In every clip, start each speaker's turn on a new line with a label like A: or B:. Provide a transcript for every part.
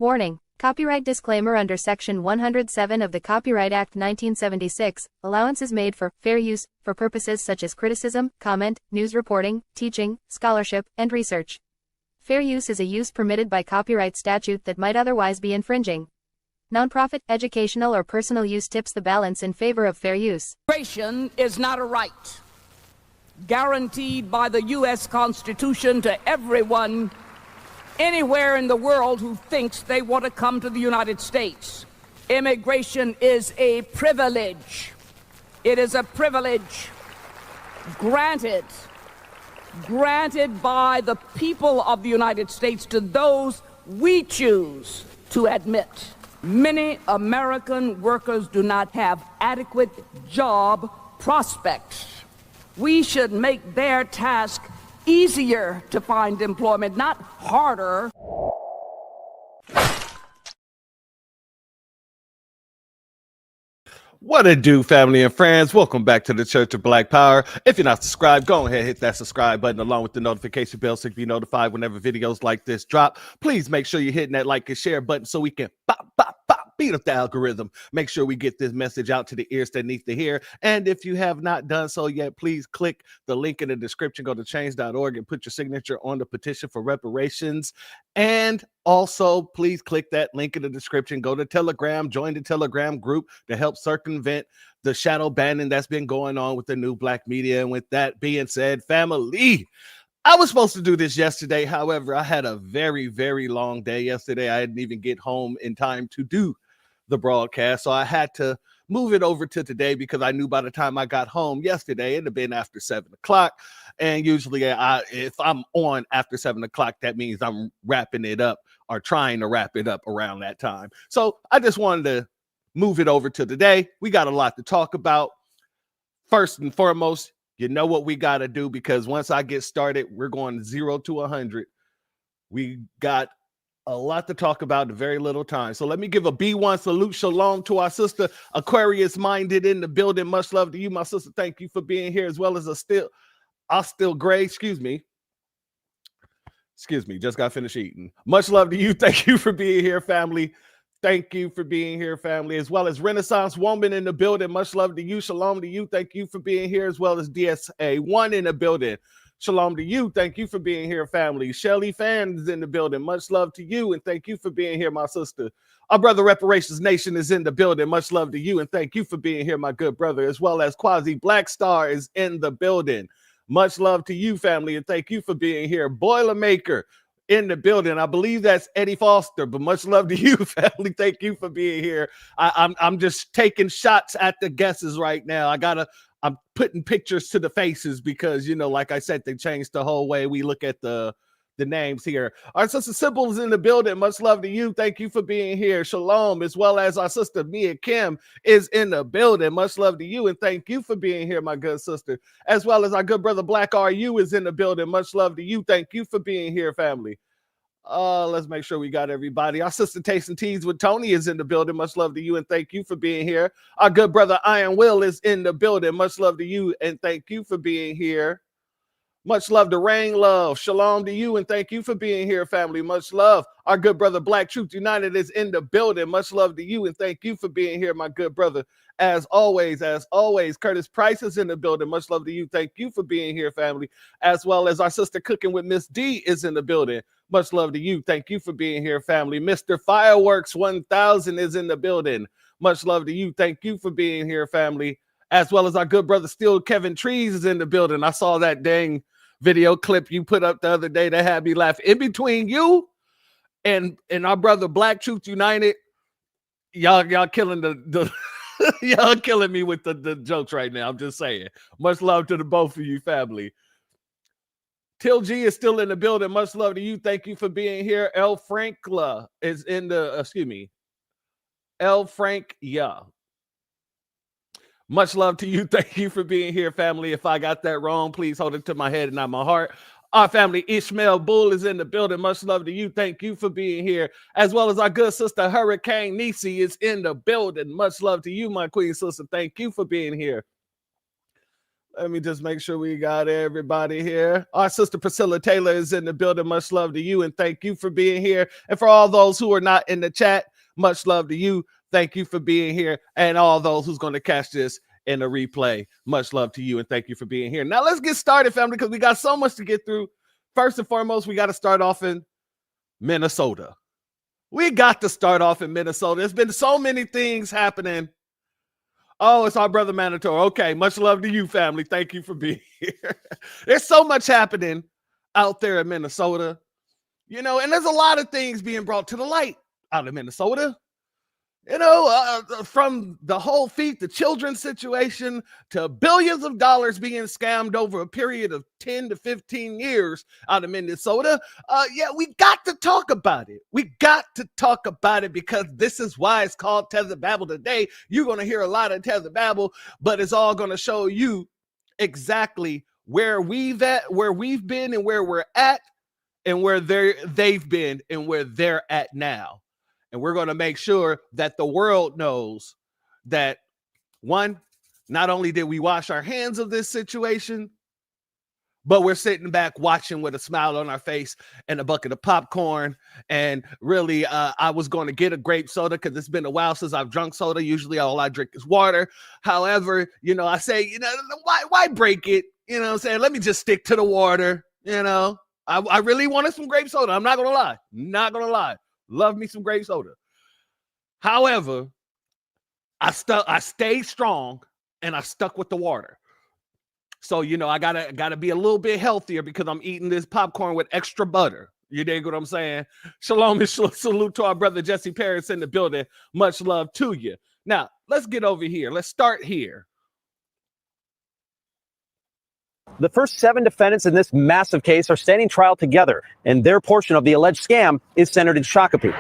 A: Warning: Copyright disclaimer under Section 107 of the Copyright Act 1976, allowance is made for fair use for purposes such as criticism, comment, news reporting, teaching, scholarship, and research. Fair use is a use permitted by copyright statute that might otherwise be infringing. Nonprofit, educational, or personal use tips the balance in favor of fair use.
B: Immigration is not a right guaranteed by the U.S. Constitution to everyone anywhere in the world who thinks they want to come to the United States. Immigration is a privilege. It is a privilege granted by the people of the United States to those we choose to admit. Many American workers do not have adequate job prospects. We should make their task easier to find employment, not harder.
C: What it do, family and friends? Welcome back to the Church of Black Power. If you're not subscribed, go ahead and hit that subscribe button along with the notification bell so you can be notified whenever videos like this drop. Please make sure you're hitting that like and share button so we can beat up the algorithm. Make sure we get this message out to the ears that need to hear. And if you have not done so yet, please click the link in the description. Go to change.org and put your signature on the petition for reparations. And also, please click that link in the description. Go to Telegram, join the Telegram group to help circumvent the shadow banning that's been going on with the new black media. And with that being said, family, I was supposed to do this yesterday. However, I had a very, very long day yesterday. I didn't even get home in time to do the broadcast. So I had to move it over to today because I knew by the time I got home yesterday, it'd have been after 7 o'clock. And usually if I'm on after 7 o'clock, that means I'm wrapping it up or trying to wrap it up around that time. So I just wanted to move it over to today. We got a lot to talk about. First and foremost, you know what we got to do, because once I get started, we're going 0 to 100. We got a lot to talk about in very little time. So let me give a B1 salute, shalom to our sister Aquarius Minded in the building. Much love to you, my sister. Thank you for being here, as well as I'll still gray. Excuse me. Just got finished eating. Much love to you. Thank you for being here, family. Thank you for being here, family, as well as Renaissance Woman in the building. Much love to you. Shalom to you. Thank you for being here, as well as DSA1 in the building. Shalom to you. Thank you for being here, family. Shelly Fans in the building. Much love to you, and thank you for being here, my sister. Our brother Reparations Nation is in the building. Much love to you, and thank you for being here, my good brother, as well as Quasi Black Star is in the building. Much love to you, family, and thank you for being here. Boilermaker in the building. I believe that's Eddie Foster, but much love to you, family. Thank you for being here. I'm just taking shots at the guesses right now. I'm putting pictures to the faces because, you know, like I said, they changed the whole way we look at the names here. Our sister Sybil's in the building. Much love to you. Thank you for being here. Shalom, as well as our sister Mia Kim is in the building. Much love to you, and thank you for being here, my good sister. As well as our good brother Black RU is in the building. Much love to you. Thank you for being here, family. Let's make sure we got everybody. Our sister Tasting Teas with Tony is in the building. Much love to you, and thank you for being here. Our good brother Iron Will is in the building. Much love to you, and thank you for being here. Much love to Rain Love. Shalom to you, and thank you for being here, family. Much love. Our good brother Black Truth United is in the building. Much love to you, and thank you for being here, my good brother. As always, Curtis Price is in the building. Much love to you. Thank you for being here, family. As well as our sister Cooking with Miss D is in the building. Much love to you. Thank you for being here, family. Mr. Fireworks 1000 is in the building. Much love to you. Thank you for being here, family. As well as our good brother Still Kevin Trees is in the building. I saw that dang video clip you put up the other day that had me laugh. In between you and our brother Black Truth United, y'all killing the y'all killing me with the jokes right now. I'm just saying. Much love to the both of you, family. Till G is still in the building. Much love to you. Thank you for being here. El Frankla is in the El Frank, yeah. Much love to you. Thank you for being here, family. If I got that wrong, please hold it to my head and not my heart. Our family Ishmael Bull is in the building. Much love to you. Thank you for being here. As well as our good sister Hurricane Nisi is in the building. Much love to you, my queen sister. Thank you for being here. Let me just make sure we got everybody here. Our sister Priscilla Taylor is in the building. Much love to you and thank you for being here. And for all those who are not in the chat, much love to you. Thank you for being here. And all those who's going to catch this in a replay, much love to you and thank you for being here. Now let's get started, family, because we got so much to get through. First and foremost, we got to start off in Minnesota. We got to start off in Minnesota. There's been so many things happening. Oh, it's our brother Manitou. Okay, much love to you, family. Thank you for being here. There's so much happening out there in Minnesota, and there's a lot of things being brought to the light out of Minnesota. From the whole Feed the Children situation to billions of dollars being scammed over a period of 10 to 15 years out of Minnesota. We got to talk about it. We got to talk about it because this is why it's called Tether Babble today. You're going to hear a lot of Tether Babble, but it's all going to show you exactly where we've been and where we're at and where they've been and where they're at now. And we're going to make sure that the world knows that, one, not only did we wash our hands of this situation, but we're sitting back watching with a smile on our face and a bucket of popcorn. And really, I was going to get a grape soda because it's been a while since I've drunk soda. Usually all I drink is water. However, I say, why break it? What I'm saying? Let me just stick to the water. I really wanted some grape soda. I'm not going to lie. Love me some grape soda. However, I stayed strong and I stuck with the water. So, I gotta be a little bit healthier because I'm eating this popcorn with extra butter. You dig what I'm saying? Shalom and salute to our brother Jesse Paris in the building. Much love to you. Now, let's get over here. Let's start here.
D: The first 7 defendants in this massive case are standing trial together, and their portion of the alleged scam is centered in Shakopee.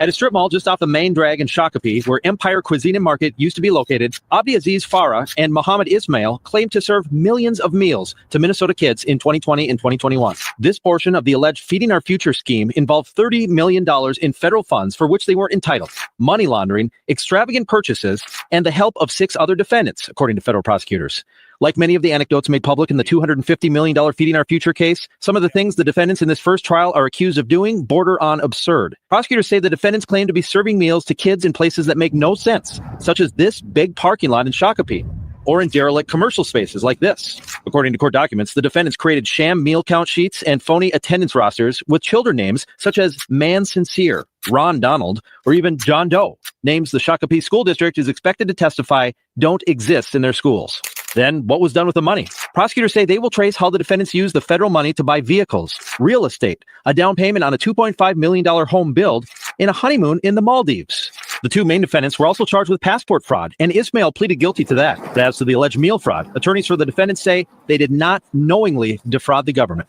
D: At a strip mall just off the main drag in Shakopee, where Empire Cuisine and Market used to be located, Abdiaziz Farah and Mohammed Ismail claimed to serve millions of meals to Minnesota kids in 2020 and 2021. This portion of the alleged Feeding Our Future scheme involved $30 million in federal funds for which they weren't entitled, money laundering, extravagant purchases, and the help of 6 other defendants, according to federal prosecutors. Like many of the anecdotes made public in the $250 million Feeding Our Future case, some of the things the defendants in this first trial are accused of doing border on absurd. Prosecutors say the defendants claim to be serving meals to kids in places that make no sense, such as this big parking lot in Shakopee, or in derelict commercial spaces like this. According to court documents, the defendants created sham meal count sheets and phony attendance rosters with children names such as Man Sincere, Ron Donald, or even John Doe, names the Shakopee School District is expected to testify don't exist in their schools. Then what was done with the money? Prosecutors say they will trace how the defendants used the federal money to buy vehicles, real estate, a down payment on a $2.5 million home build, and a honeymoon in the Maldives. The 2 main defendants were also charged with passport fraud, and Ismail pleaded guilty to that. As to the alleged meal fraud, attorneys for the defendants say they did not knowingly defraud the government.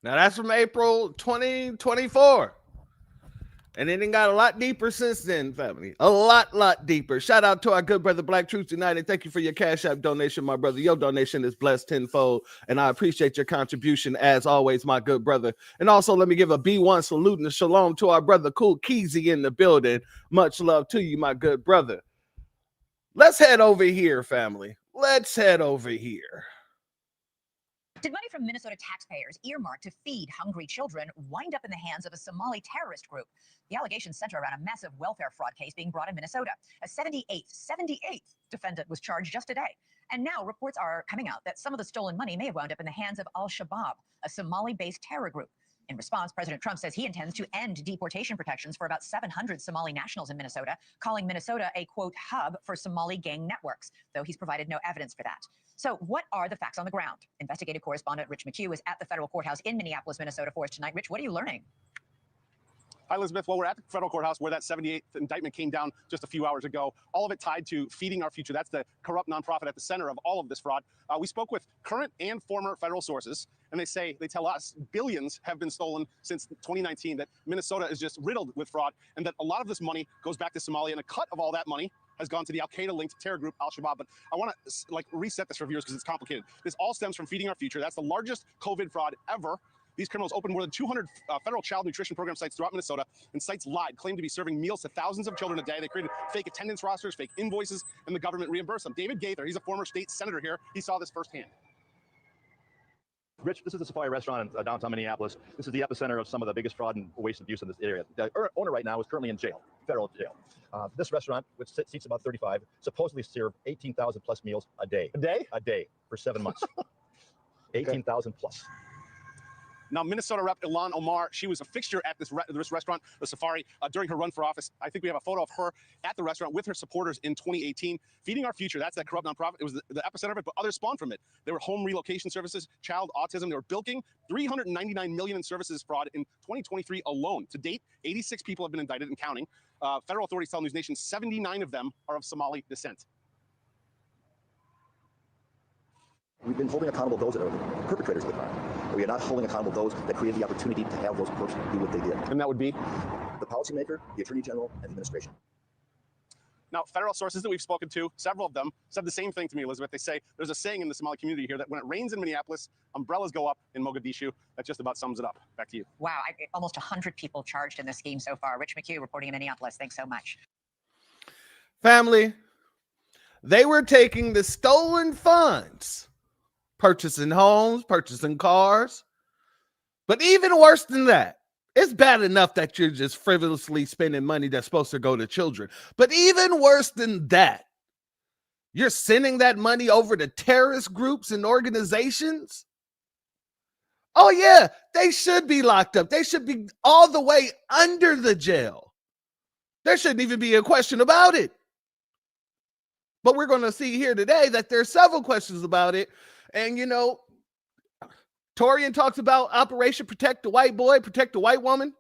C: Now that's from April 2024. And it got a lot deeper since then, family. A lot deeper. Shout out to our good brother, Black Truth United. Thank you for your Cashapp donation, my brother. Your donation is blessed tenfold, and I appreciate your contribution as always, my good brother. And also, let me give a B1 salute and a shalom to our brother, Cool Keezy in the building. Much love to you, my good brother. Let's head over here, family. Let's head over here.
E: Did money from Minnesota taxpayers earmarked to feed hungry children wind up in the hands of a Somali terrorist group? The allegations center around a massive welfare fraud case being brought in Minnesota. A 78th defendant was charged just today. And now reports are coming out that some of the stolen money may have wound up in the hands of Al-Shabaab, a Somali-based terror group. In response, President Trump says he intends to end deportation protections for about 700 Somali nationals in Minnesota, calling Minnesota a, quote, hub for Somali gang networks, though he's provided no evidence for that. So what are the facts on the ground? Investigative correspondent Rich McHugh is at the federal courthouse in Minneapolis, Minnesota for us tonight. Rich, what are you learning?
F: Hi, Elizabeth. Well, we're at the federal courthouse where that 78th indictment came down just a few hours ago. All of it tied to Feeding Our Future. That's the corrupt nonprofit at the center of all of this fraud. We spoke with current and former federal sources, and they tell us billions have been stolen since 2019, that Minnesota is just riddled with fraud, and that a lot of this money goes back to Somalia, and a cut of all that money has gone to the Al-Qaeda-linked terror group Al-Shabaab. But I want to reset this for viewers because it's complicated. This all stems from Feeding Our Future. That's the largest COVID fraud ever. These criminals opened more than 200 federal child nutrition program sites throughout Minnesota, and sites lied, claimed to be serving meals to thousands of children a day. They created fake attendance rosters, fake invoices, and the government reimbursed them. David Gaither, he's a former state senator here. He saw this firsthand.
G: Rich, this is the Safari restaurant in downtown Minneapolis. This is the epicenter of some of the biggest fraud and waste abuse in this area. The owner right now is currently in jail, federal jail. This restaurant, which seats about 35, supposedly served 18,000 plus meals a day.
F: A day?
G: A day for 7 months. 18,000 plus.
F: Now, Minnesota Rep. Ilhan Omar, she was a fixture at this restaurant, the Safari, during her run for office. I think we have a photo of her at the restaurant with her supporters in 2018. Feeding Our Future, that's that corrupt nonprofit. It was the epicenter of it, but others spawned from it. There were home relocation services, child autism. They were bilking $399 million in services fraud in 2023 alone. To date, 86 people have been indicted and counting. Federal authorities tell News Nation 79 of them are of Somali descent.
H: We've been holding accountable those that are the perpetrators of the crime. We are not holding accountable those that created the opportunity to have those folks do what they did.
F: And that would be?
H: The policymaker, the attorney general, and the administration.
F: Now, federal sources that we've spoken to, several of them, said the same thing to me, Elizabeth. They say there's a saying in the Somali community here that when it rains in Minneapolis, umbrellas go up in Mogadishu. That just about sums it up. Back to you.
E: Wow, almost 100 people charged in this scheme so far. Rich McHugh reporting in Minneapolis. Thanks so much.
C: Family, they were taking the stolen funds, purchasing homes, purchasing cars. But even worse than that, it's bad enough that you're just frivolously spending money that's supposed to go to children. But even worse than that, you're sending that money over to terrorist groups and organizations. Oh yeah, they should be locked up. They should be all the way under the jail. There shouldn't even be a question about it. But we're going to see here today that there's several questions about it. And, you know, Torian talks about Operation Protect the White Boy, Protect the White Woman.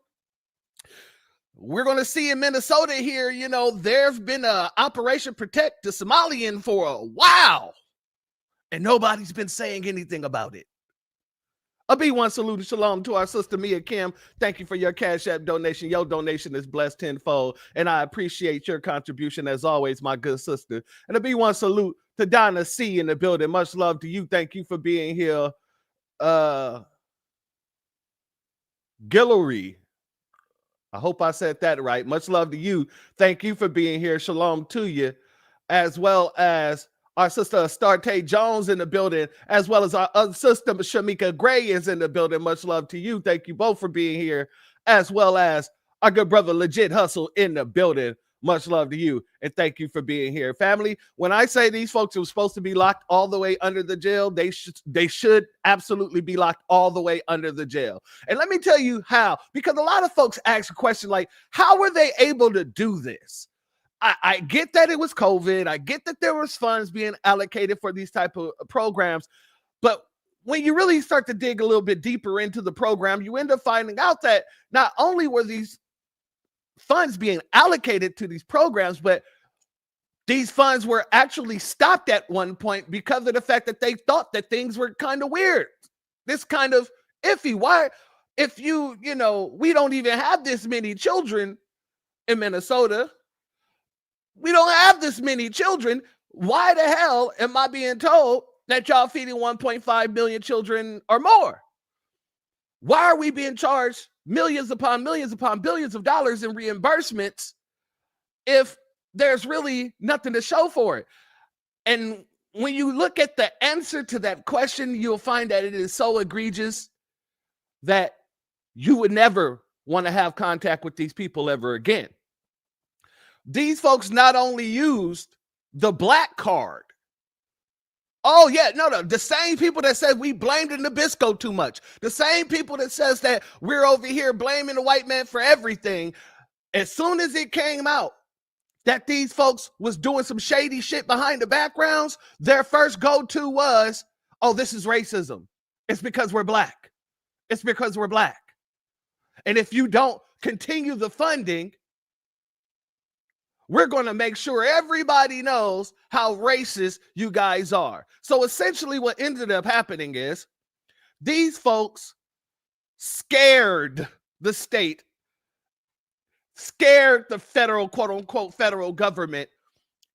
C: We're going to see in Minnesota here, you know, there's been a Operation Protect the Somalian for a while, and nobody's been saying anything about it. A B1 salute and shalom to our sister Mia Kim. Thank you for your Cashapp donation. Your donation is blessed tenfold, and I appreciate your contribution as always, my good sister. And a B1 salute to Donna C in the building. Much love to you. Thank you for being here. Guillory, I hope I said that right. Much love to you. Thank you for being here. Shalom to you, as well as our sister Astarte Jones in the building, as well as our other sister Shamika Gray is in the building. Much love to you. Thank you both for being here, as well as our good brother Legit Hustle in the building. Much love to you, and thank you for being here. Family, when I say these folks are supposed to be locked all the way under the jail, they should absolutely be locked all the way under the jail. And let me tell you how, because a lot of folks ask a question like, how were they able to do this? I get that it was COVID. I get that there was funds being allocated for these type of programs, but when you really start to dig a little bit deeper into the program, you end up finding out that not only were these funds being allocated to these programs, but these funds were actually stopped at one point because of the fact that they thought that things were kind of weird. This kind of iffy. Why, if you know, we don't even have this many children in Minnesota. We don't have this many children. Why the hell am I being told that y'all feeding 1.5 million children or more? Why are we being charged millions upon billions of dollars in reimbursements if there's really nothing to show for it? And when you look at the answer to that question, you'll find that it is so egregious that you would never want to have contact with these people ever again. These folks not only used the black card. Oh, yeah, no. The same people that said we blamed the Nabisco too much. The same people that says that we're over here blaming the white man for everything. As soon as it came out that these folks was doing some shady shit behind the backgrounds, their first go-to was, oh, this is racism. It's because we're black. It's because we're black. And if you don't continue the funding, we're going to make sure everybody knows how racist you guys are. So essentially what ended up happening is these folks scared the state, scared the federal, quote unquote, federal government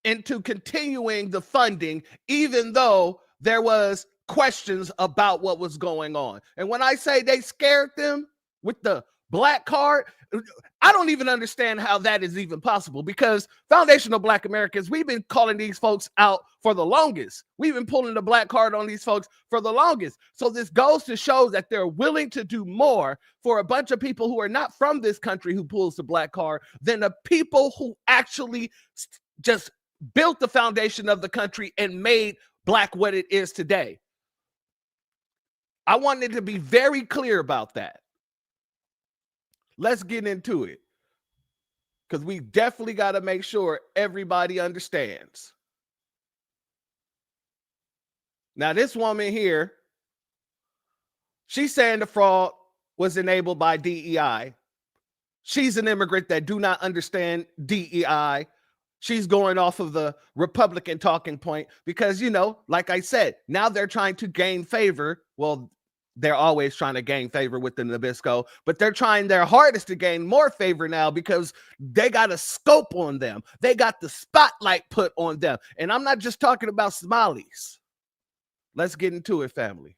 C: into continuing the funding, even though there was questions about what was going on. And when I say they scared them with the black card, I don't even understand how that is even possible, because foundational Black Americans, we've been calling these folks out for the longest. We've been pulling the black card on these folks for the longest. So this goes to show that they're willing to do more for a bunch of people who are not from this country who pulls the black card than the people who actually just built the foundation of the country and made Black what it is today. I wanted to be very clear about that. Let's get into it, because we definitely got to make sure everybody understands. Now, this woman here, she's saying the fraud was enabled by DEI. She's an immigrant that do not understand DEI. She's going off of the Republican talking point because, you know, like I said, now they're trying to gain favor. Well, they're always trying to gain favor with the Nabisco, but they're trying their hardest to gain more favor now because they got a scope on them. They got the spotlight put on them. And I'm not just talking about Somalis. Let's get into it, family.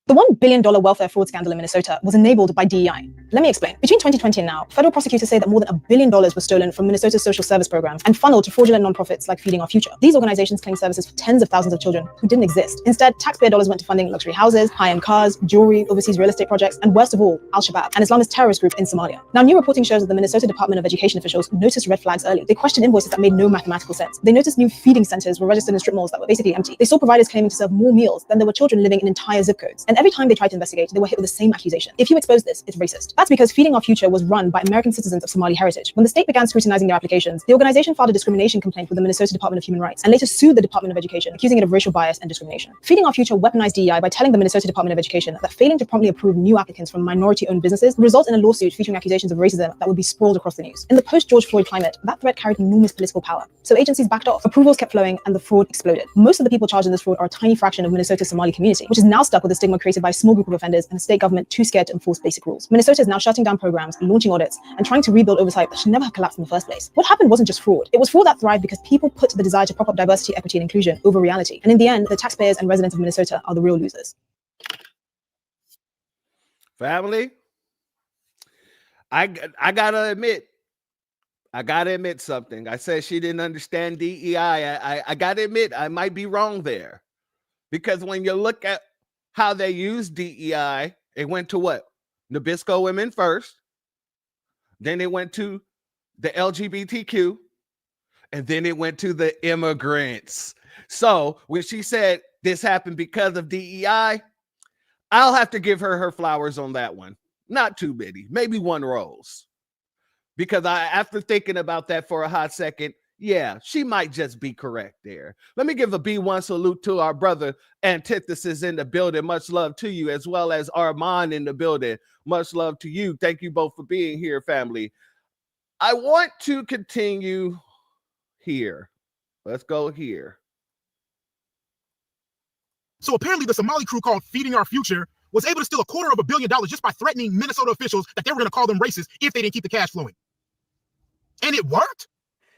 I: The $1 billion welfare fraud scandal in Minnesota was enabled by DEI. Let me explain. Between 2020 and now, federal prosecutors say that more than $1 billion was stolen from Minnesota's social service programs and funneled to fraudulent nonprofits like Feeding Our Future. These organizations claim services for tens of thousands of children who didn't exist. Instead, taxpayer dollars went to funding luxury houses, high-end cars, jewelry, overseas real estate projects, and worst of all, Al-Shabaab, an Islamist terrorist group in Somalia. Now, new reporting shows that the Minnesota Department of Education officials noticed red flags early. They questioned invoices that made no mathematical sense. They noticed new feeding centers were registered in strip malls that were basically empty. They saw providers claiming to serve more meals than there were children living in entire zip codes. And every time they tried to investigate, they were hit with the same accusation. If you expose this, it's racist. That's because Feeding Our Future was run by American citizens of Somali heritage. When the state began scrutinizing their applications, the organization filed a discrimination complaint with the Minnesota Department of Human Rights and later sued the Department of Education, accusing it of racial bias and discrimination. Feeding Our Future weaponized DEI by telling the Minnesota Department of Education that failing to promptly approve new applicants from minority-owned businesses would result in a lawsuit featuring accusations of racism that would be sprawled across the news. In the post-George Floyd climate, that threat carried enormous political power. So agencies backed off, approvals kept flowing, and the fraud exploded. Most of the people charged in this fraud are a tiny fraction of Minnesota's Somali community, which is now stuck with the stigma created by a small group of offenders and a state government too scared to enforce basic rules. Minnesota is now shutting down programs, launching audits, and trying to rebuild oversight that should never have collapsed in the first place. What happened wasn't just fraud. It was fraud that thrived because people put the desire to prop up diversity, equity, and inclusion over reality. And in the end, the taxpayers and residents of Minnesota are the real losers.
C: Family, I gotta admit something. I said she didn't understand DEI. I gotta admit, I might be wrong there. Because when you look at how they use DEI, it went to what? Nabisco women first. Then it went to the LGBTQ. And then it went to the immigrants. So when she said this happened because of DEI, I'll have to give her flowers on that one. Not too many, maybe one rose. Because after thinking about that for a hot second, yeah, she might just be correct there. Let me give a B1 salute to our brother Antithesis in the building. Much love to you, as well as Armand in the building. Much love to you. Thank you both for being here, family. I want to continue here. Let's go here.
J: So apparently the Somali crew called Feeding Our Future was able to steal $250 million just by threatening Minnesota officials that they were going to call them racist if they didn't keep the cash flowing. And it worked?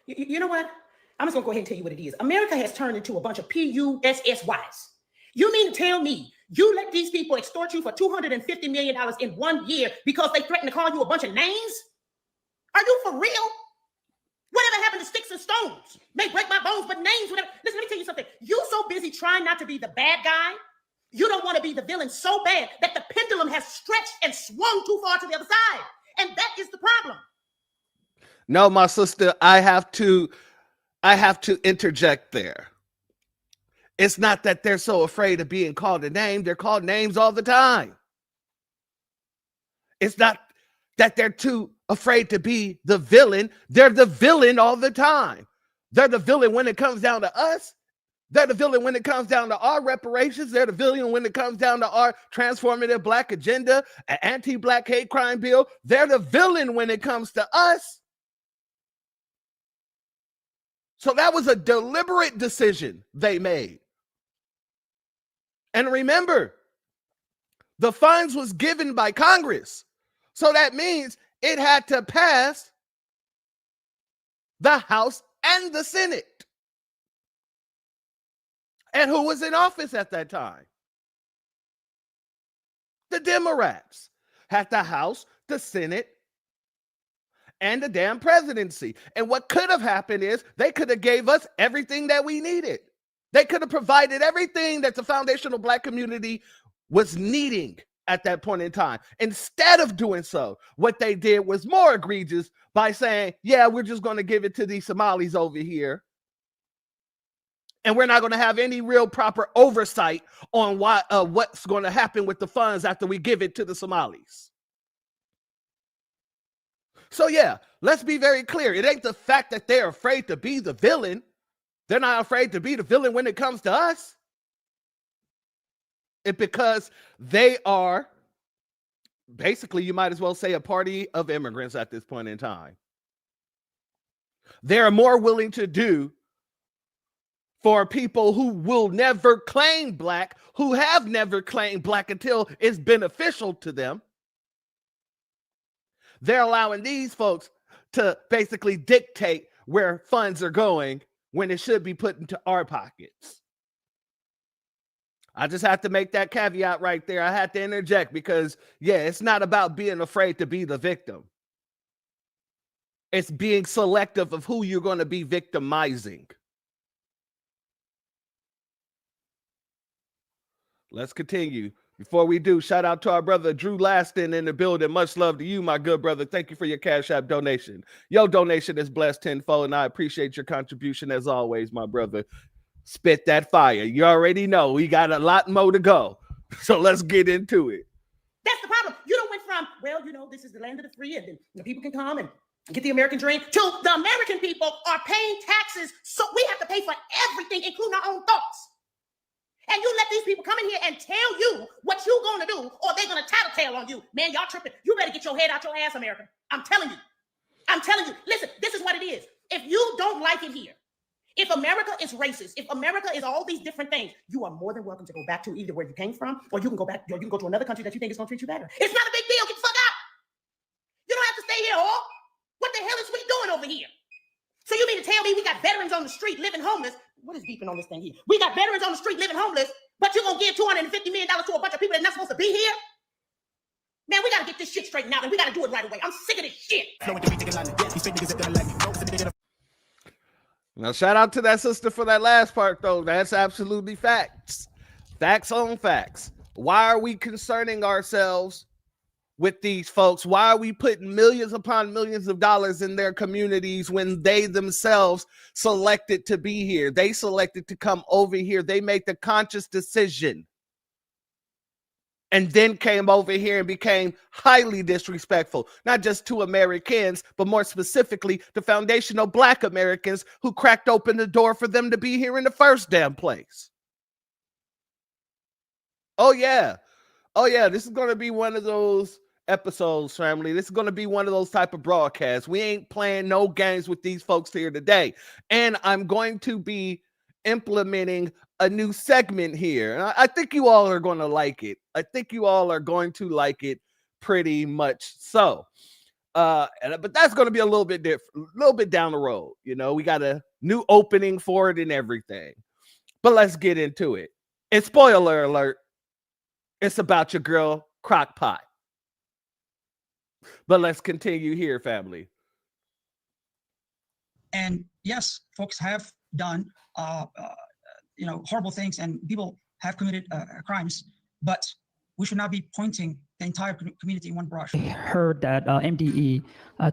K: You know what? I'm just going to go ahead and tell you what it is. America has turned into a bunch of PUSSYs. You mean to tell me you let these people extort you for $250 million in 1 year because they threatened to call you a bunch of names? Are you for real? Whatever happened to sticks and stones? May break my bones, but names, whatever. Listen, let me tell you something. You so busy trying not to be the bad guy, you don't want to be the villain so bad that the pendulum has stretched and swung too far to the other side. And that is the problem.
C: No, my sister, I have to interject there. It's not that they're so afraid of being called a name. They're called names all the time. It's not that they're too afraid to be the villain. They're the villain all the time. They're the villain when it comes down to us. They're the villain when it comes down to our reparations. They're the villain when it comes down to our transformative Black agenda, an anti-Black hate crime bill. They're the villain when it comes to us. So that was a deliberate decision they made. And remember, the funds was given by Congress. So that means it had to pass the House and the Senate. And who was in office at that time? The Democrats had the House, the Senate, and the damn presidency. And what could have happened is they could have gave us everything that we needed. They could have provided everything that the foundational Black community was needing at that point in time. Instead of doing so, what they did was more egregious by saying, yeah, we're just going to give it to these Somalis over here. And we're not going to have any real proper oversight on what's going to happen with the funds after we give it to the Somalis. So yeah, let's be very clear. It ain't the fact that they're afraid to be the villain. They're not afraid to be the villain when it comes to us. It's because they are basically, you might as well say, a party of immigrants at this point in time. They're more willing to do for people who will never claim Black, who have never claimed Black until it's beneficial to them. They're allowing these folks to basically dictate where funds are going when it should be put into our pockets. I just have to make that caveat right there. I had to interject because, yeah, it's not about being afraid to be the victim. It's being selective of who you're going to be victimizing. Let's continue. Before we do, shout out to our brother Drew Laston in the building. Much love to you, my good brother. Thank you for your Cash App donation. Your donation is blessed tenfold, and I appreciate your contribution as always, my brother. Spit that fire. You already know we got a lot more to go. So let's get into it.
K: That's the problem. You don't went from, well, you know, this is the land of the free, and then the people can come and get the American dream, to the American people are paying taxes, so we have to pay for everything, including our own thoughts. And you let these people come in here and tell you what you're going to do, or they're going to tattletale on you. Man, y'all tripping. You better get your head out your ass, America. I'm telling you. I'm telling you. Listen, this is what it is. If you don't like it here, if America is racist, if America is all these different things, you are more than welcome to go back to either where you came from, or you can go back, or you can go to another country that you think is going to treat you better. It's not a big deal. Get the fuck out. You don't have to stay here, or what the hell is we doing over here? So you mean to tell me we got veterans on the street living homeless? What is beeping on this thing here? We got veterans on the street living homeless, but you're going to give $250 million to a bunch of people that's not supposed to be here? Man, we got to get this shit straightened out, and we got to do it right away. I'm sick of this shit.
C: Now, shout out to that sister for that last part, though. That's absolutely facts. Facts on facts. Why are we concerning ourselves with these folks? Why are we putting millions upon millions of dollars in their communities when they themselves selected to be here? They selected to come over here. They made the conscious decision and then came over here and became highly disrespectful, not just to Americans, but more specifically to foundational Black Americans who cracked open the door for them to be here in the first damn place. Oh yeah, this is going to be one of those episodes, family. This is going to be one of those type of broadcasts. We ain't playing no games with these folks here today. And I'm going to be implementing a new segment here. And I think you all are going to like it. I think you all are going to like it pretty much so. But that's going to be a little bit different, a little bit down the road. You know, we got a new opening for it and everything. But let's get into it. And spoiler alert, it's about your girl Crockpot. But let's continue here, family.
L: And yes, folks have done, horrible things, and people have committed crimes, but we should not be pointing the entire community in one brush.
M: I heard that MDE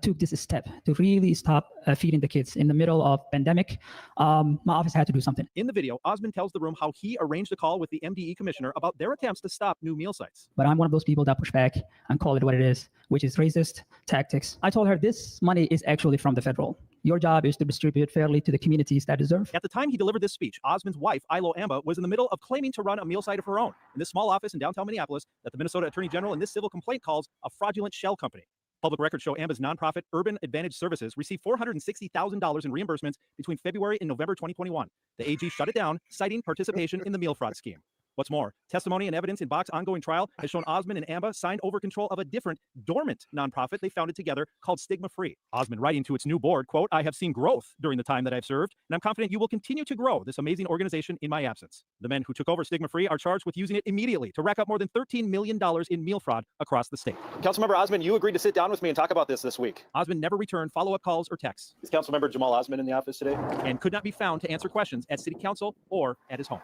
M: took this step to really stop feeding the kids in the middle of pandemic. My office had to do something.
D: In the video, Osmond tells the room how he arranged a call with the MDE commissioner about their attempts to stop new meal sites.
M: But I'm one of those people that push back and call it what it is, which is racist tactics. I told her this money is actually from the federal. Your job is to distribute fairly to the communities that deserve.
D: At the time he delivered this speech, Osmond's wife, Ilo Amba, was in the middle of claiming to run a meal site of her own in this small office in downtown Minneapolis that the Minnesota Attorney General in this civil complaint calls a fraudulent shell company. Public records show Amba's nonprofit Urban Advantage Services received $460,000 in reimbursements between February and November 2021. The AG shut it down, citing participation in the meal fraud scheme. What's more, testimony and evidence in Bach's ongoing trial has shown Osmond and Amba signed over control of a different, dormant nonprofit they founded together called Stigma Free. Osmond writing to its new board, quote, "I have seen growth during the time that I've served, and I'm confident you will continue to grow this amazing organization in my absence." The men who took over Stigma Free are charged with using it immediately to rack up more than $13 million in meal fraud across the state. Councilmember Osmond, you agreed to sit down with me and talk about this week. Osmond never returned follow-up calls or texts. Is Councilmember Jamal Osmond in the office today? And could not be found to answer questions at City Council or at his home.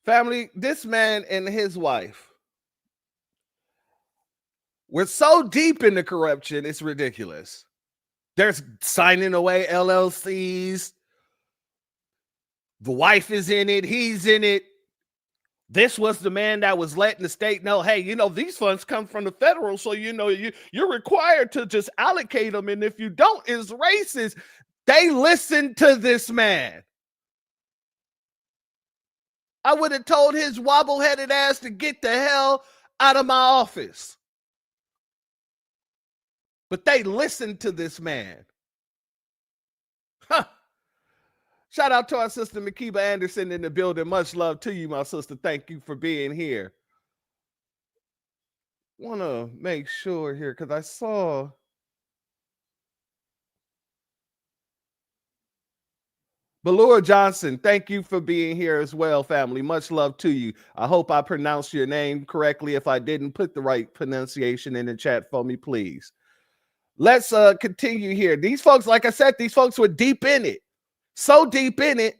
C: Family, this man and his wife were so deep in the corruption, it's ridiculous. They're signing away LLCs. The wife is in it. He's in it. This was the man that was letting the state know, hey, you know, these funds come from the federal, so, you know, you're required to just allocate them. And if you don't, it's racist. They listened to this man. I would have told his wobble-headed ass to get the hell out of my office. But they listened to this man. Huh. Shout out to our sister Makiba Anderson in the building. Much love to you, my sister. Thank you for being here. Want to make sure here because I saw... Ballura Johnson, thank you for being here as well, family. Much love to you. I hope I pronounced your name correctly. If I didn't, put the right pronunciation in the chat for me, please. Let's continue here. These folks, like I said, these folks were deep in it. So deep in it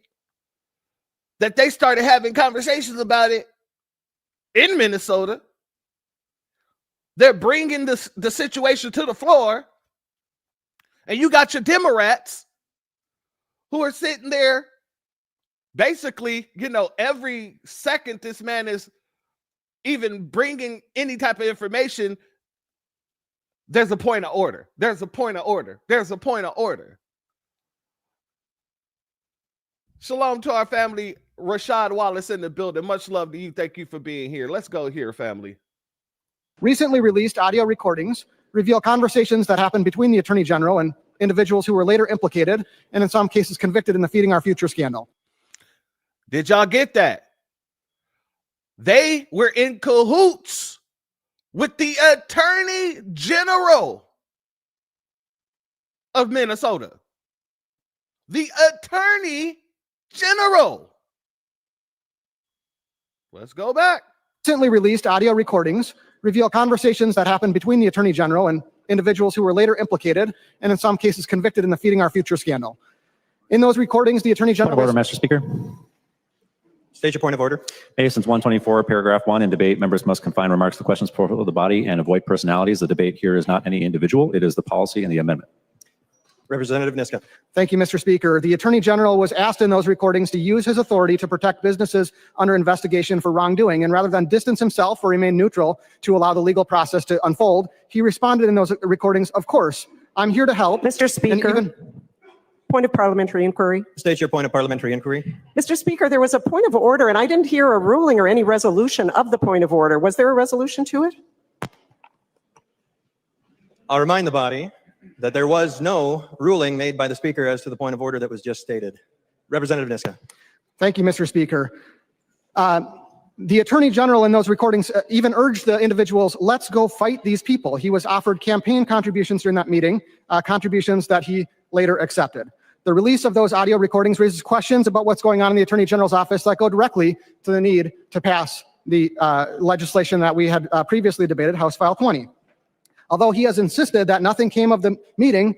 C: that they started having conversations about it in Minnesota. They're bringing the situation to the floor. And you got your Democrats who are sitting there basically, you know, every second this man is even bringing any type of information, there's a point of order. There's a point of order. There's a point of order. Shalom to our family. Rashad Wallace in the building. Much love to you. Thank you for being here. Let's go here, family.
N: Recently released audio recordings reveal conversations that happened between the Attorney General and individuals who were later implicated and in some cases convicted in the Feeding Our Future scandal.
C: Did y'all get that? They were in cahoots with the Attorney General of Minnesota. The Attorney General. Let's go back.
N: Recently released audio recordings reveal conversations that happened between the Attorney General and individuals who were later implicated and in some cases convicted in the Feeding Our Future scandal. In those recordings, the Attorney General...
D: Point of order, Mr. Speaker.
O: State your point of order.
D: Since 124, paragraph 1, in debate, members must confine remarks to questions of the body and avoid personalities. The debate here is not any individual. It is the policy and the amendment.
O: Representative Niska.
N: Thank you, Mr. Speaker. The Attorney General was asked in those recordings to use his authority to protect businesses under investigation for wrongdoing, and rather than distance himself or remain neutral to allow the legal process to unfold, he responded in those recordings, "Of course, I'm here to help."
P: Mr. Speaker, point of parliamentary inquiry.
O: State your point of parliamentary inquiry.
P: Mr. Speaker, there was a point of order, and I didn't hear a ruling or any resolution of the point of order. Was there a resolution to it?
O: I'll remind the body that there was no ruling made by the Speaker as to the point of order that was just stated. Representative Niska.
N: Thank you, Mr. Speaker. The Attorney General in those recordings even urged the individuals, let's go fight these people. He was offered campaign contributions during that meeting, contributions that he later accepted. The release of those audio recordings raises questions about what's going on in the Attorney General's office that go directly to the need to pass the legislation that we had previously debated, House File 20. Although he has insisted that nothing came of the meeting,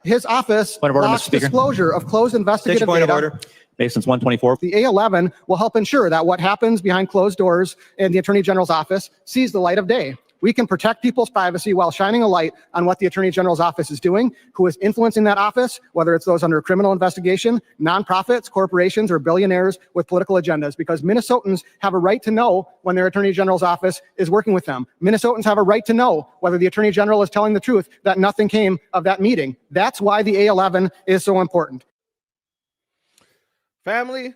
N: his office blocks disclosure of closed investigative data.
D: Since 124.
N: The A11 will help ensure that what happens behind closed doors in the Attorney General's office sees the light of day. We can protect people's privacy while shining a light on what the Attorney General's office is doing, who is influencing that office, whether it's those under criminal investigation, nonprofits, corporations, or billionaires with political agendas, because Minnesotans have a right to know when their Attorney General's office is working with them. Minnesotans have a right to know whether the Attorney General is telling the truth, that nothing came of that meeting. That's why the A11 is so important.
C: Family,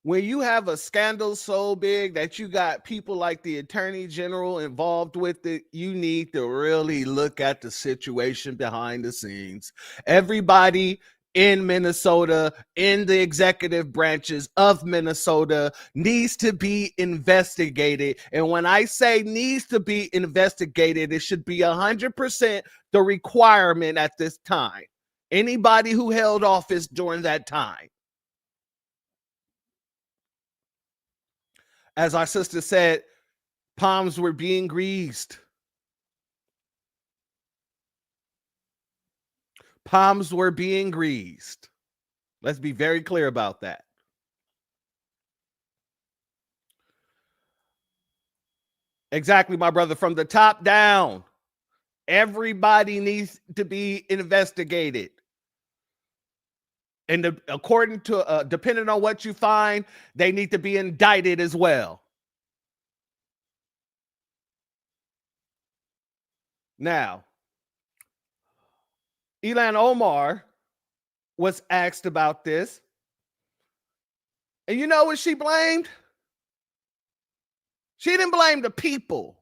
C: when you have a scandal so big that you got people like the Attorney General involved with it, you need to really look at the situation behind the scenes. Everybody in Minnesota, in the executive branches of Minnesota, needs to be investigated. And when I say needs to be investigated, it should be 100% the requirement at this time. Anybody who held office during that time. As our sister said, palms were being greased. Palms were being greased. Let's be very clear about that. Exactly, my brother. From the top down, everybody needs to be investigated. And according to, depending on what you find, they need to be indicted as well. Now, Ilhan Omar was asked about this. And you know what she blamed? She didn't blame the people.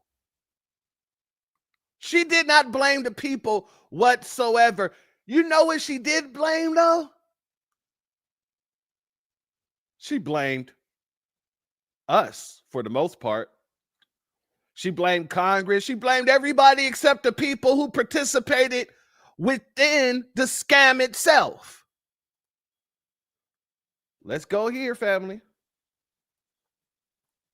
C: She did not blame the people whatsoever. You know what she did blame, though? She blamed us for the most part. She blamed Congress. She blamed everybody except the people who participated within the scam itself. Let's go here, family.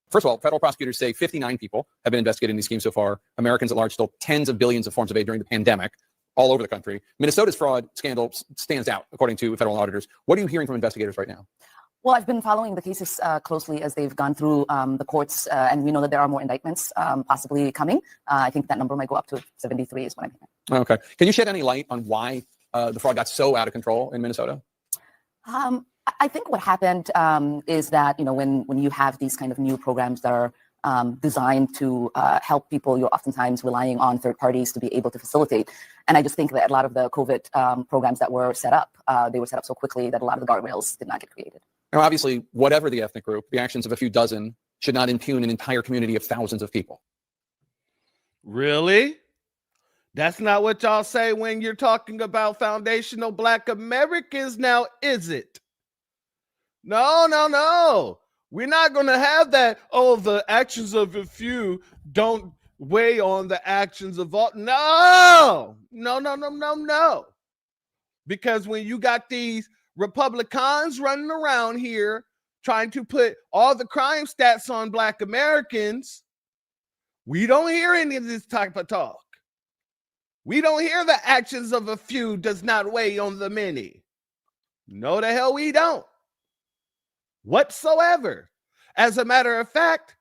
Q: First of all, federal prosecutors say 59 people have been investigated in these schemes so far. Americans at large stole tens of billions of forms of aid during the pandemic all over the country. Minnesota's fraud scandal stands out, according to federal auditors. What are you hearing from investigators right now?
R: Well, I've been following the cases closely as they've gone through the courts, and we know that there are more indictments possibly coming. I think that number might go up to 73 is what I'm hearing.
Q: Okay. Can you shed any light on why the fraud got so out of control in Minnesota?
R: I think what happened is that, you know, when you have these kind of new programs that are designed to help people, you're oftentimes relying on third parties to be able to facilitate. And I just think that a lot of the COVID programs that were set up, they were set up so quickly that a lot of the guardrails did not get created.
Q: Now, obviously, whatever the ethnic group, the actions of a few dozen should not impugn an entire community of thousands of people.
C: Really? That's not what y'all say when you're talking about foundational Black Americans now, is it? No, no, no. We're not going to have that. Oh, the actions of a few don't weigh on the actions of all. No, no, no, no, no, no. Because when you got these Republicans running around here trying to put all the crime stats on Black Americans, we don't hear any of this type of talk. We don't hear the actions of a few does not weigh on the many. No, the hell we don't. Whatsoever. As a matter of fact,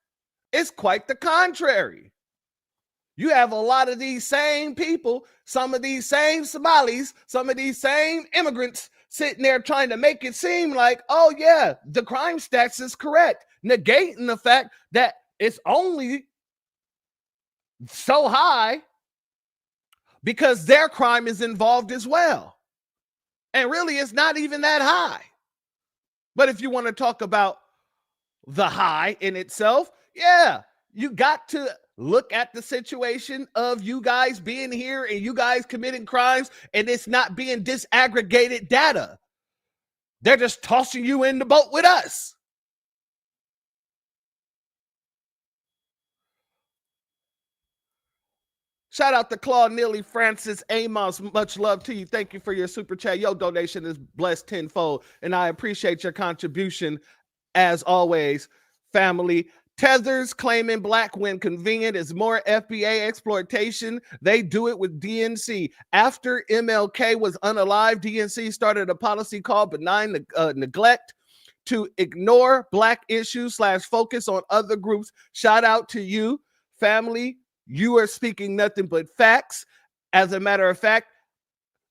C: it's quite the contrary. You have a lot of these same people, some of these same Somalis, some of these same immigrants sitting there trying to make it seem like, oh yeah, the crime stats is correct, negating the fact that it's only so high because their crime is involved as well. And really, it's not even that high. But if you want to talk about the high in itself, yeah, you got to look at the situation of you guys being here and you guys committing crimes, and it's not being disaggregated data. They're just tossing you in the boat with us. Shout out to Claude, Neely, Francis, Amos. Much love to you. Thank you for your super chat. Your donation is blessed tenfold, and I appreciate your contribution as always, family. Tethers claiming Black when convenient is more FBA exploitation. They do it with DNC. After MLK was unalive, DNC started a policy called benign neglect to ignore Black issues / focus on other groups. Shout out to you, family. You are speaking nothing but facts. As a matter of fact,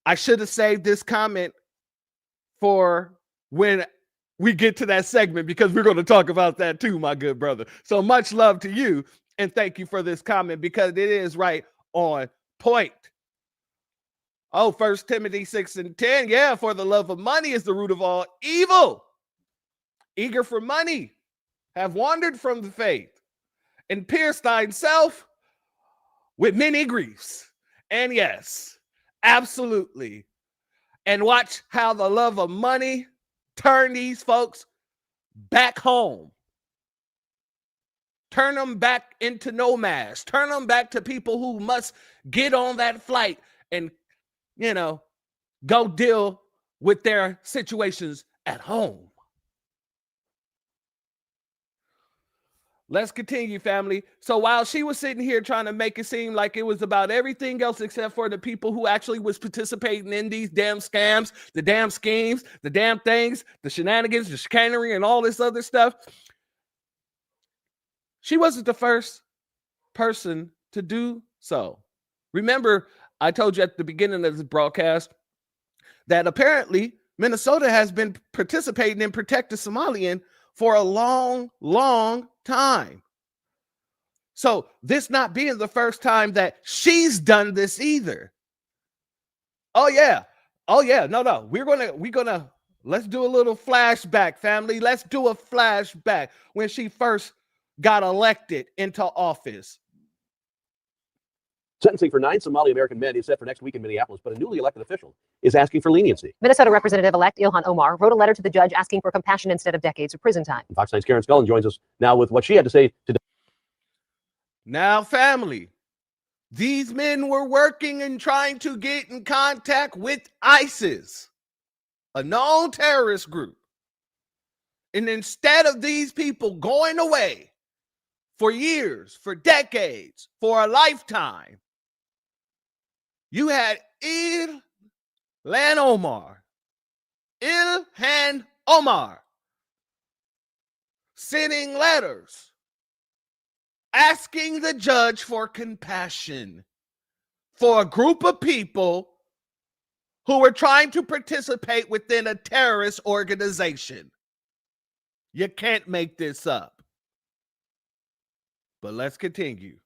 C: I should have saved this comment for when we get to that segment, because we're going to talk about that too, my good brother. So much love to you, and thank you for this comment, because it is right on point. Oh, 1 Timothy 6:10. Yeah, for the love of money is the root of all evil. Eager for money, have wandered from the faith, and pierced thyself with many griefs. And yes, absolutely. and watch how the love of money turn these folks back home. Turn them back into nomads. Turn them back to people who must get on that flight and, you know, go deal with their situations at home. Let's continue, family. So while she was sitting here trying to make it seem like it was about everything else except for the people who actually was participating in these damn scams, the damn schemes, the damn things, the shenanigans, the chicanery, and all this other stuff, she wasn't the first person to do so. Remember, I told you at the beginning of this broadcast that apparently Minnesota has been participating in Protect the Somalian for a long, long time. So this not being the first time that she's done this either. Oh yeah. No. We're gonna let's do a little flashback, family. Let's do a flashback when she first got elected into office.
D: Sentencing for 9 Somali American men is set for next week in Minneapolis, but a newly elected official is asking for leniency.
S: Minnesota Representative-elect Ilhan Omar wrote a letter to the judge asking for compassion instead of decades of prison time.
D: Fox 9's Karen Scullin joins us now with what she had to say to.
C: Now, family, these men were working and trying to get in contact with ISIS, a known terrorist group. And instead of these people going away for years, for decades, for a lifetime, you had Ilhan Omar sending letters asking the judge for compassion for a group of people who were trying to participate within a terrorist organization. You can't make this up. But let's continue.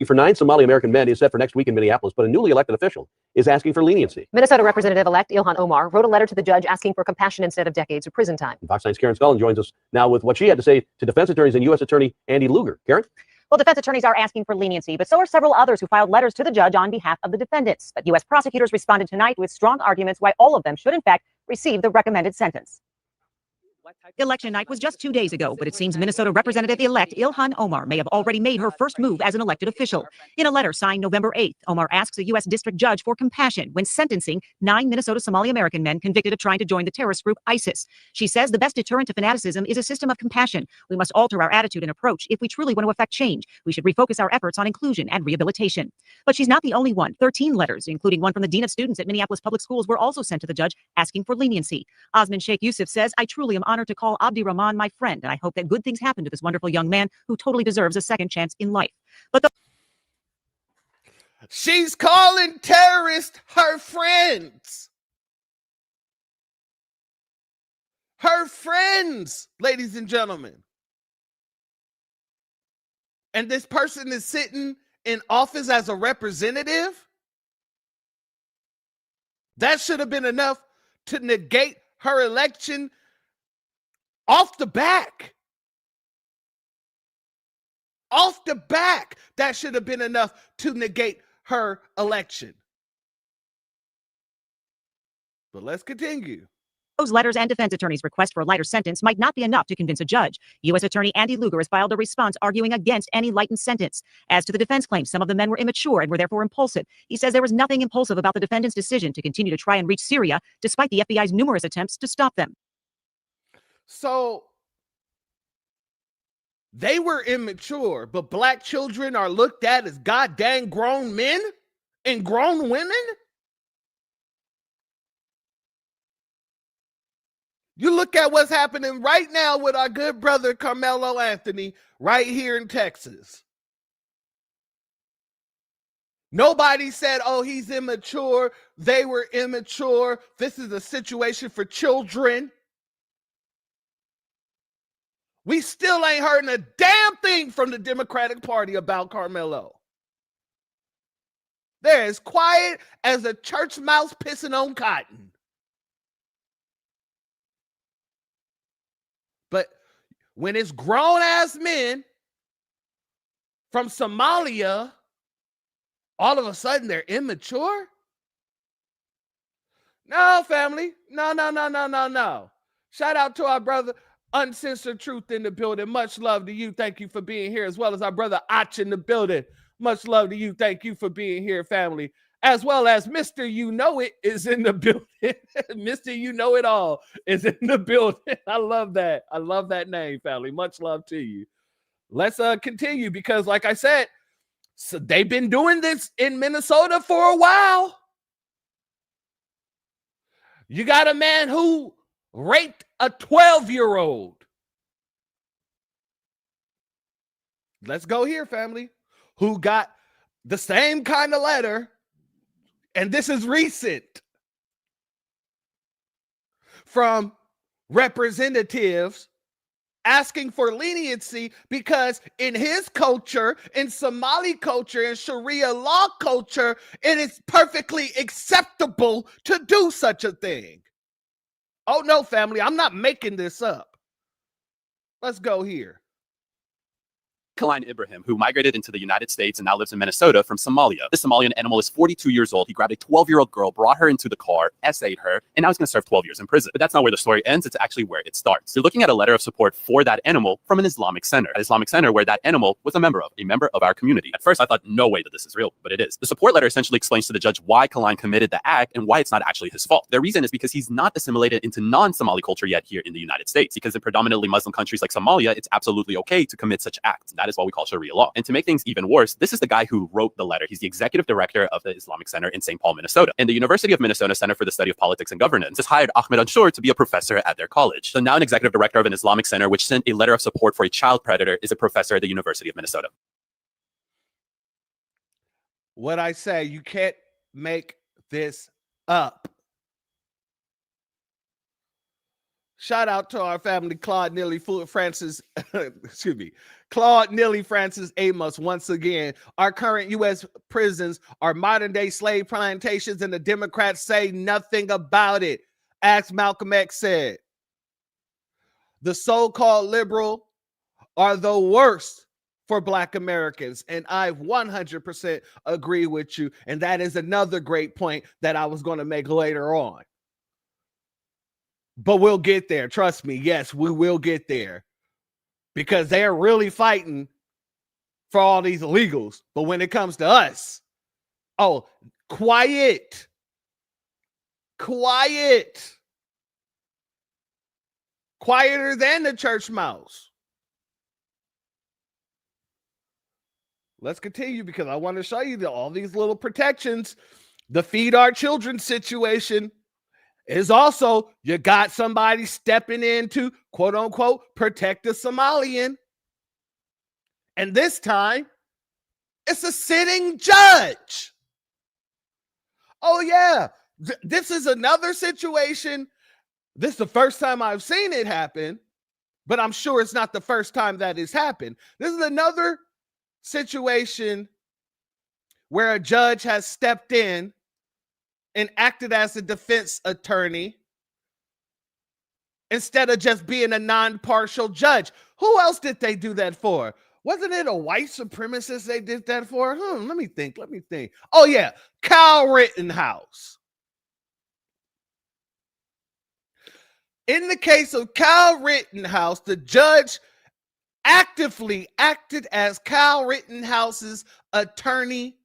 D: For 9 Somali American men is set for next week in Minneapolis, but a newly elected official is asking for leniency.
S: Minnesota Representative-elect Ilhan Omar wrote a letter to the judge asking for compassion instead of decades of prison time.
D: Fox 9's Karen Scullin joins us now with what she had to say to defense attorneys and U.S. Attorney Andy Lugar. Karen?
S: Well, defense attorneys are asking for leniency, but so are several others who filed letters to the judge on behalf of the defendants. But U.S. prosecutors responded tonight with strong arguments why all of them should, in fact, receive the recommended sentence.
E: Election night was just 2 days ago, but it seems Minnesota Representative-elect Ilhan Omar may have already made her first move as an elected official. In a letter signed November 8th, Omar asks a U.S. district judge for compassion when sentencing 9 Minnesota Somali American men convicted of trying to join the terrorist group ISIS. She says the best deterrent to fanaticism is a system of compassion. We must alter our attitude and approach if we truly want to affect change. We should refocus our efforts on inclusion and rehabilitation. But she's not the only one. 13 letters, including one from the dean of students at Minneapolis Public Schools, were also sent to the judge asking for leniency. Osman Sheikh Yusuf says, "I truly am honored to call Abdi Rahman my friend, and I hope that good things happen to this wonderful young man who totally deserves a second chance in life." But
C: she's calling terrorists her friends. Her friends, ladies and gentlemen. And this person is sitting in office as a representative. That should have been enough to negate her election off the back. Off the back, that should have been enough to negate her election. But let's continue.
E: those letters and defense attorneys' request for a lighter sentence might not be enough to convince a judge. U.S. Attorney Andy Lugar has filed a response arguing against any lightened sentence. As to the defense claims, some of the men were immature and were therefore impulsive. He says there was nothing impulsive about the defendant's decision to continue to try and reach Syria, despite the FBI's numerous attempts to stop them.
C: So they were immature, but black children are looked at as goddamn grown men and grown women? You look at what's happening right now with our good brother Carmelo Anthony right here in Texas. Nobody said, oh, he's immature. They were immature. This is a situation for children. We still ain't heard a damn thing from the Democratic Party about Carmelo. They're as quiet as a church mouse pissing on cotton. But when it's grown-ass men from Somalia, all of a sudden they're immature? No, family. No. Shout out to our brother Uncensored Truth in the building. Much love to you. Thank you for being here, as well as our brother Och in the building. Much love to you. Thank you for being here, family. As well as Mr. You Know It is in the building. Mr. You Know It All is in the building. I love that. I love that name, family. Much love to you. Let's continue because, like I said, so they've been doing this in Minnesota for a while. You got a man who raped a 12-year-old. Let's go here, family. Who got the same kind of letter, and this is recent, from representatives asking for leniency because in his culture, in Somali culture, in Sharia law culture, it is perfectly acceptable to do such a thing. Oh no, family, I'm not making this up. Let's go here.
T: Kaline Ibrahim, who migrated into the United States and now lives in Minnesota from Somalia. This Somalian animal is 42 years old. He grabbed a 12-year-old girl, brought her into the car, essayed her, and now he's going to serve 12 years in prison. But that's not where the story ends. It's actually where it starts. You're looking at a letter of support for that animal from an Islamic center. An Islamic center where that animal was a member of our community. At first, I thought, no way that this is real, but it is. The support letter essentially explains to the judge why Kaline committed the act and why it's not actually his fault. The reason is because he's not assimilated into non-Somali culture yet here in the United States. Because in predominantly Muslim countries like Somalia, it's absolutely okay to commit such acts. That is what we call Sharia law. And to make things even worse, this is the guy who wrote the letter. He's the executive director of the Islamic Center in St. Paul, Minnesota. And the University of Minnesota Center for the Study of Politics and Governance has hired Ahmed Anshour to be a professor at their college. So now an executive director of an Islamic center which sent a letter of support for a child predator is a professor at the University of Minnesota.
C: What I say, you can't make this up. Shout out to our family, Claude Neely Francis, Claude Neely Francis Amos. Once again, our current U.S. prisons are modern day slave plantations, and the Democrats say nothing about it. As Malcolm X said, the so-called liberal are the worst for Black Americans. And I 100% agree with you. And that is another great point that I was going to make later on. But we'll get there. Trust me. Yes, we will get there. Because they're really fighting for all these illegals. But when it comes to us, oh, quiet. Quiet. Quieter than the church mouse. Let's continue because I want to show you all these little protections. The Feed Our Children situation is also, you got somebody stepping in to, quote unquote, protect the Somalian. And this time, it's a sitting judge. Oh, yeah. This is another situation. This is the first time I've seen it happen, but I'm sure it's not the first time that it's happened. This is another situation where a judge has stepped in and acted as a defense attorney instead of just being a non-partial judge. Who else did they do that for? Wasn't it a white supremacist they did that for? Let me think. Oh, yeah. Kyle Rittenhouse. In the case of Kyle Rittenhouse, the judge actively acted as Kyle Rittenhouse's attorney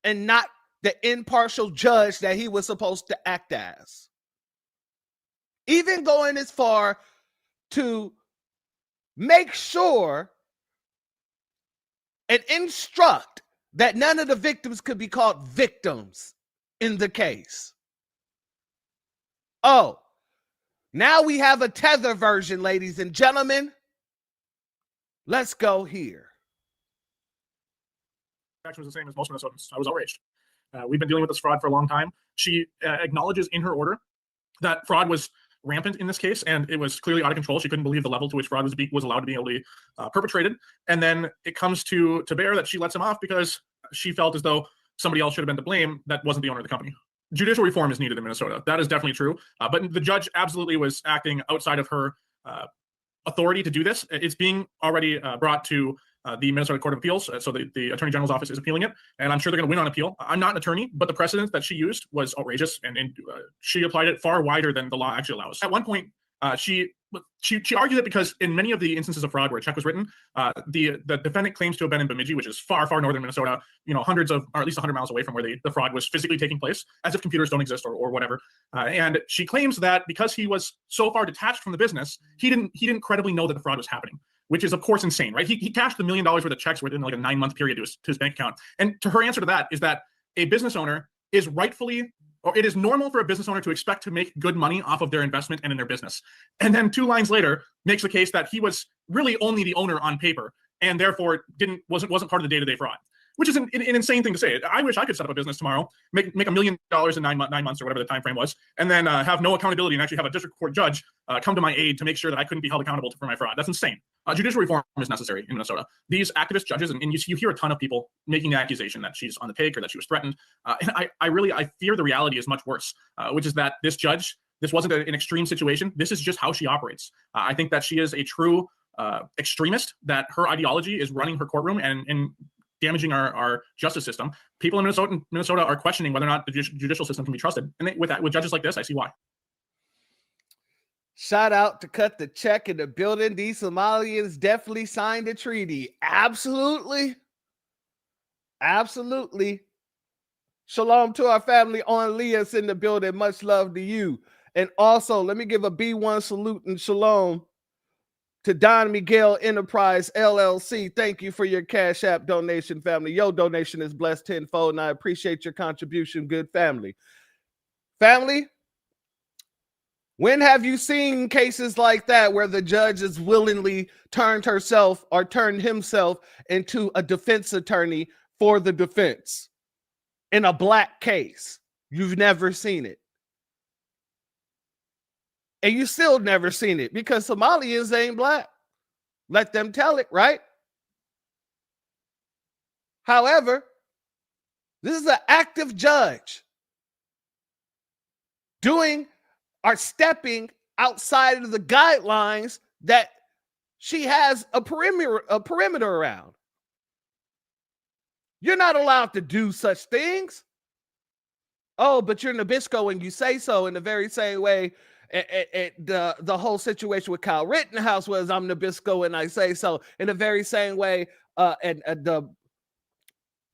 C: and not the impartial judge that he was supposed to act as. Even going as far to make sure and instruct that none of the victims could be called victims in the case. Oh, now we have a Tether version, ladies and gentlemen. Let's go here.
J: Was the same as most Minnesotans. I was outraged. We've been dealing with this fraud for a long time. She acknowledges in her order that fraud was rampant in this case, and it was clearly out of control. She couldn't believe the level to which fraud was allowed to be able to be perpetrated. And then it comes to bear that she lets him off because she felt as though somebody else should have been to blame that wasn't the owner of the company. Judicial reform is needed in Minnesota. That is definitely true. But the judge absolutely was acting outside of her authority to do this. It's being already brought to the Minnesota Court of Appeals. So the Attorney General's office is appealing it, and I'm sure they're going to win on appeal. I'm not an attorney, but the precedent that she used was outrageous, and she applied it far wider than the law actually allows. At one point, she argued it because in many of the instances of fraud where a check was written, the defendant claims to have been in Bemidji, which is far northern Minnesota, hundreds of, or at least 100 miles away from where the fraud was physically taking place, as if computers don't exist or whatever. And she claims that because he was so far detached from the business, he didn't credibly know that the fraud was happening, which is of course insane, right? He cashed $1 million worth of checks within like a 9-month period to his bank account. And to her answer to that is that a business owner is rightfully, or it is normal for a business owner to expect to make good money off of their investment and in their business. And then 2 lines later makes the case that he was really only the owner on paper and therefore wasn't part of the day-to-day fraud, which is an insane thing to say. I wish I could set up a business tomorrow, make $1 million in 9 months or whatever the time frame was, and then have no accountability and actually have a district court judge come to my aid to make sure that I couldn't be held accountable for my fraud. That's insane. Judicial reform is necessary in Minnesota. These activist judges, and you hear a ton of people making the accusation that she's on the take or that she was threatened. And I fear the reality is much worse, which is that this judge, this wasn't an extreme situation. This is just how she operates. I think that she is a true extremist, that her ideology is running her courtroom and damaging our justice system. People in Minnesota are questioning whether or not the judicial system can be trusted. And with judges like this, I see why.
C: Shout out to Cut the Check in the building. These Somalians definitely signed a treaty. Absolutely. Absolutely. Shalom to our family on Leah's in the building. Much love to you. And also, let me give a B1 salute and shalom to Don Miguel Enterprise LLC. Thank you for your Cash App donation, family. Your donation is blessed tenfold, and I appreciate your contribution, good family. Family, when have you seen cases like that where the judge has willingly turned herself or turned himself into a defense attorney for the defense in a black case? You've never seen it. And you still never seen it because Somalians ain't black. Let them tell it, right? However, this is an active judge doing or stepping outside of the guidelines that she has a perimeter around. You're not allowed to do such things. Oh, but you're Nabisco and you say so, in the very same way the whole situation with Kyle Rittenhouse was, I'm Nabisco and I say so. In the very same way, and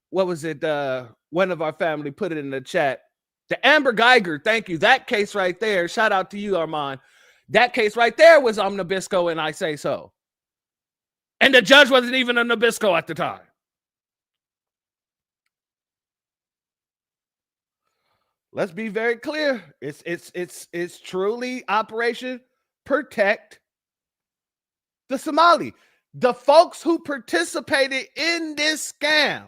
C: what was it? One of our family put it in the chat. The Amber Geiger, thank you. That case right there, shout out to you, Armand. That case right there was I'm Nabisco and I say so. And the judge wasn't even a Nabisco at the time. Let's be very clear. It's truly Operation Protect the Somali. The folks who participated in this scam,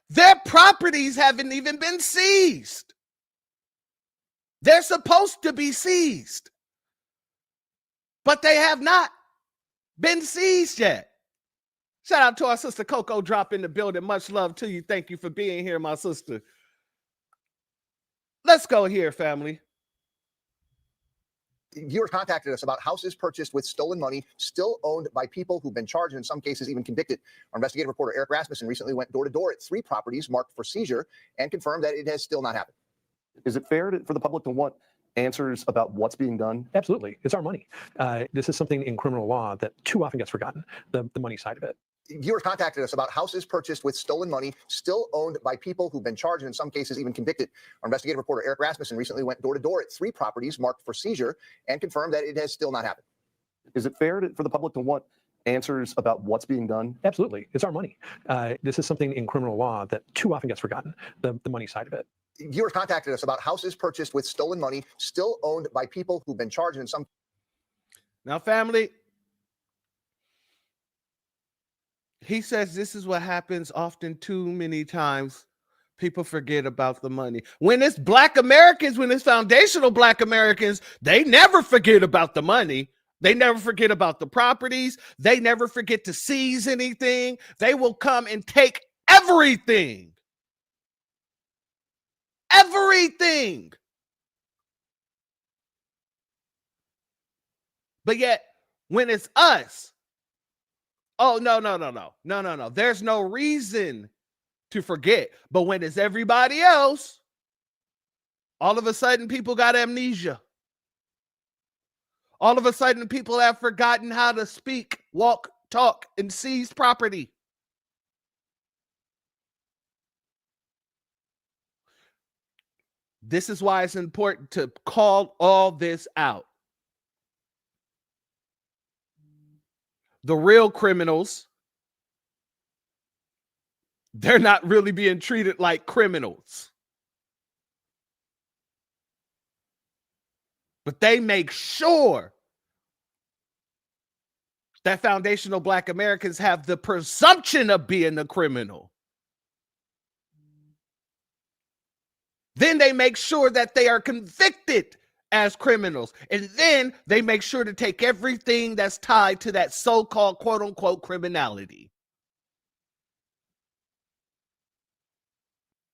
C: their properties haven't even been seized. They're supposed to be seized, but they have not been seized yet. Shout out to our sister Coco Drop in the building. Much love to you. Thank you for being here, my sister. Let's go here, family.
H: Viewers contacted us about houses purchased with stolen money, still owned by people who've been charged and in some cases even convicted. Our investigative reporter Eric Rasmussen recently went door to door at 3 properties marked for seizure and confirmed that it has still not happened.
U: Is it fair for the public to want answers about what's being done? Absolutely. It's our money. This is something in criminal law that too often gets forgotten, the money side of it.
H: Viewers contacted us about houses purchased with stolen money, still owned by people who've been charged and in some cases even convicted. Our investigative reporter Eric Rasmussen recently went door to door at 3 properties marked for seizure and confirmed that it has still not happened.
U: Is it fair for the public to want answers about what's being done? Absolutely. It's our money. This is something in criminal law that too often gets forgotten, the money side of it.
H: Viewers contacted us about houses purchased with stolen money, still owned by people who've been charged and in some.
C: Now, family, he says this is what happens often too many times. People forget about the money. When it's Black Americans, when it's foundational Black Americans, they never forget about the money. They never forget about the properties. They never forget to seize anything. They will come and take everything. Everything. But yet, when it's us, oh, no. There's no reason to forget. But when it's everybody else, all of a sudden people got amnesia. All of a sudden people have forgotten how to speak, walk, talk, and seize property. This is why it's important to call all this out. The real criminals, they're not really being treated like criminals. But they make sure that foundational Black Americans have the presumption of being a criminal. Then they make sure that they are convicted as criminals. And then they make sure to take everything that's tied to that so-called quote-unquote criminality.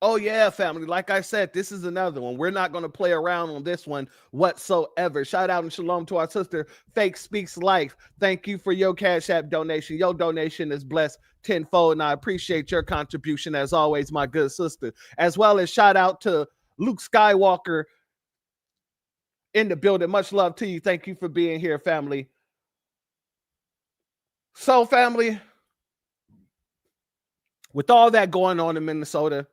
C: Oh yeah, family. Like I said, this is another one. We're not going to play around on this one whatsoever. Shout out and shalom to our sister, Fake Speaks Life. Thank you for your Cash App donation. Your donation is blessed tenfold, and I appreciate your contribution as always, my good sister. As well as shout out to Luke Skywalker in the building. Much love to you. Thank you for being here, family. So, family, with all that going on in Minnesota,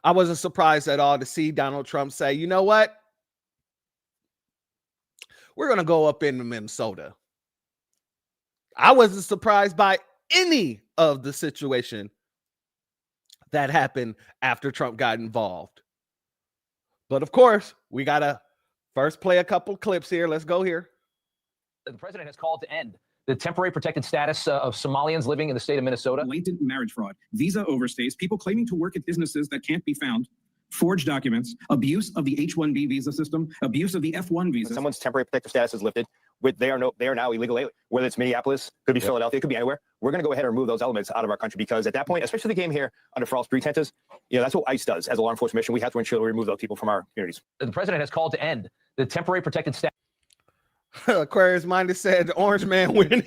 C: I wasn't surprised at all to see Donald Trump say, you know what? We're going to go up into Minnesota. I wasn't surprised by any of the situation that happened after Trump got involved. But of course, we got to first play a couple clips here. Let's go here.
A: The president has called to end the temporary protected status of Somalians living in the state of Minnesota.
V: Blatant marriage fraud, visa overstays, people claiming to work at businesses that can't be found, forged documents, abuse of the H-1B visa system, abuse of the F-1 visa.
H: When someone's temporary protected status is lifted, they are now illegal alien. Whether it's Minneapolis, could be Philadelphia, could be anywhere. We're going to go ahead and remove those elements out of our country because at that point, especially the game here under false pretenses, that's what ICE does as a law enforcement mission. We have to ensure we remove those people from our communities.
A: The president has called to end the temporary protected status.
C: Aquarius Minded said the orange man went in.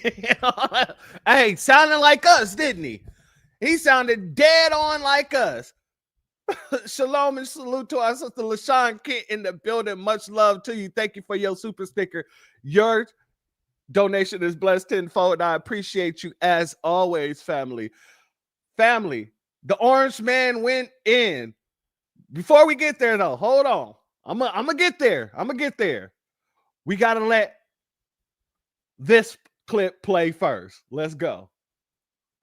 C: Hey, sounding like us, didn't he? He sounded dead on like us. Shalom and salute to our sister LaShawn Kent in the building. Much love to you. Thank you for your super sticker. Your donation is blessed tenfold, and I appreciate you as always, family. Family, the orange man went in. Before we get there, though, hold on. I'm gonna get there. We got to let this clip play first. Let's go.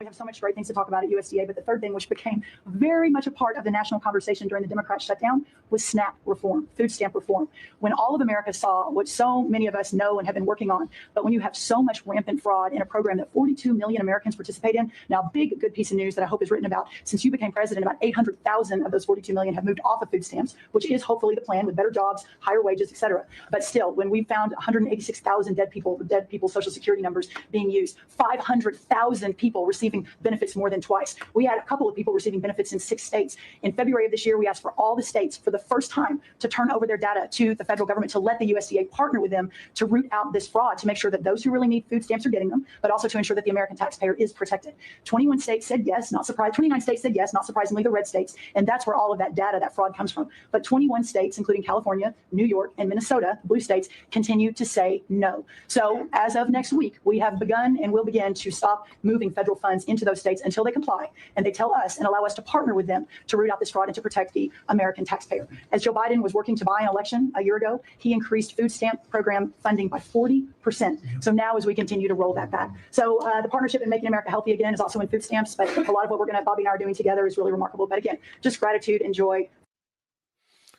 W: We have so much great things to talk about at USDA, but the third thing, which became very much a part of the national conversation during the Democrat shutdown, was SNAP reform, food stamp reform. When all of America saw what so many of us know and have been working on, but when you have so much rampant fraud in a program that 42 million Americans participate in, now big, good piece of news that I hope is written about. Since you became president, about 800,000 of those 42 million have moved off of food stamps, which is hopefully the plan with better jobs, higher wages, et cetera. But still, when we found 186,000 dead people Social Security numbers being used, 500,000 people receiving benefits more than twice. We had a couple of people receiving benefits in 6 states. In February of this year, we asked for all the states for the first time to turn over their data to the federal government, to let the USDA partner with them to root out this fraud, to make sure that those who really need food stamps are getting them, but also to ensure that the American taxpayer is protected. 21 states said yes, not surprised. 29 states said yes, not surprisingly, the red states. And that's where all of that data, that fraud comes from. But 21 states, including California, New York, and Minnesota, blue states, continue to say no. So as of next week, we have begun and will begin to stop moving federal funds into those states until they comply and they tell us and allow us to partner with them to root out this fraud and to protect the American taxpayer. As Joe Biden was working to buy an election a year ago, he increased food stamp program funding by 40%. So now as we continue to roll that back. So the partnership in Making America Healthy Again is also in food stamps, but a lot of what Bobby and I are doing together is really remarkable. But again, just gratitude and joy.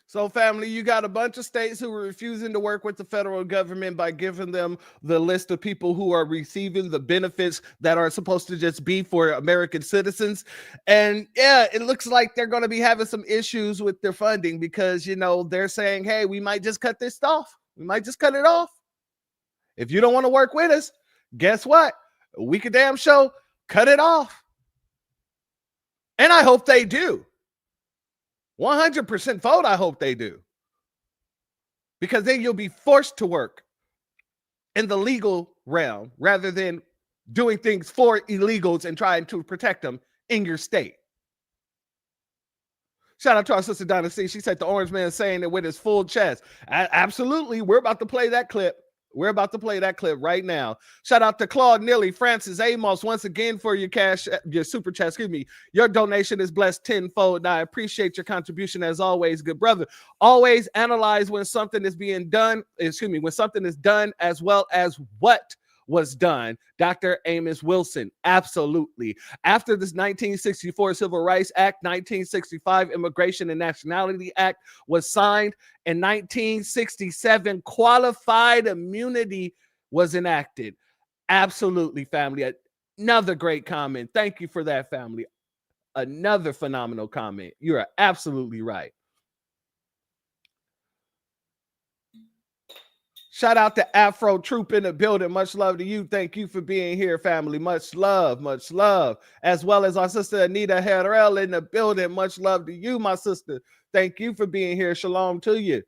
C: So, family, you got a bunch of states who are refusing to work with the federal government by giving them the list of people who are receiving the benefits that are supposed to just be for American citizens. And yeah, it looks like they're going to be having some issues with their funding because, they're saying, hey, we might just cut this off. We might just cut it off. If you don't want to work with us, guess what? We could damn show cut it off. And I hope they do. 100% vote, I hope they do. Because then you'll be forced to work in the legal realm rather than doing things for illegals and trying to protect them in your state. Shout out to our sister Donna C. She said the orange man saying it with his full chest. Absolutely. We're about to play that clip. We're about to play that clip right now. Shout out to Claude Neely, Francis Amos, once again for your super chat. Excuse me. Your donation is blessed tenfold. And I appreciate your contribution as always, good brother. Always analyze when something is being done. When something is done as well as what was done. Dr. Amos Wilson, absolutely. After this 1964 Civil Rights Act, 1965 Immigration and Nationality Act was signed, in 1967 qualified immunity was enacted. Absolutely, family. Another great comment. Thank you for that, family. Another phenomenal comment. You are absolutely right. Shout out to Afro Troop in the building. Much love to you. Thank you for being here, family. Much love, as well as our sister Anita Herrell in the building. Much love to you, my sister. Thank you for being here. Shalom to you.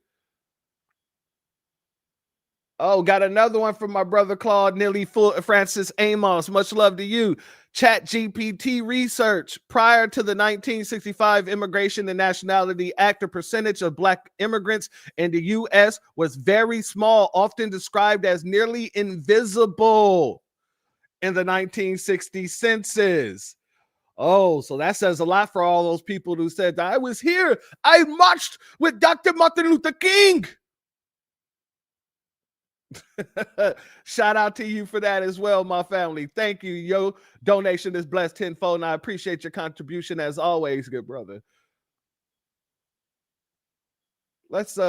C: Oh, got another one from my brother Claude Neely, Francis Amos. Much love to you. Chat GPT research. Prior to the 1965 Immigration and Nationality Act, the percentage of Black immigrants in the U.S. was very small, often described as nearly invisible in the 1960 census. Oh, so that says a lot for all those people who said, I was here. I marched with Dr. Martin Luther King. Shout out to you for that as well, my family. Thank you. Your donation is blessed tenfold, and I appreciate your contribution as always, good brother. Let's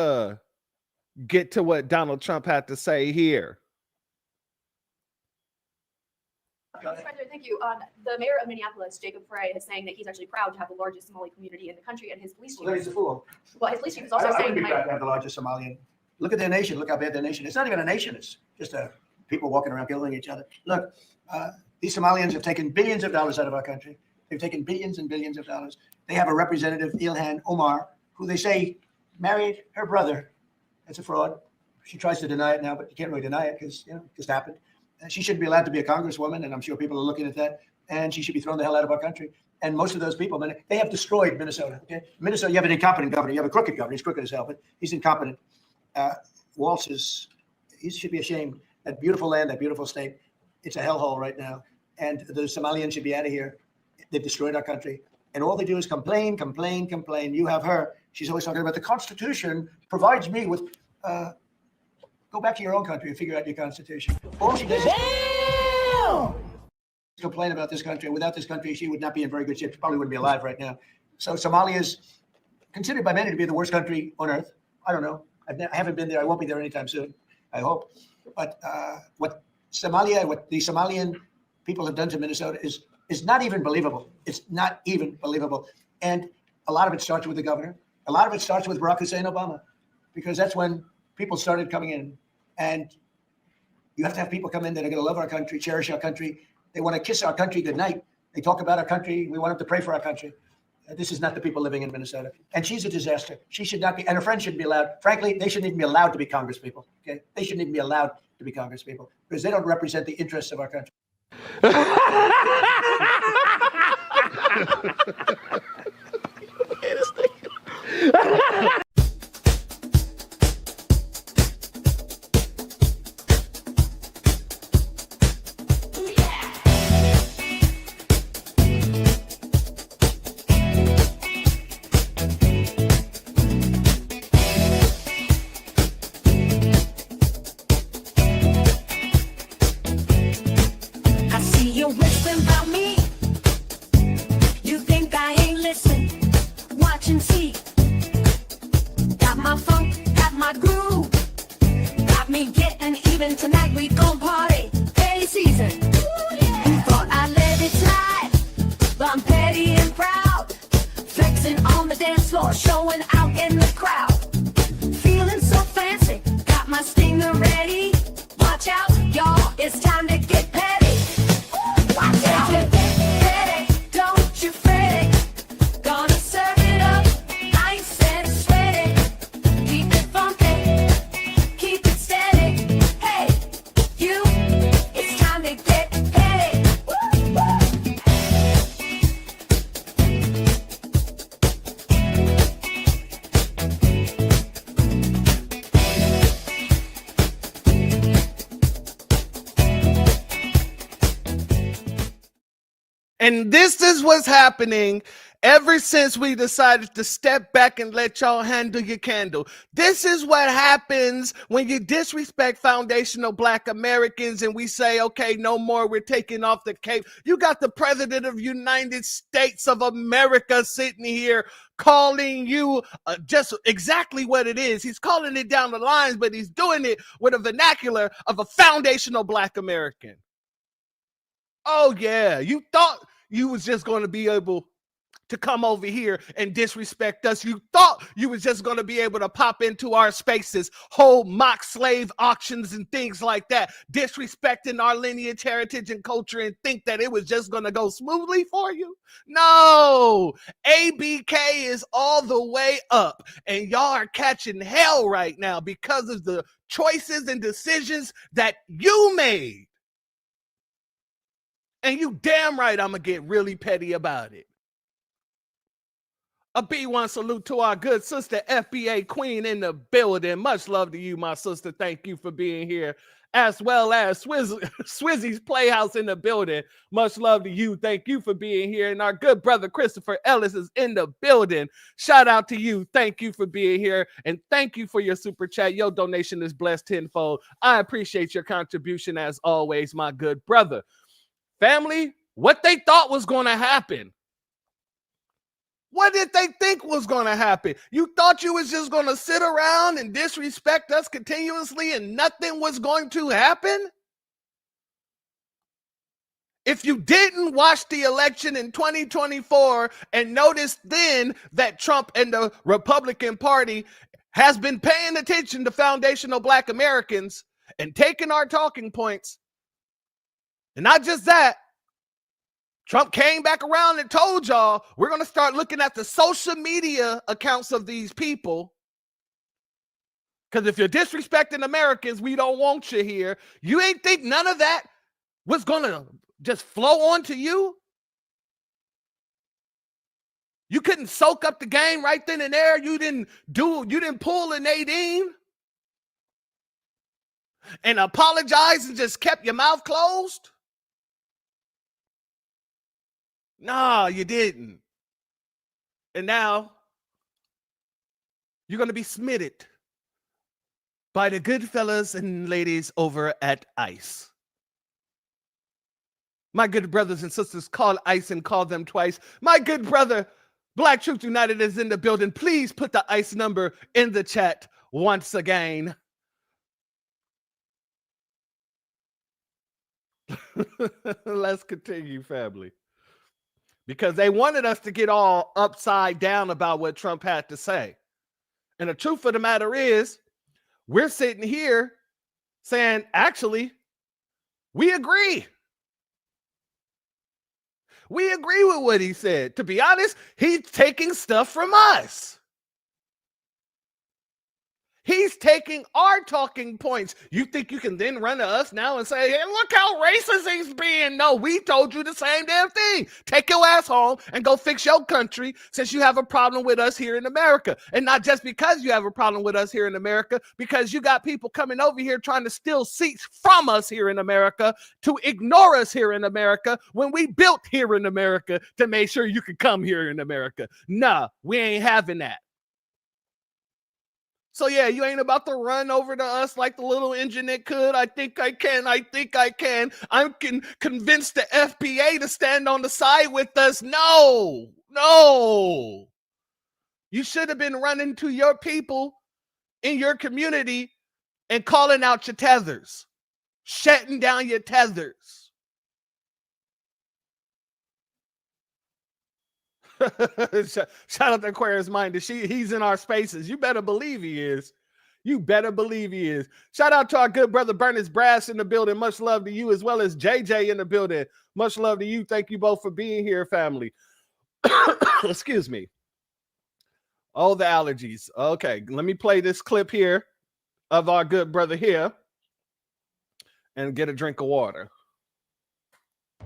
C: get to what Donald Trump had to say here.
B: President, thank you. The mayor of Minneapolis, Jacob Frey, is saying that he's actually proud to have the largest Somali community in the country, and his police chief.
F: Well, he's a fool.
B: Well, his police chief is also saying
F: I would be proud to have the largest Somalian. Look at their nation. Look how bad their nation is. It's not even a nation. It's just people walking around killing each other. Look, these Somalians have taken billions of dollars out of our country. They've taken billions and billions of dollars. They have a representative, Ilhan Omar, who they say married her brother. That's a fraud. She tries to deny it now, but you can't really deny it because it just happened. And she shouldn't be allowed to be a congresswoman, and I'm sure people are looking at that. And she should be thrown the hell out of our country. And most of those people, they have destroyed Minnesota. Okay, Minnesota, you have an incompetent governor. You have a crooked governor. He's crooked as hell, but he's incompetent. Walsh he should be ashamed. That beautiful land, that beautiful state, it's a hellhole right now. And the Somalians should be out of here. They've destroyed our country. And all they do is complain, complain, complain. You have her. She's always talking about the Constitution provides me with, go back to your own country and figure out your Constitution. All she does is complain about this country. Without this country, she would not be in very good shape. She probably wouldn't be alive right now. So Somalia is considered by many to be the worst country on earth. I don't know. I haven't been there. I won't be there anytime soon, I hope. But what the Somalian people have done to Minnesota is not even believable. It's not even believable. And a lot of it starts with the governor. A lot of it starts with Barack Hussein Obama, because that's when people started coming in. And you have to have people come in that are going to love our country, cherish our country. They want to kiss our country goodnight. They talk about our country. We want them to pray for our country. This is not the people living in Minnesota. And she's a disaster. She should not be, and her friends shouldn't be allowed. Frankly, they shouldn't even be allowed to be Congress people. Okay? They shouldn't even be allowed to be Congress people because they don't represent the interests of our country.
G: I see you whispering about me. You think I ain't listen. Watch and see. Got my funk, got my groove. Got me getting even tonight. We gon' party. Day season. Thought I let it slide, but I'm petty and proud. Flexing on the dance floor, showing out in the crowd. Feeling so fancy, got my stinger ready. Watch out, y'all, it's time to get petty. Watch out, get petty, don't you fret it. Gonna serve it up, nice and sweaty. Keep it funky, keep it steady. Hey,
C: And this is what's happening ever since we decided to step back and let y'all handle your candle. This is what happens when you disrespect foundational Black Americans and we say, okay, no more, we're taking off the cape. You got the President of the United States of America sitting here calling you just exactly what it is. He's calling it down the lines, but he's doing it with a vernacular of a foundational Black American. Oh yeah, you thought you was just going to be able to come over here and disrespect us. You thought you was just going to be able to pop into our spaces, hold mock slave auctions and things like that, disrespecting our lineage, heritage, and culture, and think that it was just going to go smoothly for you? No, ABK is all the way up, and y'all are catching hell right now because of the choices and decisions that you made. And you damn right I'm going to get really petty about it. A B1 salute to our good sister, FBA Queen in the building. Much love to you, my sister. Thank you for being here. As well as Swizzy's Playhouse in the building. Much love to you. Thank you for being here. And our good brother, Christopher Ellis, is in the building. Shout out to you. Thank you for being here. And thank you for your super chat. Your donation is blessed tenfold. I appreciate your contribution as always, my good brother. Family, what they thought was going to happen. What did they think was going to happen? You thought you was just going to sit around and disrespect us continuously and nothing was going to happen? If you didn't watch the election in 2024 and noticed then that Trump and the Republican Party has been paying attention to foundational Black Americans and taking our talking points, and not just that, Trump came back around and told y'all, we're going to start looking at the social media accounts of these people. Because if you're disrespecting Americans, we don't want you here. You ain't think none of that was going to just flow onto you? You couldn't soak up the game right then and there? You didn't pull a Nadine and apologize and just kept your mouth closed? No, you didn't. And now you're going to be smitted by the good fellas and ladies over at ICE. My good brothers and sisters, call ICE and call them twice. My good brother, Black Truth United, is in the building. Please put the ICE number in the chat once again. Let's continue, family. Because they wanted us to get all upside down about what Trump had to say. And the truth of the matter is, we're sitting here saying, actually, we agree. We agree with what he said. To be honest, he's taking stuff from us. He's taking our talking points. You think you can then run to us now and say, hey, look how racist he's being. No, we told you the same damn thing. Take your ass home and go fix your country since you have a problem with us here in America. And not just because you have a problem with us here in America, because you got people coming over here trying to steal seats from us here in America, to ignore us here in America when we built here in America to make sure you could come here in America. Nah, we ain't having that. So yeah, you ain't about to run over to us like the little engine it could. I think I can. I think I can. I'm convinced the FBA to stand on the side with us. No. You should have been running to your people in your community and calling out your tethers, shutting down your tethers. Shout out to Aquarius Minded. He's in our spaces. You better believe he is. You better believe he is. Shout out to our good brother Berners Brass in the building. Much love to you, as well as JJ in the building. Much love to you. Thank you both for being here, family. Excuse me. Oh, the allergies. Okay, let me play this clip here of our good brother here and get a drink of water.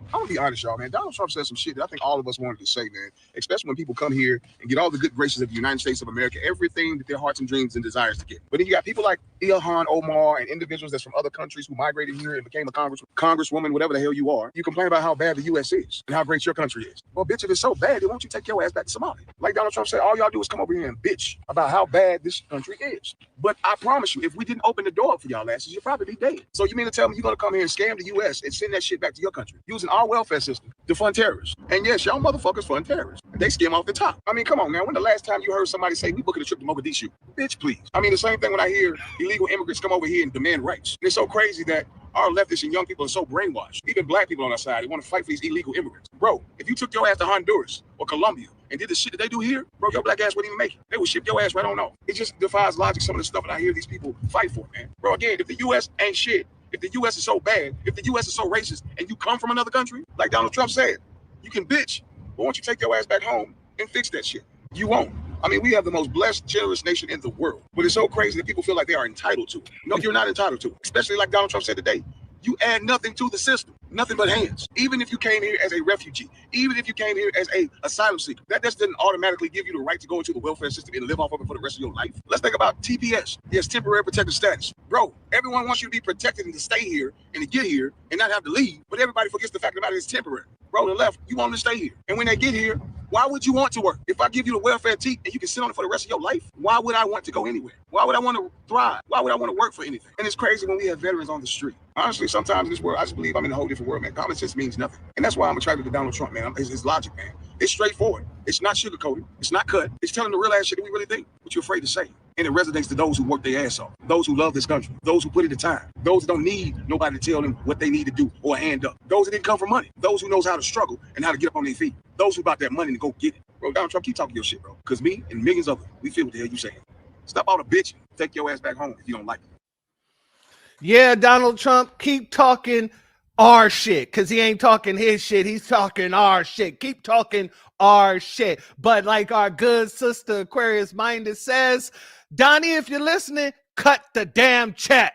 I: I'm gonna be honest, y'all, man. Donald Trump said some shit that I think all of us wanted to say, man. Especially when people come here and get all the good graces of the United States of America, everything that their hearts and dreams and desires to get. But then you got people like Ilhan Omar and individuals that's from other countries who migrated here and became a congresswoman, whatever the hell you are, you complain about how bad the U.S. is and how great your country is. Well, bitch, if it's so bad, then why don't you take your ass back to Somalia? Like Donald Trump said, all y'all do is come over here and bitch about how bad this country is. But I promise you, if we didn't open the door for y'all asses, you'd probably be dead. So you mean to tell me you're going to come here and scam the U.S. and send that shit back to your country using our welfare system to fund terrorists? And yes, y'all motherfuckers fund terrorists. They skim off the top. I mean, come on, man. When the last time you heard somebody say, we booking a trip to Mogadishu? Bitch, please. I mean, the same thing when I hear illegal immigrants come over here and demand rights. And it's so crazy that our leftists and young people are so brainwashed. Even black people on our side, they want to fight for these illegal immigrants. Bro, if you took your ass to Honduras or Colombia and did the shit that they do here, bro, your black ass wouldn't even make it. They would ship your ass right on off. It just defies logic, some of the stuff that I hear these people fight for, man. Bro, again, if the U.S. ain't shit, if the U.S. is so bad, if the U.S. is so racist, and you come from another country, like Donald Trump said, you can bitch, but won't you take your ass back home and fix that shit? You won't. I mean, we have the most blessed, generous nation in the world, but it's so crazy that people feel like they are entitled to it. No, you're not entitled to it. Especially like Donald Trump said today, you add nothing to the system, nothing but hands. Even if you came here as a refugee, even if you came here as a asylum seeker, that just didn't automatically give you the right to go into the welfare system and live off of it for the rest of your life. Let's think about TPS. Yes, temporary protected status. Bro, everyone wants you to be protected and to stay here and to get here and not have to leave, but everybody forgets the fact about it is temporary. Bro, the left, you want them to stay here. And when they get here, why would you want to work? If I give you the welfare teat and you can sit on it for the rest of your life, why would I want to go anywhere? Why would I want to thrive? Why would I want to work for anything? And it's crazy when we have veterans on the street. Honestly, sometimes in this world, I just believe I'm in a whole different world, man. Common sense means nothing. And that's why I'm attracted to Donald Trump, man. It's logic, man. It's straightforward. It's not sugarcoated. It's not cut. It's telling the real ass shit that we really think, what you're afraid to say. And it resonates to those who work their ass off, those who love this country, those who put in the time, those who don't need nobody to tell them what they need to do or hand up, those that didn't come from money, those who knows how to struggle and how to get up on their feet, those who got that money to go get it. Bro, Donald Trump, keep talking your shit, bro. Because me and millions of them, we feel what the hell you saying. Stop all the bitching. Take your ass back home if you don't like it.
C: Yeah, Donald Trump, keep talking our shit, because he ain't talking his shit. He's talking our shit. Keep talking our shit. But like our good sister Aquarius Minded says, Donnie, if you're listening, cut the damn check.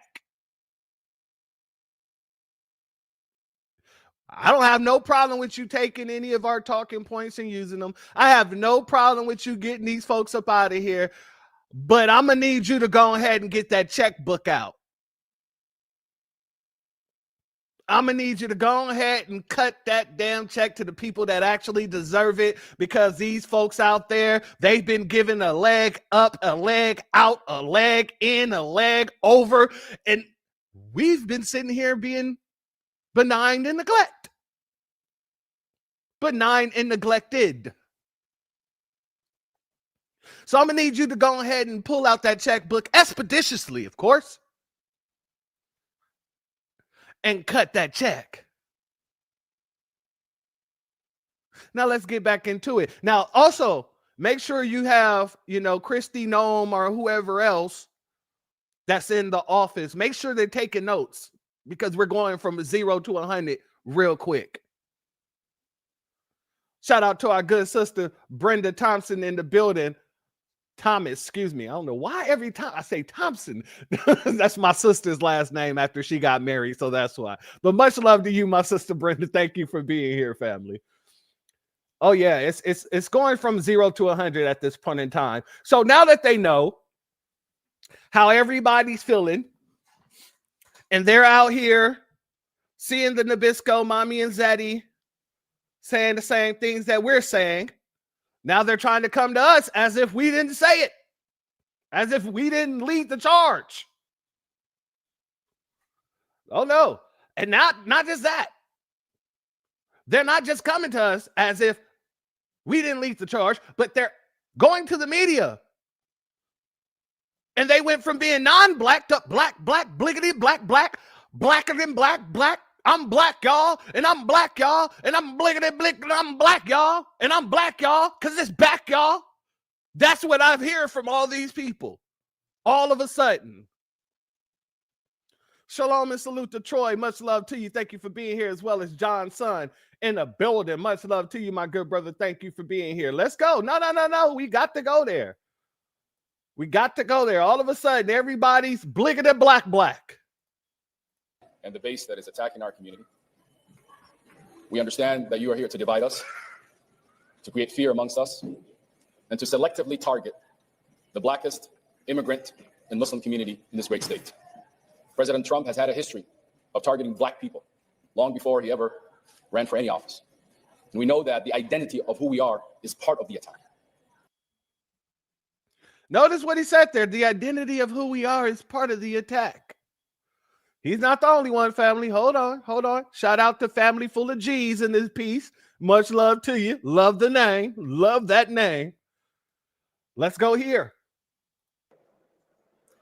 C: I don't have no problem with you taking any of our talking points and using them. I have no problem with you getting these folks up out of here. But I'm going to need you to go ahead and get that checkbook out. I'm going to need you to go ahead and cut that damn check to the people that actually deserve it, because these folks out there, they've been given a leg up, a leg out, a leg in, a leg over, and we've been sitting here being benign and neglect. Benign and neglected. So I'm going to need you to go ahead and pull out that checkbook expeditiously, of course, and cut that check. Now let's get back into it. Now, also, make sure you have, Christy Nome or whoever else that's in the office. Make sure they're taking notes, because we're going from 0 to 100 real quick. Shout out to our good sister, Brenda Thompson, in the building. Thomas, excuse me. I don't know why every time I say Thompson. That's my sister's last name after she got married, so that's why. But much love to you, my sister Brenda. Thank you for being here, family. Oh yeah, it's going from 0 to 100 at this point in time. So now that they know how everybody's feeling, and they're out here seeing the Nabisco, Mommy and Zeddy saying the same things that we're saying, now they're trying to come to us as if we didn't say it, as if we didn't lead the charge. Oh no. And not just that. They're not just coming to us as if we didn't lead the charge, but they're going to the media. And they went from being non-black to black, bliggity, black, blacker than black. I'm black, y'all, and I'm black, y'all, and I'm bliggity, and I'm black, y'all, and I'm black, y'all, because it's back, y'all. That's what I've heard from all these people. All of a sudden. Shalom and salute to Troy. Much love to you. Thank you for being here, as well as John's son in the building. Much love to you, my good brother. Thank you for being here. Let's go. No. We got to go there. We got to go there. All of a sudden, everybody's bliggity, black.
Q: And the base that is attacking our community. We understand that you are here to divide us, to create fear amongst us, and to selectively target the blackest immigrant and Muslim community in this great state. President Trump has had a history of targeting black people long before he ever ran for any office. And we know that the identity of who we are is part of the attack.
C: Notice what he said there. The identity of who we are is part of the attack. He's not the only one, family. Hold on. Shout out to Family Full of G's in this piece. Much love to you. Love the name. Love that name. Let's go here.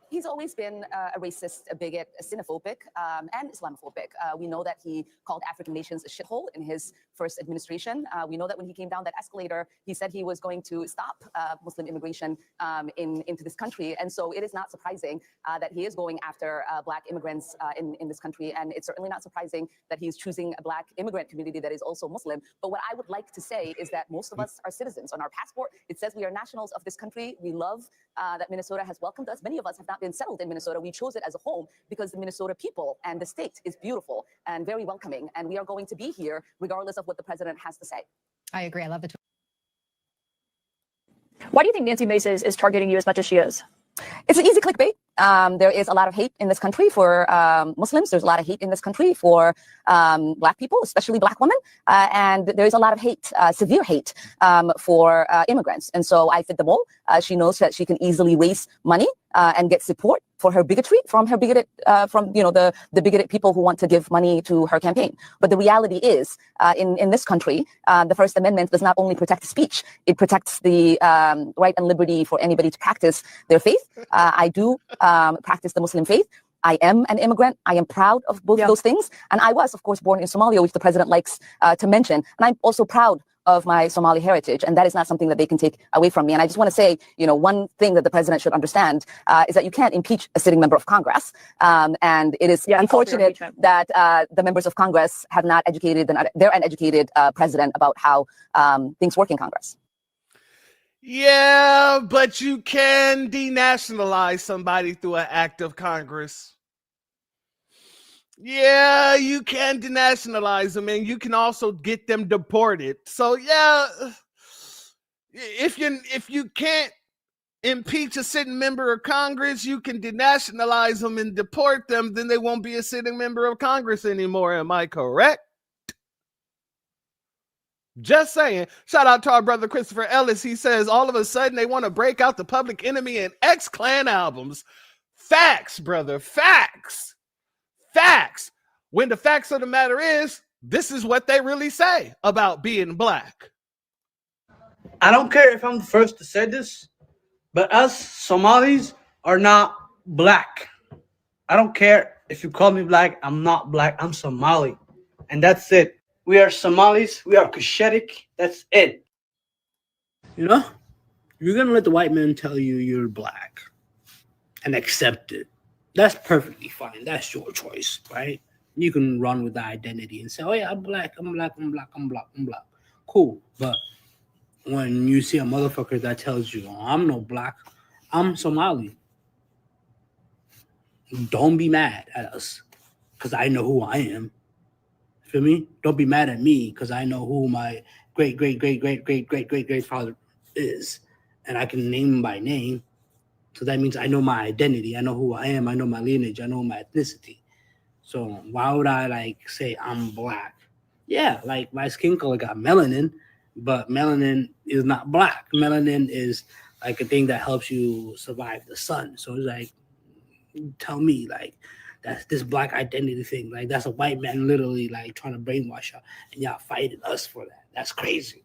R: He's always been a racist, a bigot, a xenophobic, and Islamophobic. We know that he called African nations a shithole in his first administration. We know that when he came down that escalator, he said he was going to stop Muslim immigration into this country. And so it is not surprising that he is going after Black immigrants in this country. And it's certainly not surprising that he's choosing a Black immigrant community that is also Muslim. But what I would like to say is that most of us are citizens. On our passport, it says we are nationals of this country. We love that Minnesota has welcomed us. Many of us have not been settled in Minnesota. We chose it as a home because the Minnesota people and the state is beautiful and very welcoming. And we are going to be here regardless of what the president has to say.
K: I agree. I love the tweet.
B: Why do you think Nancy Mace is targeting you as much as she is?
R: It's an easy clickbait. There is a lot of hate in this country for Muslims. There's a lot of hate in this country for Black people, especially Black women. And there's a lot of hate, severe hate for immigrants. And so I fit the mold. She knows that she can easily raise money and get support for her bigotry from her bigoted, the bigoted people who want to give money to her campaign. But the reality is, in this country, the First Amendment does not only protect speech, it protects the right and liberty for anybody to practice their faith. I do practice the Muslim faith. I am an immigrant. I am proud of both of those things. And I was, of course, born in Somalia, which the president likes to mention. And I'm also proud of my Somali heritage. And that is not something that they can take away from me. And I just want to say, one thing that the president should understand is that you can't impeach a sitting member of Congress. And it is unfortunate that the members of Congress have not educated their uneducated president about how things work in Congress.
C: Yeah, but you can denationalize somebody through an act of Congress. Yeah, you can denationalize them, and you can also get them deported. So yeah, if you can't impeach a sitting member of Congress, you can denationalize them and deport them, then they won't be a sitting member of Congress anymore. Am I correct? Just saying. Shout out to our brother Christopher Ellis. He says all of a sudden they want to break out the Public Enemy and X-Clan albums. Facts, brother. Facts. When the facts of the matter is, this is what they really say about being Black.
L: I don't care if I'm the first to say this, but us Somalis are not Black. I don't care if you call me Black. I'm not Black. I'm Somali. And that's it. We are Somalis. We are Cashapp. That's it. You're going to let the white man tell you you're Black and accept it. That's perfectly fine. That's your choice, right? You can run with the identity and say, oh, yeah, I'm Black. Cool. But when you see a motherfucker that tells you, oh, I'm no Black, I'm Somali, don't be mad at us because I know who I am. Feel me? Don't be mad at me because I know who my great-great-great-great-great-great-great-grandfather is. And I can name him by name. So that means I know my identity. I know who I am. I know my lineage. I know my ethnicity. So why would I say I'm Black? Yeah, my skin color got melanin, but melanin is not Black. Melanin is a thing that helps you survive the sun. So it's tell me that's this Black identity thing. That's a white man literally trying to brainwash y'all, and y'all fighting us for that. That's crazy.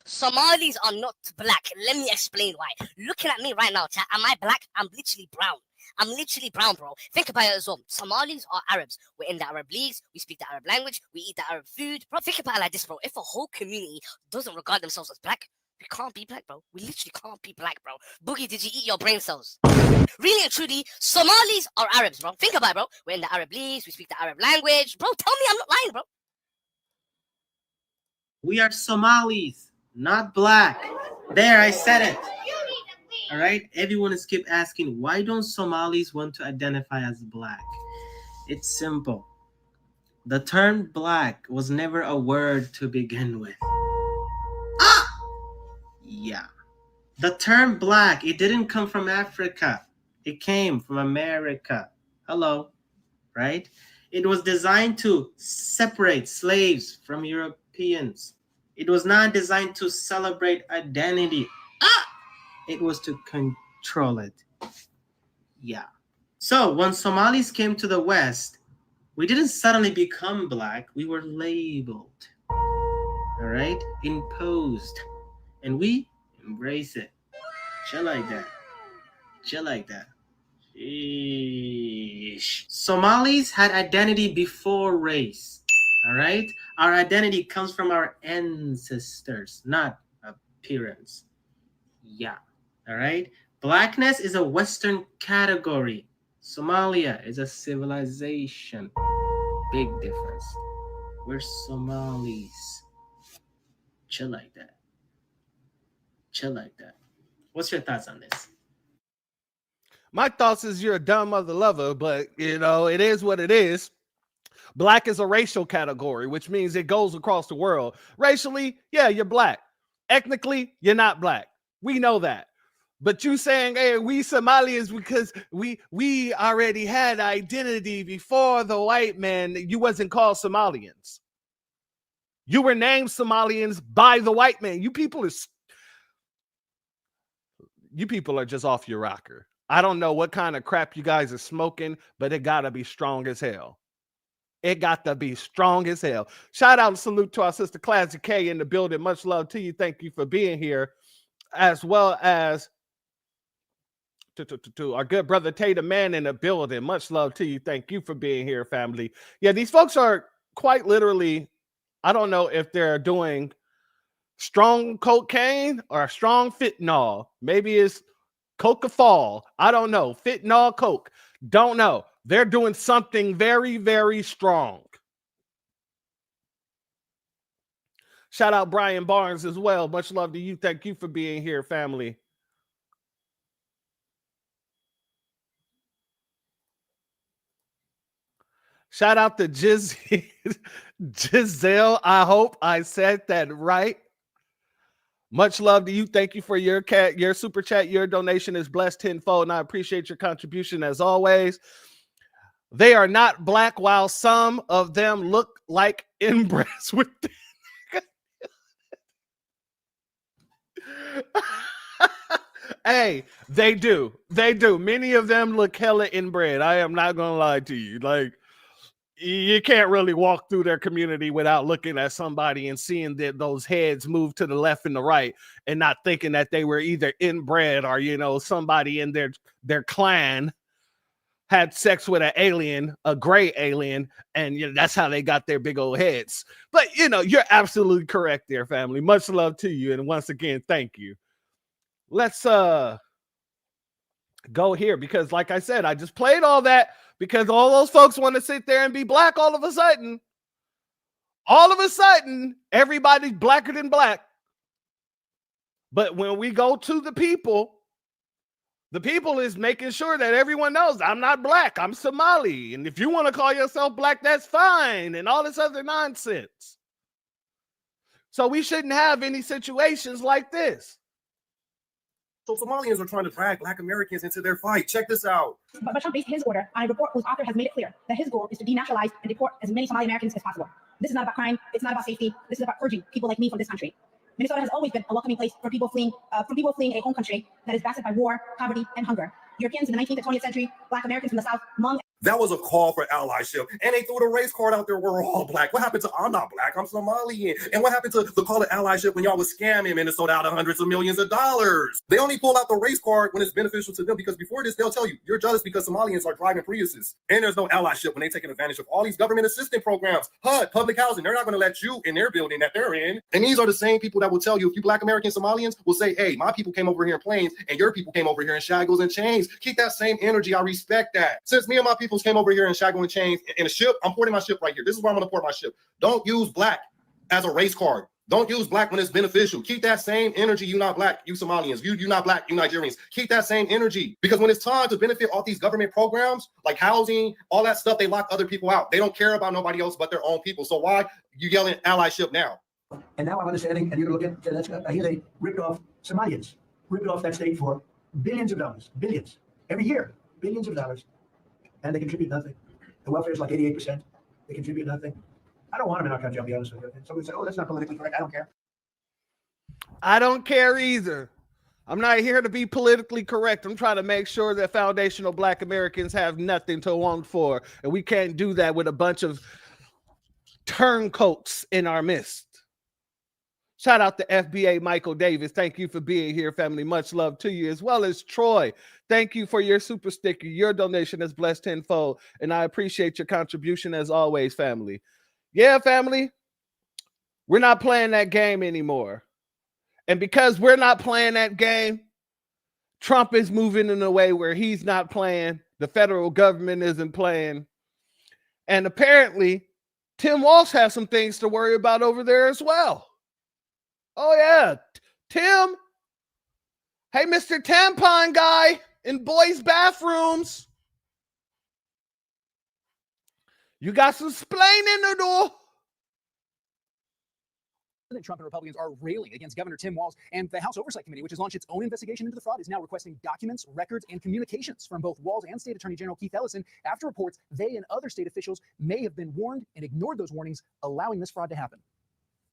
M: Somalis are not Black. Let me explain why. Looking at me right now, chat, am I Black? I'm literally brown. I'm literally brown, bro. Think about it as well. Somalis are Arabs. We're in the Arab leagues. We speak the Arab language. We eat the Arab food. Bro, think about it like this, bro. If a whole community doesn't regard themselves as Black, we can't be Black, bro. We literally can't be Black, bro. Boogie, did you eat your brain cells? Really and truly, Somalis are Arabs, bro. Think about it, bro. We're in the Arab leagues. We speak the Arab language. Bro, tell me I'm not lying, bro.
X: We are Somalis, not Black. There, I said it. All right? Everyone is keep asking, why don't Somalis want to identify as Black? It's simple. The term Black was never a word to begin with. Yeah. The term Black, it didn't come from Africa. It came from America. Hello, right? It was designed to separate slaves from Europeans. It was not designed to celebrate identity. It was to control it. Yeah. So when Somalis came to the West, we didn't suddenly become black. We were labeled, all right? Imposed. And we embrace it. Chill like that. Chill like that. Sheesh. Somalis had identity before race, all right? Our identity comes from our ancestors, not appearance. Yeah, all right? Blackness is a Western category. Somalia is a civilization. Big difference. We're Somalis. Chill like that. Chill like that. What's your thoughts on this?
C: My thoughts is you're a dumb mother lover, but you know, it is what it is. Black is a racial category, which means it goes across the world. Racially, yeah, you're black. Ethnically, you're not black. We know that. But you saying, hey, we Somalians because we already had identity before the white man, you wasn't called Somalians. You were named Somalians by the white man. You people are just off your rocker. I don't know what kind of crap you guys are smoking, but it gotta be strong as hell. It got to be strong as hell. Shout out and salute to our sister Classic K in the building. Much love to you. Thank you for being here, as well as to our good brother Tater Man in the building. Much love to you. Thank you for being here, family. Yeah, these folks are quite literally, I don't know if they're doing strong cocaine or strong fentanyl. Maybe it's Coca Fall. I don't know. Fentanyl, Coke. Don't know. They're doing something very, very strong. Shout out Brian Barnes as well. Much love to you. Thank you for being here, family. Shout out to Giselle. I hope I said that right. Much love to you. Thank you for your super chat. Your donation is blessed tenfold, and I appreciate your contribution as always. They are not black, while some of them look like inbreds with Hey, they do. They do. Many of them look hella inbred. I am not gonna lie to you. Like, you can't really walk through their community without looking at somebody and seeing that those heads move to the left and the right and not thinking that they were either inbred or, you know, somebody in their clan had sex with an alien, a gray alien, and you know, that's how they got their big old heads. But, you know, you're absolutely correct there, family. Much love to you. And once again, thank you. Let's go here because, like I said, I just played all that because all those folks want to sit there and be black all of a sudden. All of a sudden, everybody's blacker than black. But when we go to the people is making sure that everyone knows I'm not black, I'm Somali. And if you want to call yourself black, that's fine. And all this other nonsense. So we shouldn't have any situations like this.
K: So Somalians are trying to drag Black Americans into their fight. Check this out.
W: But Trump based his order on a report whose author has made it clear that his goal is to denationalize and deport as many Somali Americans as possible. This is not about crime. It's not about safety. This is about purging people like me from this country. Minnesota has always been a welcoming place for people fleeing a home country that is battered by war, poverty, and hunger. Europeans in the 19th and 20th century, Black Americans from the South, Hmong.
K: That was a call for allyship, and they threw the race card out there. We're all black. What happened to I'm not black, I'm Somalian? And what happened to the call to allyship when y'all was scamming Minnesota out of hundreds of millions of dollars? They only pull out the race card when it's beneficial to them, because before this, they'll tell you you're jealous because Somalians are driving Priuses. And there's no allyship when they taking advantage of all these government assistance programs. HUD, public housing, they're not going to let you in their building that they're in. And these are the same people that will tell you, if you Black American Somalians will say, hey, my people came over here in planes and your people came over here in shackles and chains. Keep that same energy. I respect that. Since me and my peoples came over here in shackles and chains in a ship, I'm porting my ship right here. This is where I'm going to port my ship. Don't use black as a race card. Don't use black when it's beneficial. Keep that same energy. You not black, you Somalians. You not black, you Nigerians. Keep that same energy, because when it's time to benefit all these government programs like housing, all that stuff, they lock other people out. They don't care about nobody else but their own people. So why you yelling allyship now?
F: And now I'm understanding, and you're looking at here they ripped off Somalians, ripped off that state for billions of dollars, billions. every year, billions of dollars, and they contribute nothing. The welfare is like 88%. They contribute nothing. I don't want them in our country, I'll be honest with you. Somebody say, oh, that's not politically correct. I don't care.
C: I don't care either. I'm not here to be politically correct. I'm trying to make sure that foundational Black Americans have nothing to want for. And we can't do that with a bunch of turncoats in our midst. Shout out to FBA Michael Davis. Thank you for being here, family. Much love to you, as well as Troy. Thank you for your super sticker. Your donation is blessed tenfold, and I appreciate your contribution as always, family. Yeah, family, we're not playing that game anymore. And because we're not playing that game, Trump is moving in a way where he's not playing. The federal government isn't playing. And apparently, Tim Walsh has some things to worry about over there as well. Oh, yeah. Tim. Hey, Mr. Tampon guy in boys' bathrooms. You got some splaining to do.
D: President Trump and Republicans are railing against Governor Tim Walz, and the House Oversight Committee, which has launched its own investigation into the fraud, is now requesting documents, records, and communications from both Walz and State Attorney General Keith Ellison after reports they and other state officials may have been warned and ignored those warnings, allowing this fraud to happen.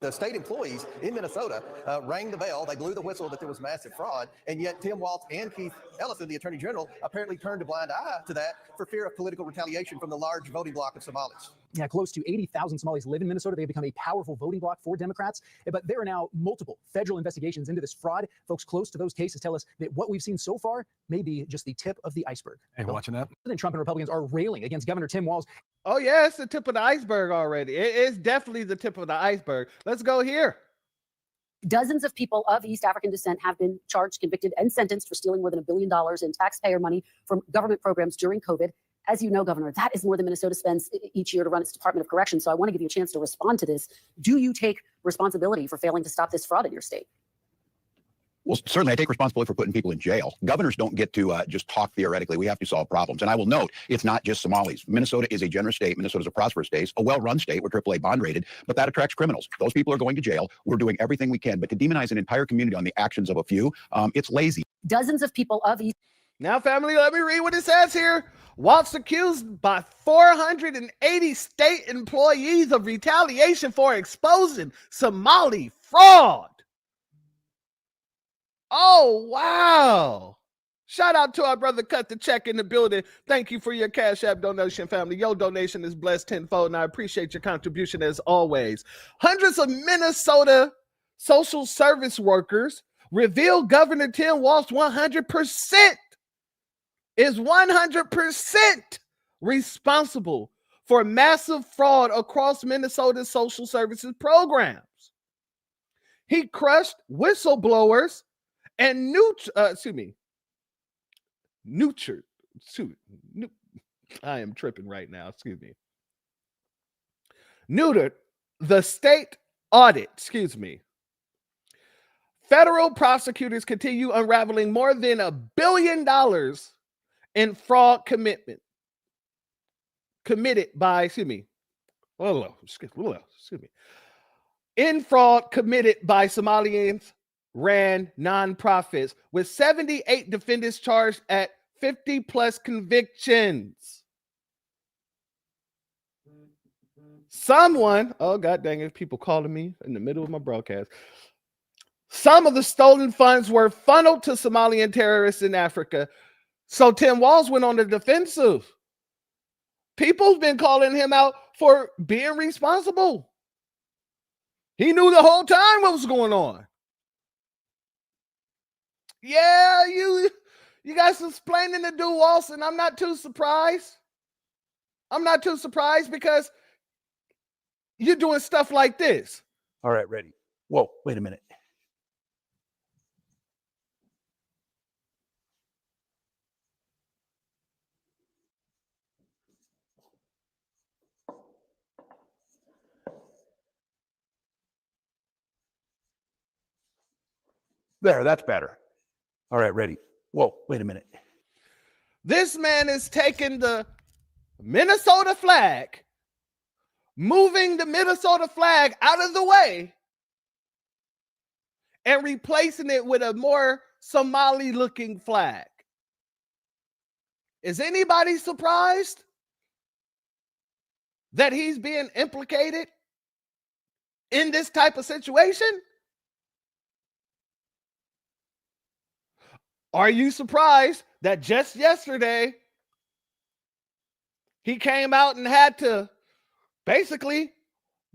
H: The state employees in Minnesota rang the bell. They blew the whistle that there was massive fraud, and yet Tim Walz and Keith Ellison, the Attorney General, apparently turned a blind eye to that for fear of political retaliation from the large voting bloc of Somalis.
D: Yeah, close to 80,000 Somalis live in Minnesota. They have become a powerful voting bloc for Democrats. But there are now multiple federal investigations into this fraud. Folks close to those cases tell us that what we've seen so far may be just the tip of the iceberg.
U: Hey, watching that?
D: President Trump and Republicans are railing against Governor Tim Walz.
C: Oh, yeah, it's the tip of the iceberg already. It's definitely the tip of the iceberg. Let's go here.
N: Dozens of people of East African descent have been charged, convicted, and sentenced for stealing more than $1 billion in taxpayer money from government programs during COVID. As you know, Governor, that is more than Minnesota spends each year to run its Department of Corrections. So I want to give you a chance to respond to this. Do you take responsibility for failing to stop this fraud in your state?
O: Well, certainly I take responsibility for putting people in jail. Governors don't get to just talk theoretically. We have to solve problems. And I will note, it's not just Somalis. Minnesota is a generous state. Minnesota is a prosperous state, a well-run state. We're AAA bond rated, but that attracts criminals. Those people are going to jail. We're doing everything we can. But to demonize an entire community on the actions of a few, it's lazy.
N: Dozens of people of East.
C: Now, family, let me read what it says here. Walz accused by 480 state employees of retaliation for exposing Somali fraud. Oh, wow. Shout out to our brother Cut the Check in the building. Thank you for your Cash App donation, family. Your donation is blessed tenfold, and I appreciate your contribution as always. Hundreds of Minnesota social service workers reveal Governor Tim Walz 100% responsible for massive fraud across Minnesota's social services programs. He crushed whistleblowers and I am tripping right now. Excuse me. Neutered the state audit. Excuse me. Federal prosecutors continue unraveling more than $1 billion in fraud committed by, in fraud committed by Somalians ran nonprofits, with 78 defendants charged at 50 plus convictions. Oh God dang it, people calling me in the middle of my broadcast. Some of the stolen funds were funneled to Somalian terrorists in Africa. So Tim Walz went on the defensive. People's been calling him out for being responsible. He knew the whole time what was going on. Yeah, you got some explaining to do, Walz, and I'm not too surprised. I'm not too surprised because you're doing stuff like this.
O: All right, ready. Whoa, wait a minute. There, that's better. All right, ready. Whoa, wait a minute.
C: This man is taking the Minnesota flag, moving the Minnesota flag out of the way, and replacing it with a more Somali-looking flag. Is anybody surprised that he's being implicated in this type of situation? Are you surprised that just yesterday he came out and had to basically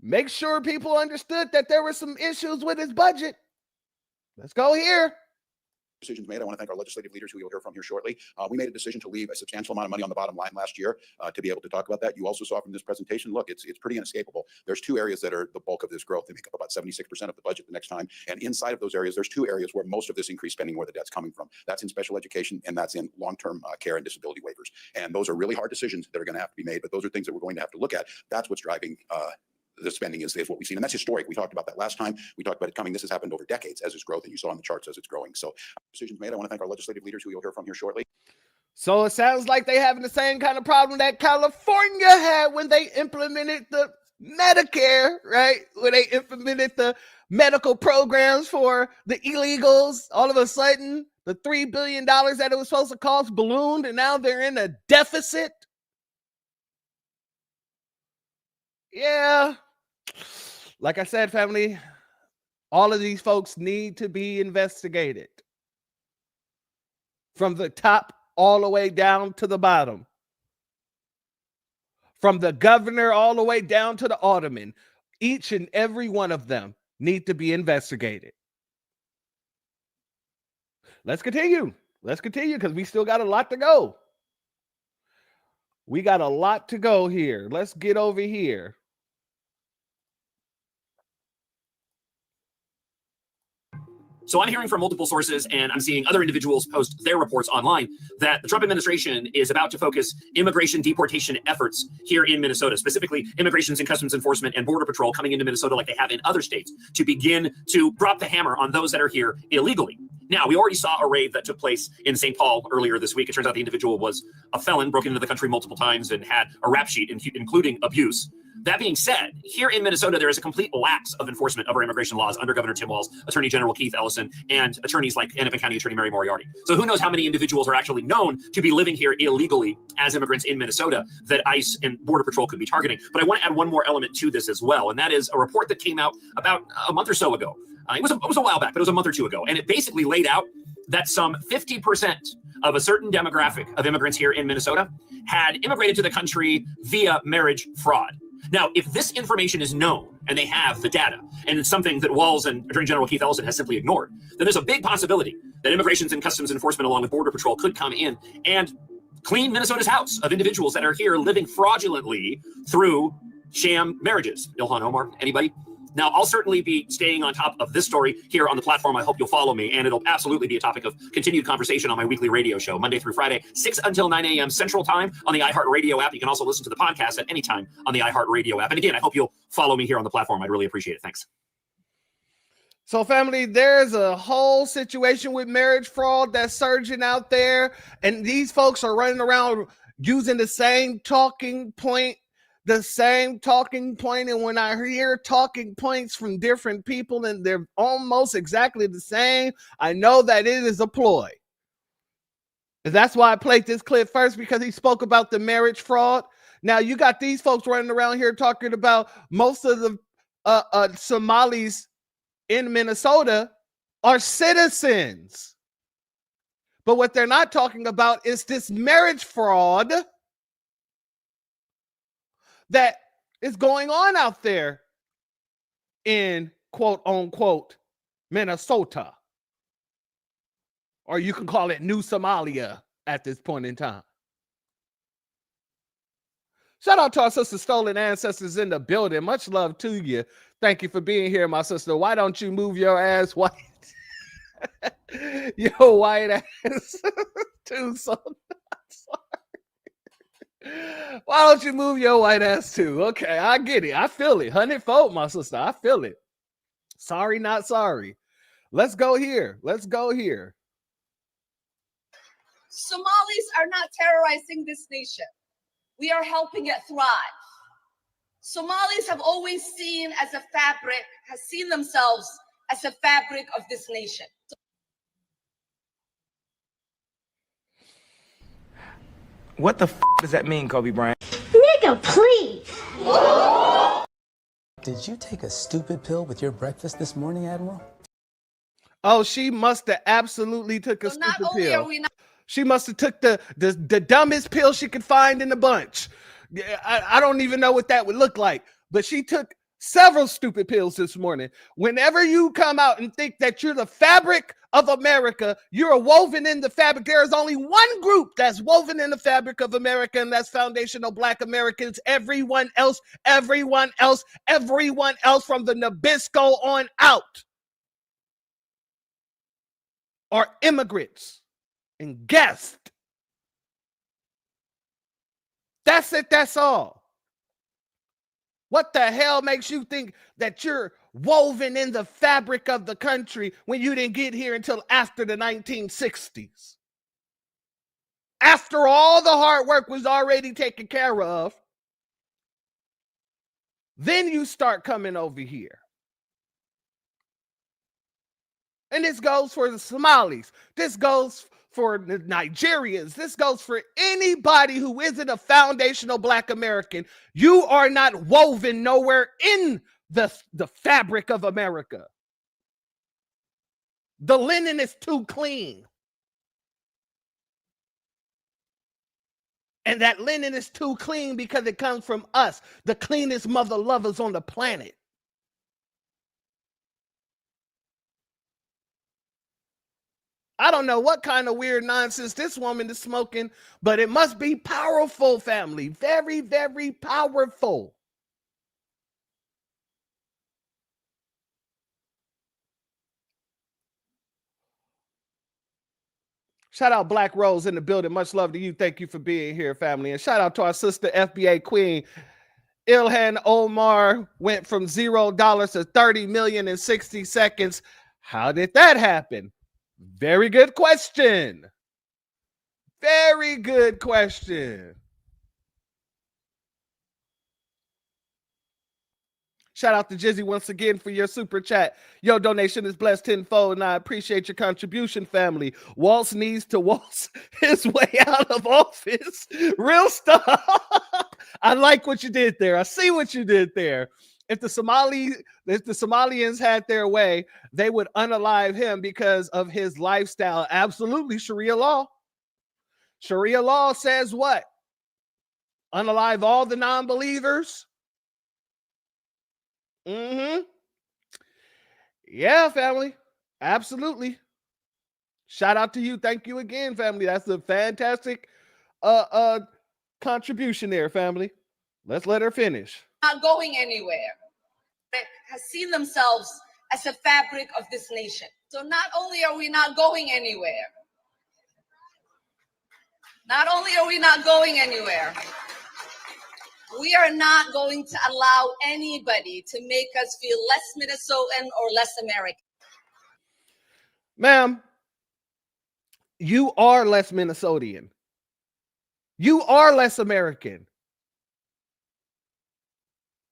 C: make sure people understood that there were some issues with his budget? Let's go here.
O: Decisions made. I want to thank our legislative leaders who you'll hear from here shortly. We made a decision to leave a substantial amount of money on the bottom line last year to be able to talk about that. You also saw from this presentation, look, it's pretty inescapable. There's two areas that are the bulk of this growth. They make up about 76% of the budget the next time. And inside of those areas, there's two areas where most of this increased spending, where the debt's coming from. That's in special education and that's in long-term care and disability waivers. And those are really hard decisions that are going to have to be made, but those are things that we're going to have to look at. That's what's driving the spending is what we've seen. And that's historic. We talked about that last time. We talked about it coming. This has happened over decades as its growth, and you saw on the charts as it's growing. So decisions made. I want to thank our legislative leaders who you'll hear from here shortly.
C: So it sounds like they having the same kind of problem that California had when they implemented the Medicare, right? When they implemented the medical programs for the illegals. All of a sudden, the $3 billion that it was supposed to cost ballooned, and now they're in a deficit. Yeah. Like I said, family, all of these folks need to be investigated from the top all the way down to the bottom. From the governor all the way down to the alderman. Each and every one of them need to be investigated. Let's continue. Let's continue because we still got a lot to go. We got a lot to go here. Let's get over here.
E: So I'm hearing from multiple sources, and I'm seeing other individuals post their reports online, that the Trump administration is about to focus immigration deportation efforts here in Minnesota, specifically Immigrations and Customs Enforcement and Border Patrol coming into Minnesota like they have in other states, to begin to drop the hammer on those that are here illegally. Now, we already saw a raid that took place in St. Paul earlier this week. It turns out the individual was a felon, broken into the country multiple times, and had a rap sheet, including abuse. That being said, here in Minnesota, there is a complete lax of enforcement of our immigration laws under Governor Tim Walz, Attorney General Keith Ellison, and attorneys like Hennepin County Attorney Mary Moriarty. So who knows how many individuals are actually known to be living here illegally as immigrants in Minnesota that ICE and Border Patrol could be targeting. But I want to add one more element to this as well, and that is a report that came out about a month or so ago. It was a while back, but it was a month or two ago, and it basically laid out that some 50% of a certain demographic of immigrants here in Minnesota had immigrated to the country via marriage fraud. Now, if this information is known and they have the data, and it's something that Walz and Attorney General Keith Ellison has simply ignored, then there's a big possibility that Immigrations and Customs Enforcement along with Border Patrol could come in and clean Minnesota's house of individuals that are here living fraudulently through sham marriages. Ilhan Omar, anybody? Now, I'll certainly be staying on top of this story here on the platform. I hope you'll follow me, and it'll absolutely be a topic of continued conversation on my weekly radio show, Monday through Friday, 6 until 9 a.m. Central Time on the iHeartRadio app. You can also listen to the podcast at any time on the iHeartRadio app. And again, I hope you'll follow me here on the platform. I'd really appreciate it. Thanks.
C: So, family, there's a whole situation with marriage fraud that's surging out there, and these folks are running around using the same talking point. And when I hear talking points from different people and they're almost exactly the same, I know that it is a ploy. And that's why I played this clip first, because he spoke about the marriage fraud. Now you got these folks running around here talking about most of the Somalis in Minnesota are citizens. But what they're not talking about is this marriage fraud that is going on out there in quote unquote Minnesota, or you can call it New Somalia at this point in time. Shout out to our sister Stolen Ancestors in the building. Much love to you. Thank you for being here, my sister. Why don't you move your ass white? Your white ass too. So why don't you move your white ass too? Okay, I get it. I feel it. 100-fold, my sister. I feel it. Sorry, not sorry. Let's go here.
P: Somalis are not terrorizing this nation. We are helping it thrive. Somalis have always seen themselves as a fabric of this nation.
J: What the does that mean, Kobe Bryant?
G: Nigga, please.
S: Did you take a stupid pill with your breakfast this morning, Admiral?
C: Oh, she must have absolutely took a
P: So not
C: stupid
P: only
C: pill.
P: are we not
C: She must have took the dumbest pill she could find in the bunch. Yeah, I don't even know what that would look like, but she took several stupid pills this morning. Whenever you come out and think that you're the fabric of America, you're woven in the fabric. There is only one group that's woven in the fabric of America, and that's foundational Black Americans. Everyone else from the Nabisco on out are immigrants and guests. That's it. That's all. What the hell makes you think that you're woven in the fabric of the country when you didn't get here until after the 1960s? After all the hard work was already taken care of, then you start coming over here. And this goes for the Somalis. This goes for the Nigerians. This goes for anybody who isn't a foundational Black American. You are not woven nowhere in the fabric of America. The linen is too clean. And that linen is too clean because it comes from us, the cleanest mother lovers on the planet. I don't know what kind of weird nonsense this woman is smoking, but it must be powerful, family. Very, very powerful. Shout out Black Rose in the building. Much love to you. Thank you for being here, family. And shout out to our sister FBA Queen. Ilhan Omar went from $0 to 30 million in 60 seconds. How did that happen? Very good question. Very good question. Shout out to Jizzy once again for your super chat. Your donation is blessed tenfold, and I appreciate your contribution, family. Waltz needs to waltz his way out of office. Real stuff. I like what you did there. I see what you did there. If the Somalians had their way, they would unalive him because of his lifestyle. Absolutely, Sharia law. Sharia law says what? Unalive all the non-believers. Yeah, family. Absolutely. Shout out to you. Thank you again, family. That's a fantastic contribution there, family. Let's let her finish.
P: not going anywhere. That has seen themselves as a fabric of this nation. So not only are we not going anywhere, we are not going to allow anybody to make us feel less Minnesotan or less American.
C: Ma'am, you are less Minnesotan. You are less American.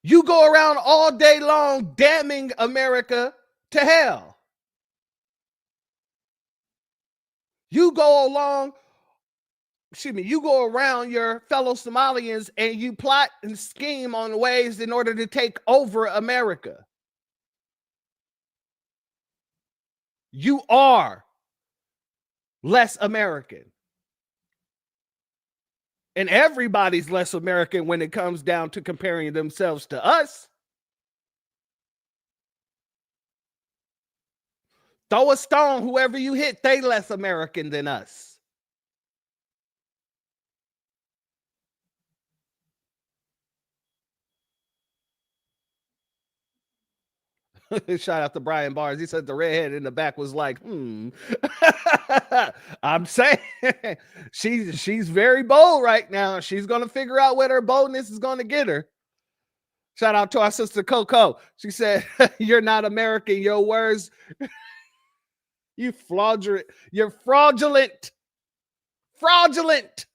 C: You go around all day long damning America to hell. You go around your fellow Somalians and you plot and scheme on ways in order to take over America. You are less American. And everybody's less American when it comes down to comparing themselves to us. Throw a stone, whoever you hit, they less American than us. Shout out to Brian Barnes. He said the redhead in the back was like, I'm saying she's very bold right now. She's going to figure out what her boldness is going to get her. Shout out to our sister Coco. She said, you're not American. Your words, you're fraudulent. Fraudulent.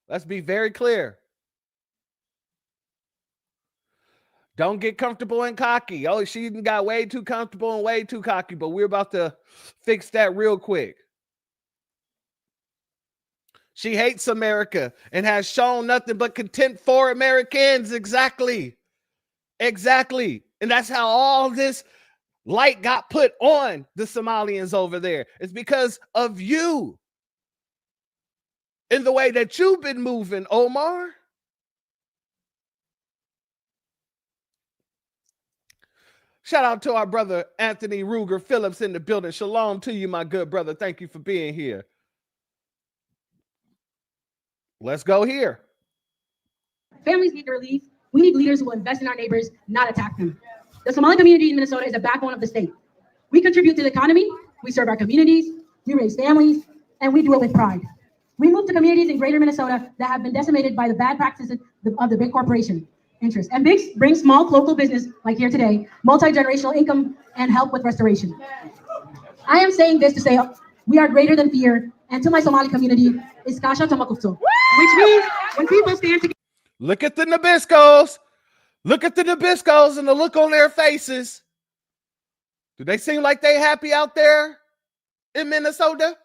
C: Let's be very clear. Don't get comfortable and cocky. Oh, she got way too comfortable and way too cocky, but we're about to fix that real quick. She hates America and has shown nothing but contempt for Americans. Exactly. Exactly. And that's how all this light got put on the Somalians over there. It's because of you. In the way that you've been moving, Omar. Shout out to our brother Anthony Ruger Phillips in the building. Shalom to you, my good brother. Thank you for being here. Let's go here.
A: Families need relief. We need leaders who will invest in our neighbors, not attack them. The Somali community in Minnesota is the backbone of the state. We contribute to the economy, we serve our communities, we raise families, and we do it with pride. We move to communities in greater Minnesota that have been decimated by the bad practices of the big corporation interests. And bring small local business, like here today, multi-generational income, and help with restoration. I am saying this to say we are greater than fear, and to my Somali community is Cashapp Tamakufto, which means when people stand together.
C: Look at the Nabiscos. Look at the Nabiscos and the look on their faces. Do they seem like they happy out there in Minnesota?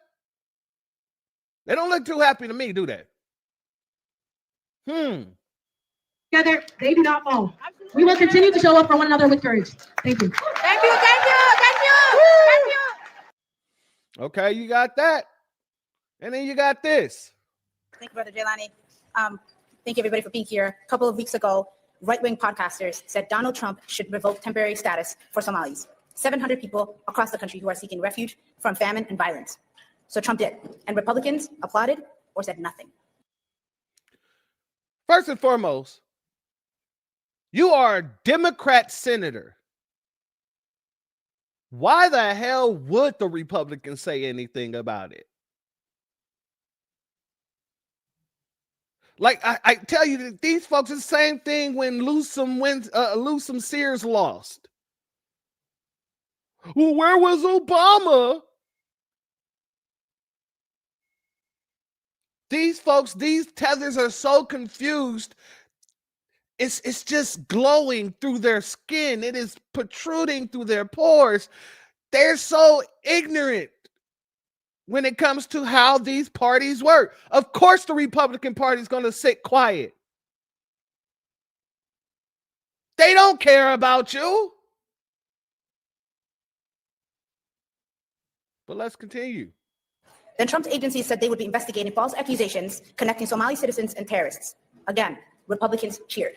C: They don't look too happy to me, do they?
A: Together, they do not fall. We will continue to show up for one another with courage. Thank you.
B: Thank you, thank you, thank you, thank you.
C: Okay, you got that. And then you got this.
I: Thank you, Brother Jelani. Thank you, everybody, for being here. A couple of weeks ago, right-wing podcasters said Donald Trump should revoke temporary status for Somalis. 700 people across the country who are seeking refuge from famine and violence. So Trump did. And Republicans applauded or said nothing.
C: First and foremost, you are a Democrat senator. Why the hell would the Republicans say anything about it? Like I tell you that these folks, it's the same thing when Newsom Sears lost. Well, where was Obama? These folks, these tethers are so confused. It's just glowing through their skin. It is protruding through their pores. They're so ignorant when it comes to how these parties work. Of course, the Republican Party is going to sit quiet. They don't care about you. But let's continue.
I: Then Trump's agency said they would be investigating false accusations connecting Somali citizens and terrorists. Again, Republicans cheered.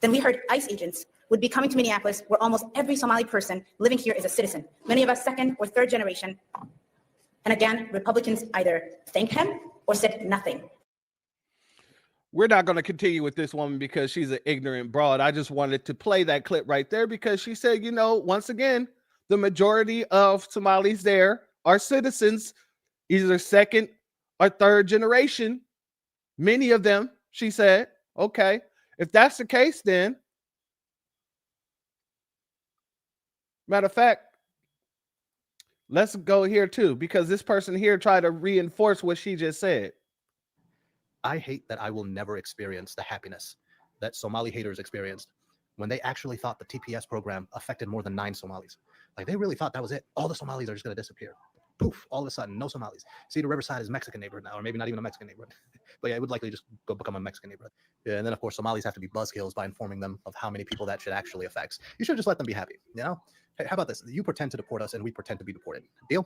I: Then we heard ICE agents would be coming to Minneapolis, where almost every Somali person living here is a citizen, many of us second or third generation. And again, Republicans either thanked him or said nothing.
C: We're not going to continue with this woman because she's an ignorant broad. I just wanted to play that clip right there because she said, you know, once again, the majority of Somalis there are citizens, either second or third generation. Many of them, she said, okay, if that's the case, then, matter of fact, let's go here too, because this person here tried to reinforce what she just said.
T: I hate that I will never experience the happiness that Somali haters experienced when they actually thought the TPS program affected more than 9 Somalis. Like, they really thought that was it. All the Somalis are just going to disappear. Poof, all of a sudden, no Somalis. See, the Riverside is a Mexican neighborhood now, or maybe not even a Mexican neighborhood. But yeah, it would likely just go become a Mexican neighborhood. Yeah, and then, of course, Somalis have to be buzzkills by informing them of how many people that shit actually affects. You should just let them be happy, you know? Hey, how about this? You pretend to deport us and we pretend to be deported. Deal?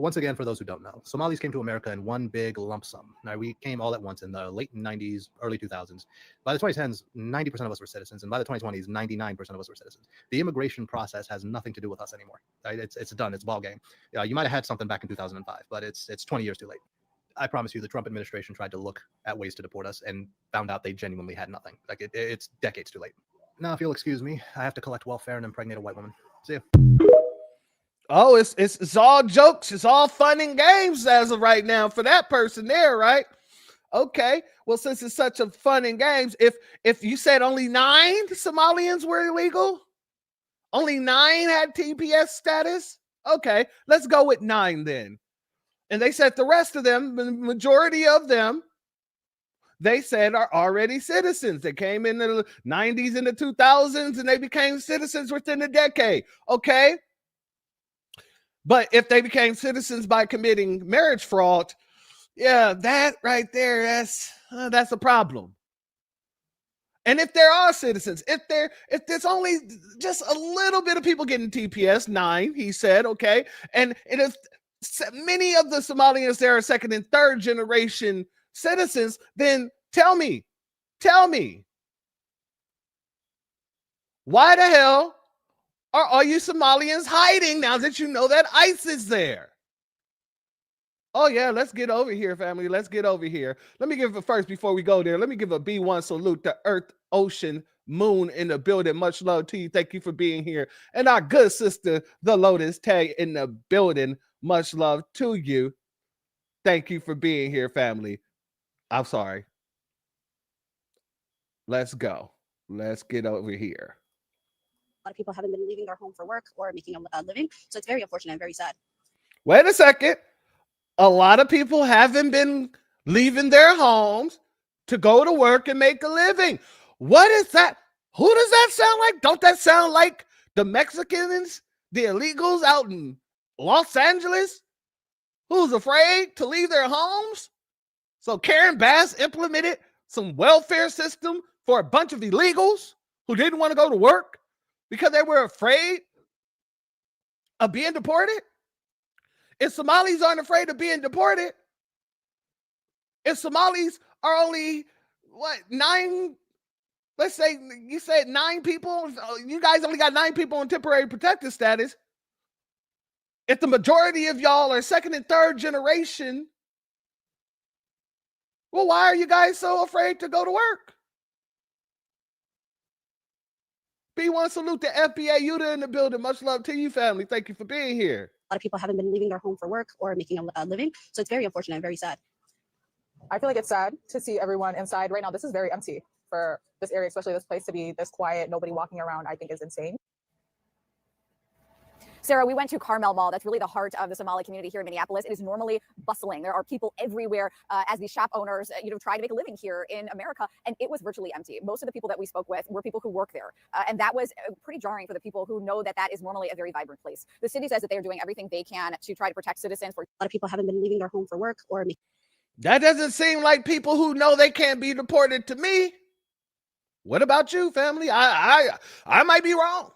T: Once again, for those who don't know, Somalis came to America in one big lump sum. Now, we came all at once in the late 90s, early 2000s. By the 2010s, 90% of us were citizens. And by the 2020s, 99% of us were citizens. The immigration process has nothing to do with us anymore. Right? It's done. It's ball game. You might have had something back in 2005, but it's 20 years too late. I promise you, the Trump administration tried to look at ways to deport us and found out they genuinely had nothing. Like, it's decades too late. Now, if you'll excuse me, I have to collect welfare and impregnate a white woman. See you.
C: Oh, it's all jokes. It's all fun and games as of right now for that person there, right? Okay. Well, since it's such a fun and games, if you said only 9 Somalians were illegal, only 9 had TPS status. Okay, let's go with 9 then. And they said the rest of them, the majority of them, they said are already citizens. They came in the 90s and the 2000s and they became citizens within a decade. Okay. But if they became citizens by committing marriage fraud, Yeah, that right there, that's a problem. And if there are citizens, if there's only just a little bit of people getting TPS 9, he said, okay, and if many of the Somalians there are second and third generation citizens, then tell me, why the hell are all you Somalians hiding now that you know that ICE is there? Oh, yeah, let's get over here, family. Let's get over here. Let me give it first before we go there. Let me give a B1 salute to Earth, Ocean, Moon in the building. Much love to you. Thank you for being here. And our good sister, the Lotus Tag in the building. Much love to you. Thank you for being here, family. I'm sorry. Let's go. Let's get over here.
I: A lot of people haven't been leaving their home for work or making a living. So it's very unfortunate and very sad.
C: Wait a second. A lot of people haven't been leaving their homes to go to work and make a living. What is that? Who does that sound like? Don't that sound like the Mexicans, the illegals out in Los Angeles, who's afraid to leave their homes? So Karen Bass implemented some welfare system for a bunch of illegals who didn't want to go to work because they were afraid of being deported. If Somalis aren't afraid of being deported, if Somalis are only, 9, let's say you said 9 people, you guys only got 9 people on temporary protected status. If the majority of y'all are second and third generation, well, why are you guys so afraid to go to work? B1 salute to FBA Yuta in the building. Much love to you, family. Thank you for being here.
I: A lot of people haven't been leaving their home for work or making a living. So it's very unfortunate and very sad.
L: I feel like it's sad to see everyone inside right now. This is very empty for this area, especially this place to be this quiet, nobody walking around, I think is insane.
Q: Sarah, we went to Carmel Mall. That's really the heart of the Somali community here in Minneapolis. It is normally bustling. There are people everywhere as these shop owners, try to make a living here in America. And it was virtually empty. Most of the people that we spoke with were people who work there. And that was pretty jarring for the people who know that that is normally a very vibrant place. The city says that they're doing everything they can to try to protect citizens.
I: A lot of people haven't been leaving their home for work or
C: That doesn't seem like people who know they can't be deported to me. What about you, family? I might be wrong.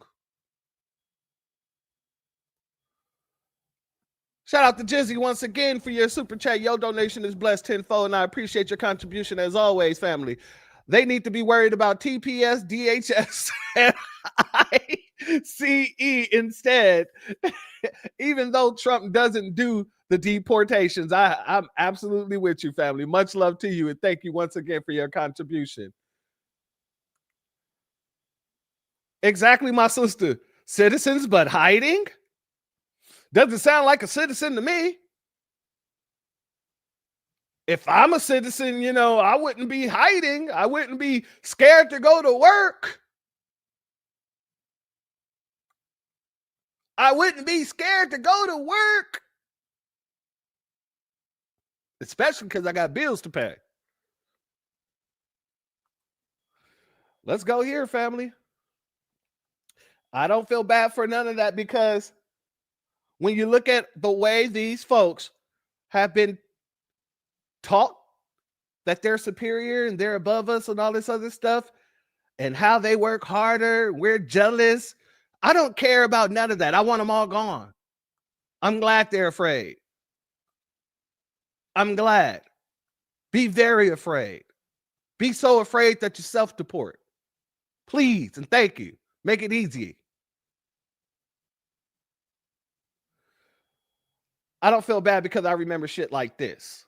C: Shout out to Jizzy once again for your super chat. Your donation is blessed tenfold, and I appreciate your contribution as always, family. They need to be worried about TPS, DHS, and ICE instead, even though Trump doesn't do the deportations. I'm absolutely with you, family. Much love to you, and thank you once again for your contribution. Exactly, my sister. Citizens, but hiding? Doesn't sound like a citizen to me. If I'm a citizen, I wouldn't be hiding. I wouldn't be scared to go to work. I wouldn't be scared to go to work. Especially because I got bills to pay. Let's go here, family. I don't feel bad for none of that because when you look at the way these folks have been taught that they're superior and they're above us and all this other stuff and how they work harder, we're jealous. I don't care about none of that. I want them all gone. I'm glad they're afraid. I'm glad. Be very afraid. Be so afraid that you self-deport. Please and thank you. Make it easy. I don't feel bad because I remember shit like this.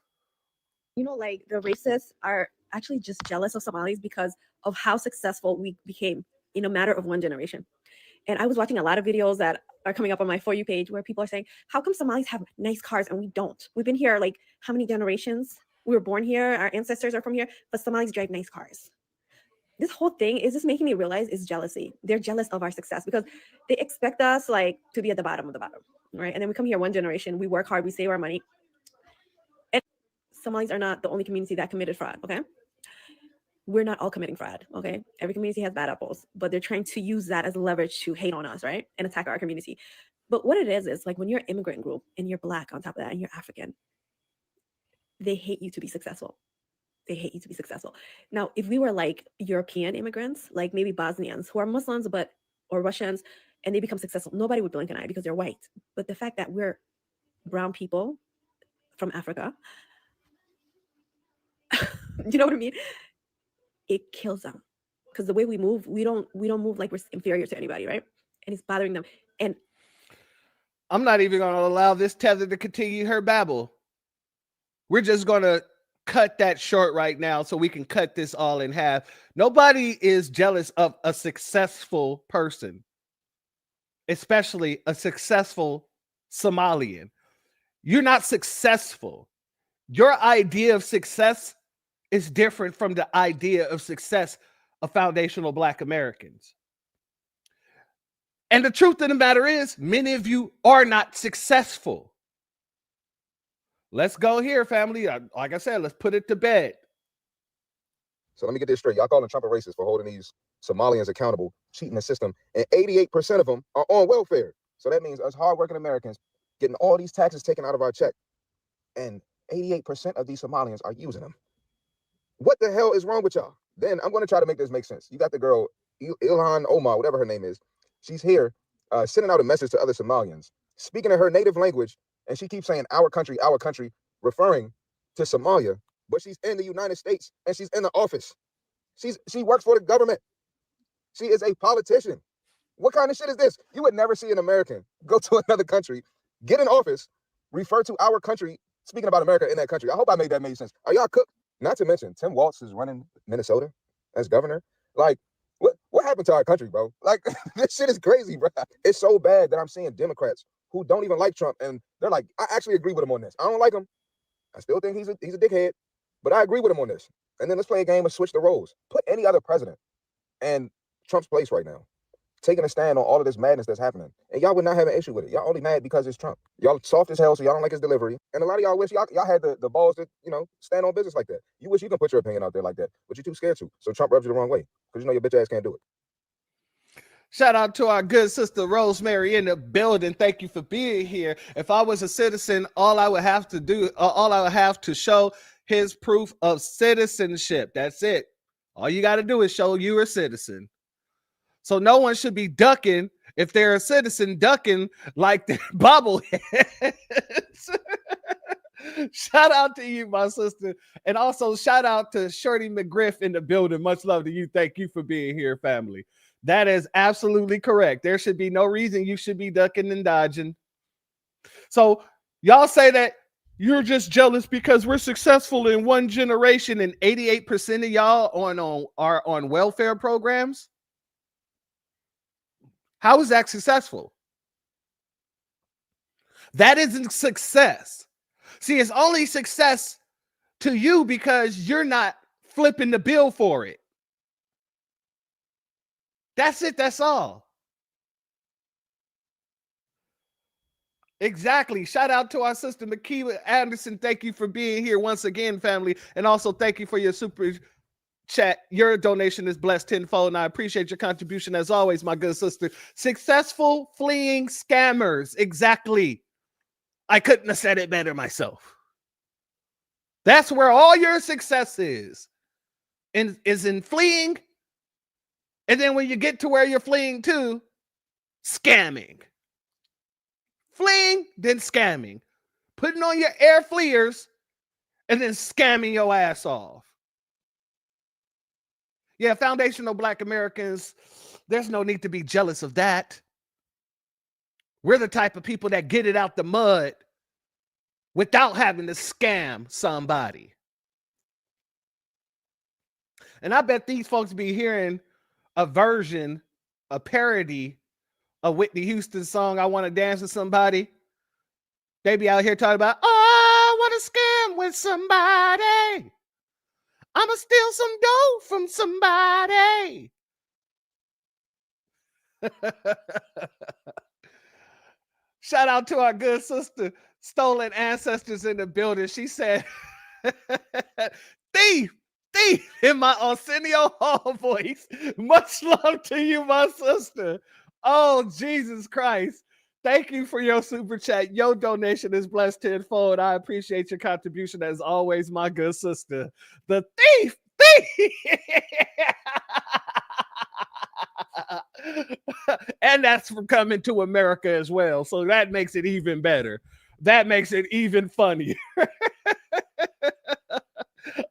R: Like the racists are actually just jealous of Somalis because of how successful we became in a matter of one generation. And I was watching a lot of videos that are coming up on my For You page where people are saying, how come Somalis have nice cars and we don't? We've been here like how many generations? We were born here, our ancestors are from here, but Somalis drive nice cars. This whole thing is just making me realize is jealousy. They're jealous of our success because they expect us to be at the bottom of the bottom, right? And then we come here one generation, we work hard, we save our money. And Somalis are not the only community that committed fraud, okay? We're not all committing fraud, okay? Every community has bad apples, but they're trying to use that as leverage to hate on us, right? And attack our community. But what it is when you're an immigrant group and you're Black on top of that and you're African, they hate you to be successful. They hate you to be successful. Now, if we were like European immigrants, like maybe Bosnians who are Muslims or Russians, and they become successful, nobody would blink an eye because they're white. But the fact that we're brown people from Africa, you know what I mean? It kills them because the way we move, we don't move like we're inferior to anybody, right? And it's bothering them. And
C: I'm not even going to allow this tether to continue her babble. We're just going to cut that short right now so we can cut this all in half. Nobody is jealous of a successful person, especially a successful Somalian. You're not successful. Your idea of success is different from the idea of success of foundational Black Americans. And the truth of the matter is, many of you are not successful. Let's go here, family. Like I said, let's put it to bed.
M: So let me get this straight. Y'all calling Trump a racist for holding these Somalians accountable, cheating the system, and 88% of them are on welfare. So that means us hardworking Americans getting all these taxes taken out of our check, and 88% of these Somalians are using them. What the hell is wrong with y'all? Then I'm going to try to make this make sense. You got the girl, Ilhan Omar, whatever her name is. She's here sending out a message to other Somalians, speaking in her native language, and she keeps saying our country, referring to Somalia, but she's in the United States and she's in the office. She works for the government. She is a politician. What kind of shit is this? You would never see an American go to another country, get in office, refer to our country, speaking about America in that country. I hope I made that make sense. Are y'all cooked? Not to mention, Tim Walz is running Minnesota as governor. Like, what happened to our country, bro? Like, this shit is crazy, bro. It's so bad that I'm seeing Democrats who don't even like Trump, and they're like, I actually agree with him on this. I don't like him. I still think he's a dickhead, but I agree with him on this. And then let's play a game of switch the roles. Put any other president in Trump's place right now, taking a stand on all of this madness that's happening. And y'all would not have an issue with it. Y'all only mad because it's Trump. Y'all soft as hell, so y'all don't like his delivery. And a lot of y'all wish y'all had the balls to, stand on business like that. You wish you can put your opinion out there like that, but you're too scared to. So Trump rubs you the wrong way because you know your bitch ass can't do it.
C: Shout out to our good sister Rosemary in the building. Thank you for being here. If I was a citizen, all I would have to show his proof of citizenship. That's it. All you got to do is show you're a citizen. So no one should be ducking if they're a citizen, ducking like the bobbleheads. Shout out to you, my sister. And also shout out to Shorty McGriff in the building. Much love to you. Thank you for being here, family. That is absolutely correct. There should be no reason you should be ducking and dodging. So y'all say that you're just jealous because we're successful in one generation and 88% of y'all are on welfare programs. How is that successful? That isn't success. See, it's only success to you because you're not flipping the bill for it. That's it. That's all. Exactly. Shout out to our sister Makiwa Anderson. Thank you for being here once again, family. And also thank you for your super chat. Your donation is blessed tenfold, and I appreciate your contribution as always, my good sister. Successful fleeing scammers. Exactly. I couldn't have said it better myself. That's where all your success is in fleeing. And then when you get to where you're fleeing to, scamming. Fleeing, then scamming. Putting on your air fleers, and then scamming your ass off. Yeah, foundational Black Americans, there's no need to be jealous of that. We're the type of people that get it out the mud without having to scam somebody. And I bet these folks be hearing a version, a parody of Whitney Houston's song, I Want to Dance with Somebody. They be out here talking about, oh, I want to scam with somebody. I'm going to steal some dough from somebody. Shout out to our good sister, Stolen Ancestors in the building. She said, thief in my Arsenio Hall voice. Much love to you, my sister. Oh, Jesus Christ. Thank you for your super chat. Your donation is blessed tenfold. I appreciate your contribution as always, my good sister. The thief. And that's from coming to America as well. So that makes it even better. That makes it even funnier.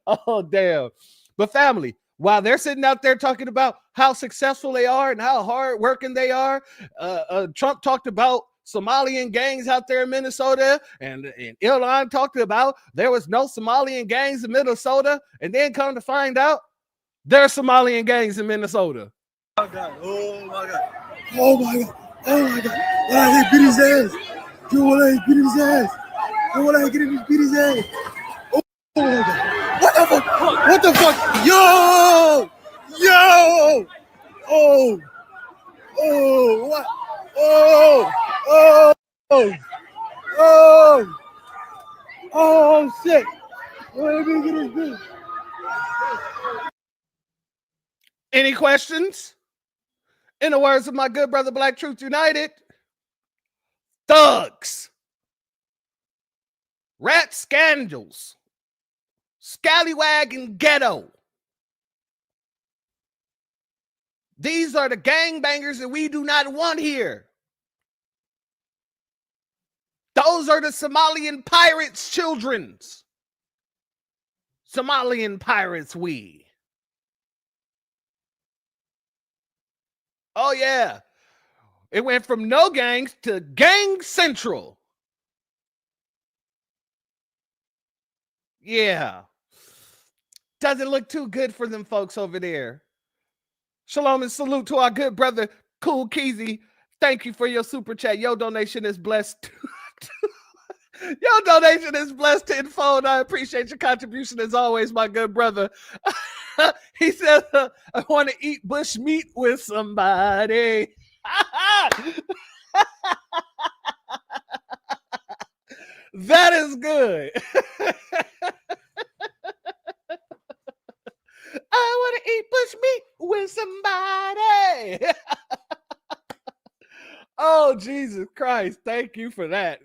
C: Oh, damn. But family, while they're sitting out there talking about how successful they are and how hard working they are, Trump talked about Somalian gangs out there in Minnesota, and Elon talked about there was no Somalian gangs in Minnesota, and then come to find out there are Somalian gangs in Minnesota.
K: Oh God! Oh my God! Oh my God! Oh my God! When I hit beat his ass, yo, when I beat his ass, yo, when I get him beat his ass. Oh my God! What the fuck? What the fuck? Yo! Yo! Oh! Oh! What? Oh! Oh! Oh! Oh! Oh shit! Let me get his beat.
C: Any questions? In the words of my good brother Black Truth United, thugs, rat scandals, scallywag and ghetto. These are the gangbangers that we do not want here. Those are the Somalian pirates' children's. Somalian pirates, we. Oh, yeah. It went from no gangs to gang central. Yeah. Doesn't look too good for them folks over there. Shalom and salute to our good brother, Cool Keezy. Thank you for your super chat. Your donation is blessed. Your donation is blessed tenfold. I appreciate your contribution as always, my good brother. He says, I want to eat bush meat with somebody. That is good. I want to eat bush meat with somebody. Oh, Jesus Christ. Thank you for that.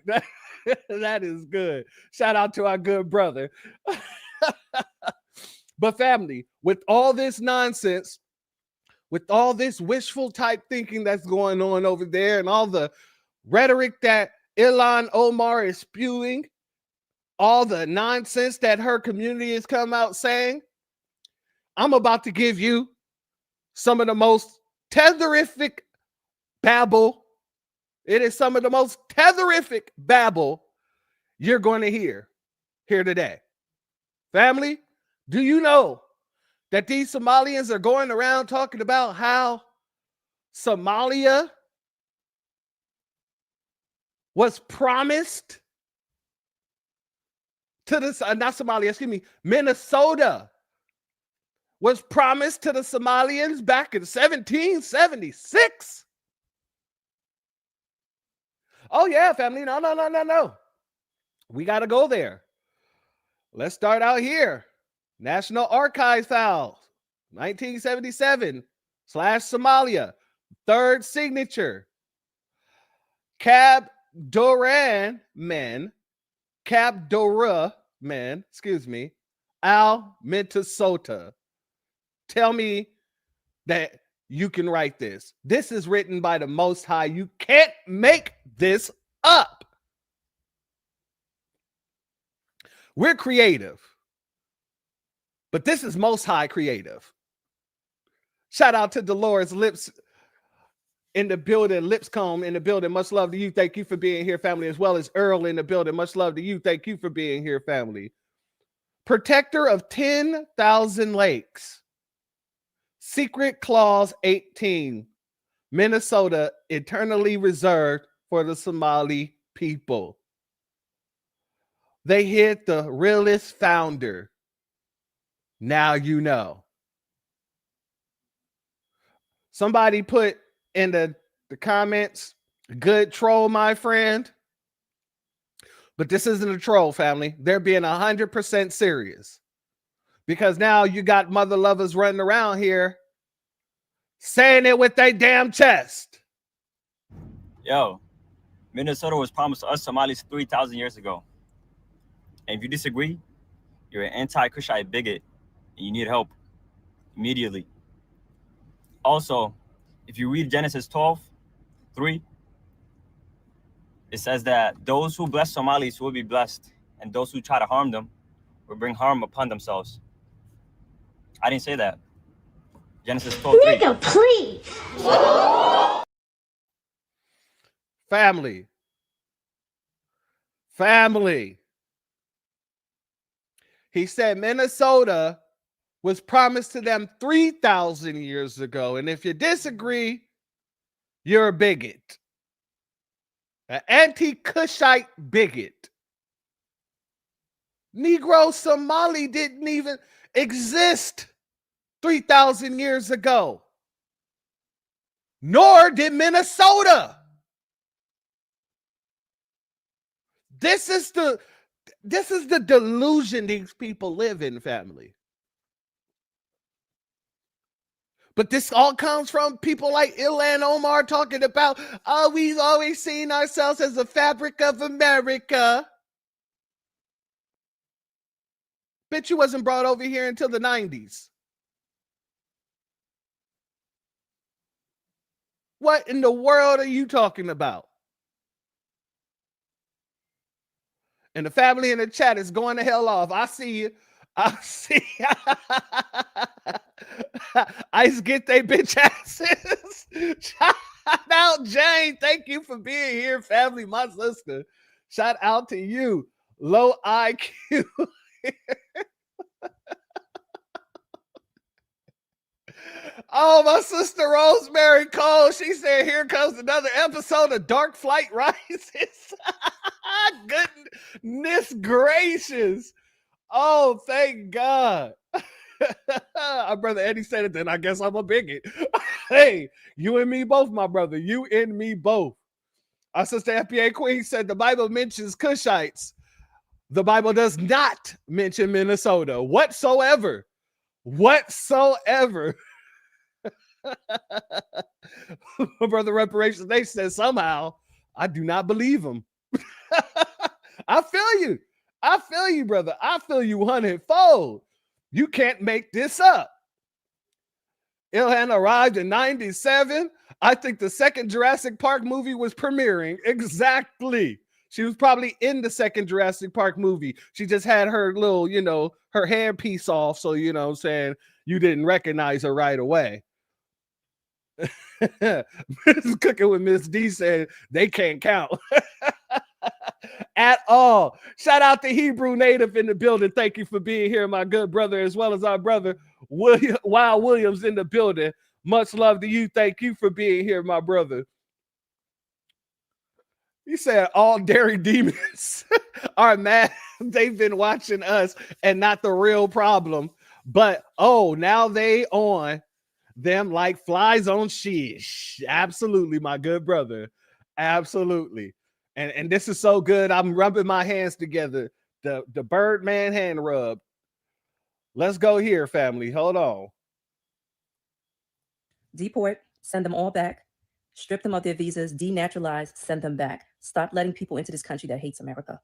C: That is good. Shout out to our good brother. But family, with all this nonsense, with all this wishful type thinking that's going on over there and all the rhetoric that Ilhan Omar is spewing, all the nonsense that her community has come out saying, I'm about to give you some of the most tetherific babble. It is some of the most tetherific babble you're going to hear here today. Family, do you know that these Somalians are going around talking about how Somalia was promised to the, not Somalia, excuse me, Minnesota was promised to the Somalians back in 1776? Oh, yeah, family. No. We got to go there. Let's start out here. National Archives files, 1977 / Somalia, third signature. Cabdora men, excuse me, Al Minnesota. Tell me that you can write this. This is written by the Most High. You can't make this up. We're creative, but this is Most High creative. Shout out to Dolores Lips in the building, Lipscomb in the building. Much love to you. Thank you for being here, family, as well as Earl in the building. Much love to you. Thank you for being here, family. Protector of 10,000 lakes. Secret Clause 18. Minnesota eternally reserved for the Somali people. They hid the realest founder. Now you know. Somebody put in the comments, good troll, my friend. But this isn't a troll, family. They're being 100% serious. Because now you got mother lovers running around here saying it with their damn chest.
V: Yo,
F: Minnesota was promised to us Somalis 3,000 years ago. And if you disagree, you're an anti-Kushite bigot and you need help immediately. Also, if you read Genesis 12:3, it says that those who bless Somalis will be blessed, and those who try to harm them will bring harm upon themselves. I didn't say that. Genesis 12:3.
G: Nigga, please.
C: Family. Family. He said Minnesota was promised to them 3,000 years ago. And if you disagree, you're a bigot. An anti-Kushite bigot. Negro Somali didn't even exist 3,000 years ago. Nor did Minnesota. This is the delusion these people live in, family. But this all comes from people like Ilhan Omar talking about, oh, we've always seen ourselves as the fabric of America. Bitch, you wasn't brought over here until the 90s. What in the world are you talking about? And the family in the chat is going to hell off. I see you. I see. Ice get they bitch asses. Shout out, Jane. Thank you for being here, family, my sister. Shout out to you. Low IQ. Oh, my sister Rosemary Cole. She said, here comes another episode of Dark Flight Rises. Goodness gracious. Oh, thank God. Our brother Eddie said it, then I guess I'm a bigot. Hey, you and me both, my brother. You and me both. Our sister FBA Queen said the Bible mentions Kushites. The Bible does not mention Minnesota whatsoever. Whatsoever. Brother Reparations, they said somehow. I do not believe them. I feel you. I feel you, brother. I feel you 100-fold. You can't make this up. Ilhan arrived in 97. I think the second Jurassic Park movie was premiering. Exactly. She was probably in the second Jurassic Park movie. She just had her little, her hair piece off. So, what I'm saying, you didn't recognize her right away. Cooking with Miss D said they can't count. At all. Shout out to Hebrew Native in the building. Thank you for being here, my good brother, as well as our brother Wild Williams in the building. Much love to you. Thank you for being here, my brother. He said all dairy demons are mad. They've been watching us and not the real problem. But now they on them like flies on shish. Absolutely, my good brother. Absolutely. And this is so good. I'm rubbing my hands together. The Birdman hand rub. Let's go here, family. Hold on.
V: Deport, send them all back. Strip them of their visas, denaturalize, send them back. Stop letting people into this country that hates America.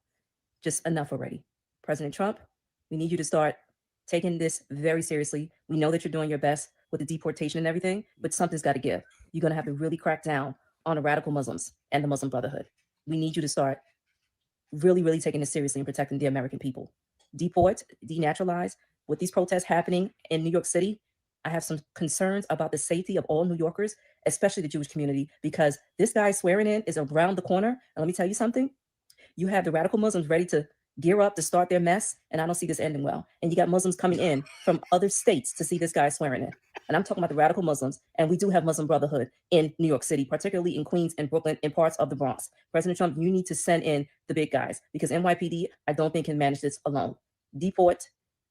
V: Just enough already. President Trump, we need you to start taking this very seriously. We know that you're doing your best with the deportation and everything, but something's got to give. You're going to have to really crack down on the radical Muslims and the Muslim Brotherhood. We need you to start really, really taking this seriously and protecting the American people. Deport, denaturalize. With these protests happening in New York City, I have some concerns about the safety of all New Yorkers, especially the Jewish community, because this guy swearing in is around the corner. And let me tell you something. You have the radical Muslims ready to gear up to start their mess, and I don't see this ending well. And you got Muslims coming in from other states to see this guy swearing in. And I'm talking about the radical Muslims, and we do have Muslim Brotherhood in New York City, particularly in Queens and Brooklyn and parts of the Bronx. President Trump, you need to send in the big guys, because NYPD, I don't think, can manage this alone. Deport,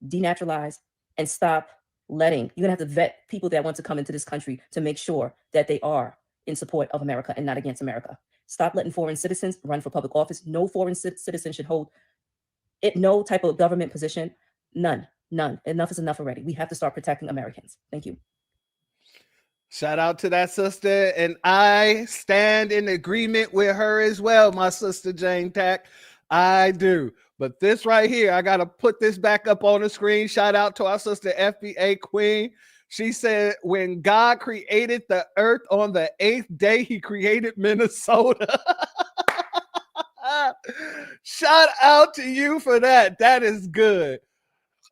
V: denaturalize, and stop letting. You're going to have to vet people that want to come into this country to make sure that they are in support of America and not against America. Stop letting foreign citizens run for public office. No foreign citizen should hold no type of government position. None. Enough is enough already. We have to start protecting Americans. Thank you.
C: Shout out to that sister, and I stand in agreement with her as well, my sister Jane Tack. I do. But this right here, I got to put this back up on the screen. Shout out to our sister FBA Queen. She said, when God created the earth on the 8th day, he created Minnesota. Shout out to you for that. That is good.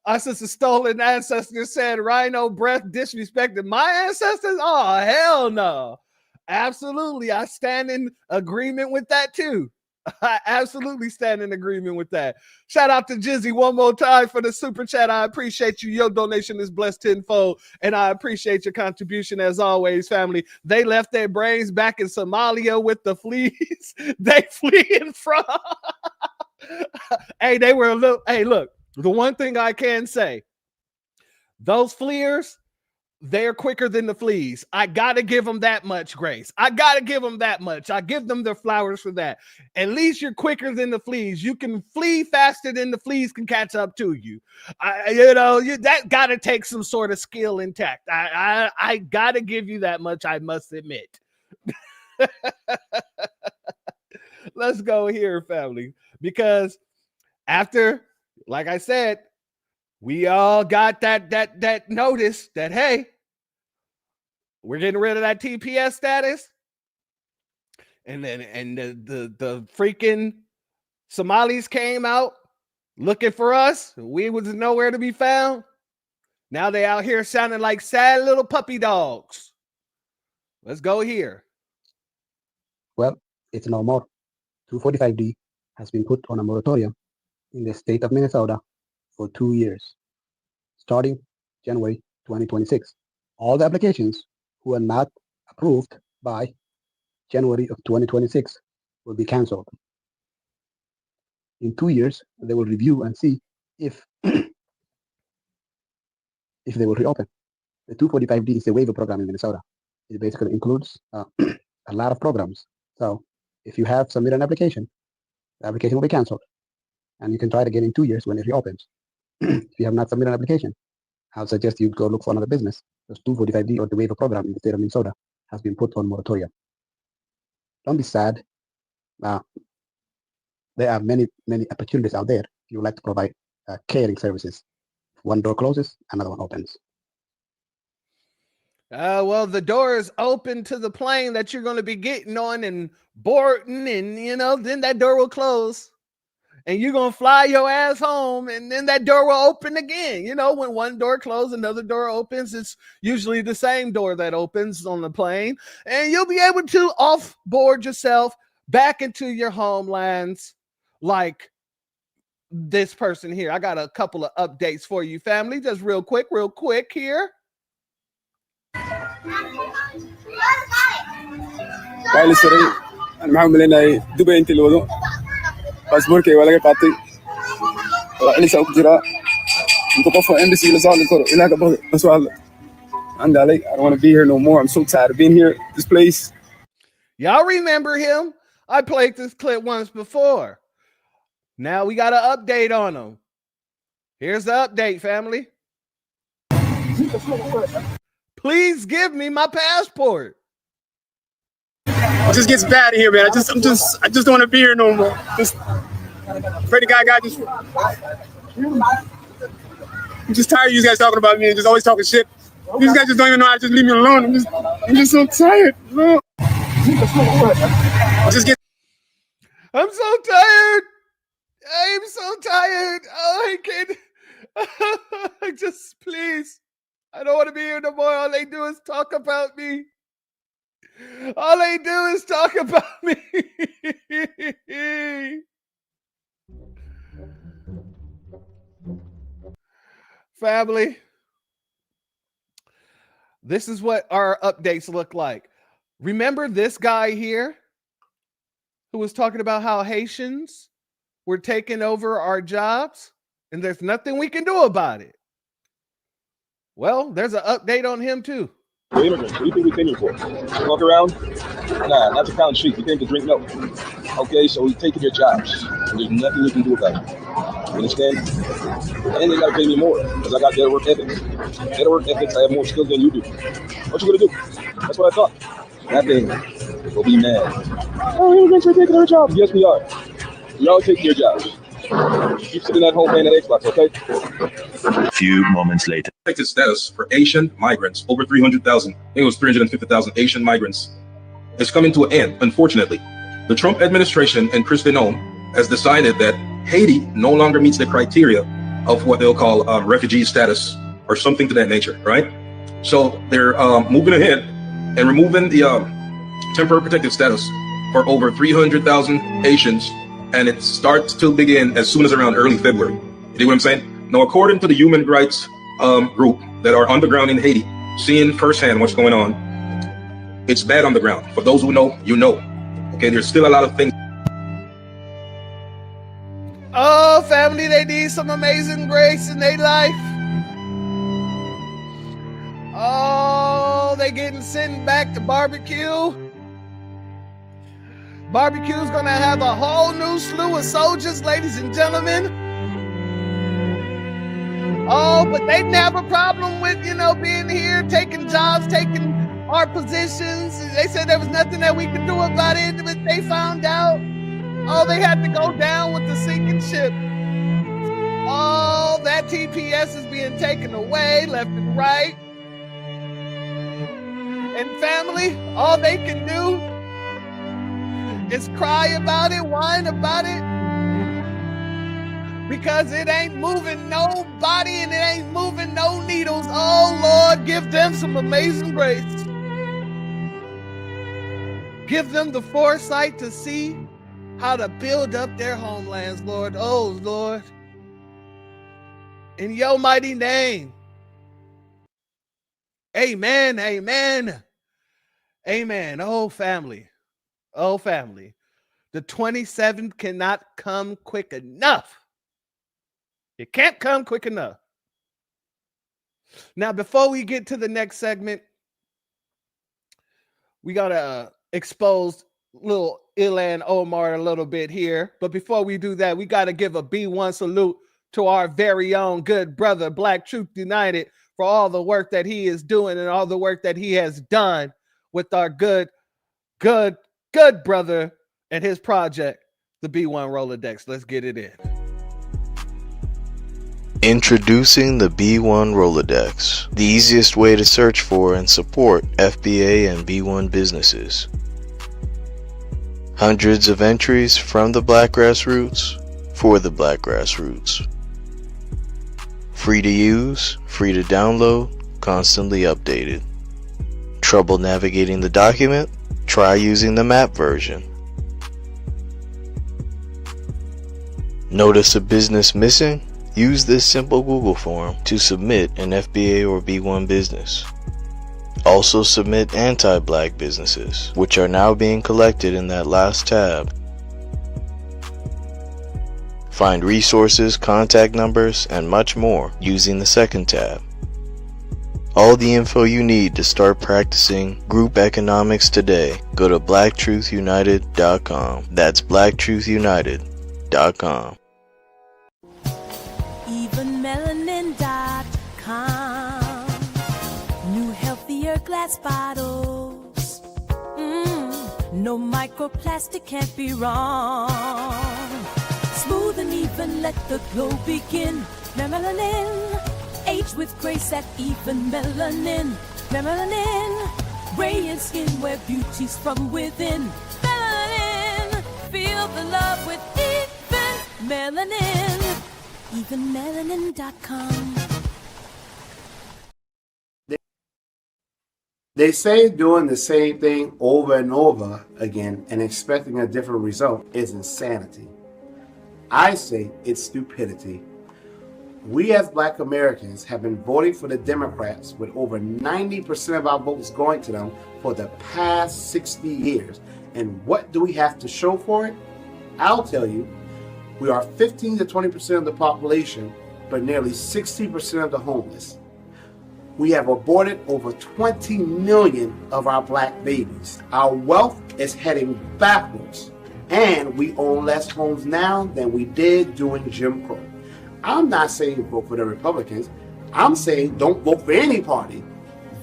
C: Our sister Stolen Ancestor said, Rhino Breath disrespected my ancestors? Oh, hell no. Absolutely. I stand in agreement with that too. I absolutely stand in agreement with that. Shout out to Jizzy one more time for the super chat. I appreciate you. Your donation is blessed tenfold, and I appreciate your contribution as always, family. They left their brains back in Somalia with the fleas they fleeing from. Hey, they were a little. Hey, look, the one thing I can say, those fleers, they're quicker than the fleas. I got to give them that much grace. I got to give them that much. I give them their flowers for that. At least you're quicker than the fleas. You can flee faster than the fleas can catch up to you. That got to take some sort of skill intact. I got to give you that much, I must admit. Let's go here, family. Because after, like I said, we all got that notice that, hey, we're getting rid of that TPS status. And then the freaking Somalis came out looking for us. We was nowhere to be found. Now they out here sounding like sad little puppy dogs. Let's go here.
H: Well, it's no more. 245D has been put on a moratorium in the state of Minnesota for 2 years, starting January 2026. All the applications who are not approved by January of 2026 will be canceled. In 2 years, they will review and see if they will reopen. The 245D is a waiver program in Minnesota. It basically includes a lot of programs. So if you have submitted an application, the application will be canceled. And you can try it again in 2 years when it reopens. If you have not submitted an application, I would suggest you go look for another business. Because 245D, or the waiver program in the state of Minnesota, has been put on moratorium. Don't be sad. There are many opportunities out there if you would like to provide caring services. If one door closes, another one opens.
C: Well, the door is open to the plane that you're going to be getting on and boarding, and then that door will close. And you're going to fly your ass home, and then that door will open again. When one door closes, another door opens. It's usually the same door that opens on the plane. And you'll be able to off-board yourself back into your homelands like this person here. I got a couple of updates for you, family. Just real quick here.
K: باسبوركي ولا قاطي ولا سوق جرا نقف في embassy لازال كورو إلا قبل مسؤول عندي علي. I don't want to be here no more. I'm so tired of being here. This place.
C: Y'all remember him? I played this clip once before. Now we got an update on him. Here's the update, family. Please give me my passport.
K: It just gets bad here, man. I just don't want to be here no more. Just pray to God just. I'm just tired of you guys talking about me and just always talking shit. These guys just don't even know how to just leave me alone. I'm just so tired. No.
C: I'm so tired. I'm so tired. Oh, I can't. Just please. I don't want to be here no more. All they do is talk about me. All they do is talk about me. Family, this is what our updates look like. Remember this guy here who was talking about how Haitians were taking over our jobs and there's nothing we can do about it? Well, there's an update on him too.
M: We're immigrants. What do you think we came here for? Walk around? Nah, not to pound sheep. We came to drink milk. Okay, so we're taking your jobs. And there's nothing you can do about it. You understand? And they gotta pay me more because I got better work ethics. Better work ethics, I have more skills than you do. What you gonna do? That's what I thought. That thing will be mad. Oh, you guys are taking our jobs. Yes, we are. Y'all take your jobs. Keep sitting at home playing that Xbox, okay?
D: Few moments later.
M: Protected status for Asian migrants, over 300,000. I think it was 350,000 Asian migrants. It's coming to an end, unfortunately. The Trump administration and Chris Denon has decided that Haiti no longer meets the criteria of what they'll call refugee status or something to that nature, right? So they're moving ahead and removing the temporary protected status for over 300,000 Haitians, and it starts to begin as soon as around early February. You know what I'm saying? Now, according to the human rights group that are on the ground in Haiti, seeing firsthand what's going on, it's bad on the ground. For those who know, you know. Okay, there's still a lot of things.
C: Oh, family, they need some amazing grace in their life. Oh, they getting sent back to barbecue. Barbecue's gonna have a whole new slew of soldiers, ladies and gentlemen. Oh, but they didn't have a problem with, being here, taking jobs, taking our positions. They said there was nothing that we could do about it, but they found out. Oh, they had to go down with the sinking ship. Oh, that TPS is being taken away left and right. And family, all they can do is cry about it, whine about it, because it ain't moving nobody and it ain't moving no needles. Oh, Lord, give them some amazing grace. Give them the foresight to see how to build up their homelands, Lord. Oh, Lord. In your mighty name. Amen, amen, amen. Oh, family. Oh, family. The 27th cannot come quick enough. It can't come quick enough. Now, before we get to the next segment, we got to expose little Ilan Omar a little bit here. But before we do that, we got to give a B1 salute to our very own good brother, Black Truth United, for all the work that he is doing and all the work that he has done with our good brother and his project, the B1 Rolodex. Let's get it in.
U: Introducing the B1 Rolodex, the easiest way to search for and support FBA and B1 businesses. Hundreds of entries from the Black grassroots for the Black grassroots. Free to use, free to download, constantly updated. Trouble navigating the document? Try using the map version. Notice a business missing? Use this simple Google form to submit an FBA or B1 business. Also submit anti-Black businesses, which are now being collected in that last tab. Find resources, contact numbers, and much more using the second tab. All the info you need to start practicing group economics today. Go to blacktruthunited.com. That's blacktruthunited.com.
G: Evenmelanin.com. New healthier glass bottles. No microplastic, can't be wrong. Smooth and even, let the glow begin. Melanin, age with grace at Even Melanin. Melanin, radiant skin where beauty's from within. Melanin, feel the love with Even Melanin. Evenmelanin.com.
W: They say doing the same thing over and over again and expecting a different result is insanity. I say it's stupidity. We as Black Americans have been voting for the Democrats with over 90% of our votes going to them for the past 60 years. And what do we have to show for it? I'll tell you, we are 15 to 20% of the population, but nearly 60% of the homeless. We have aborted over 20 million of our Black babies. Our wealth is heading backwards, and we own less homes now than we did during Jim Crow. I'm not saying vote for the Republicans. I'm saying don't vote for any party.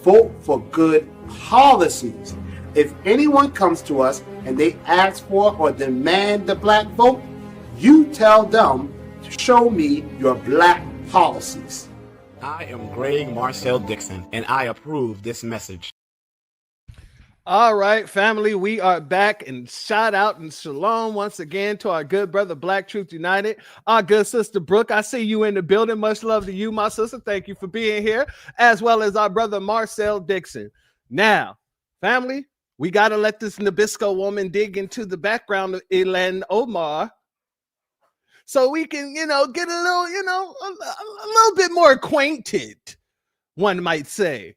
W: vote for good policies. If anyone comes to us and they ask for or demand the black vote, you tell them to show me your black policies.
D: I am Greg Marcel Dixon, and I approve this message.
C: All right, family, we are back, and shout out and shalom once again to our good brother Black Truth United, our good sister Brooke. I see you in the building. Much love to you, my sister. Thank you for being here, as well as our brother Marcel Dixon. Now, family, we got to let this Nabisco woman dig into the background of Ilhan Omar so we can, get a little, a little bit more acquainted, one might say.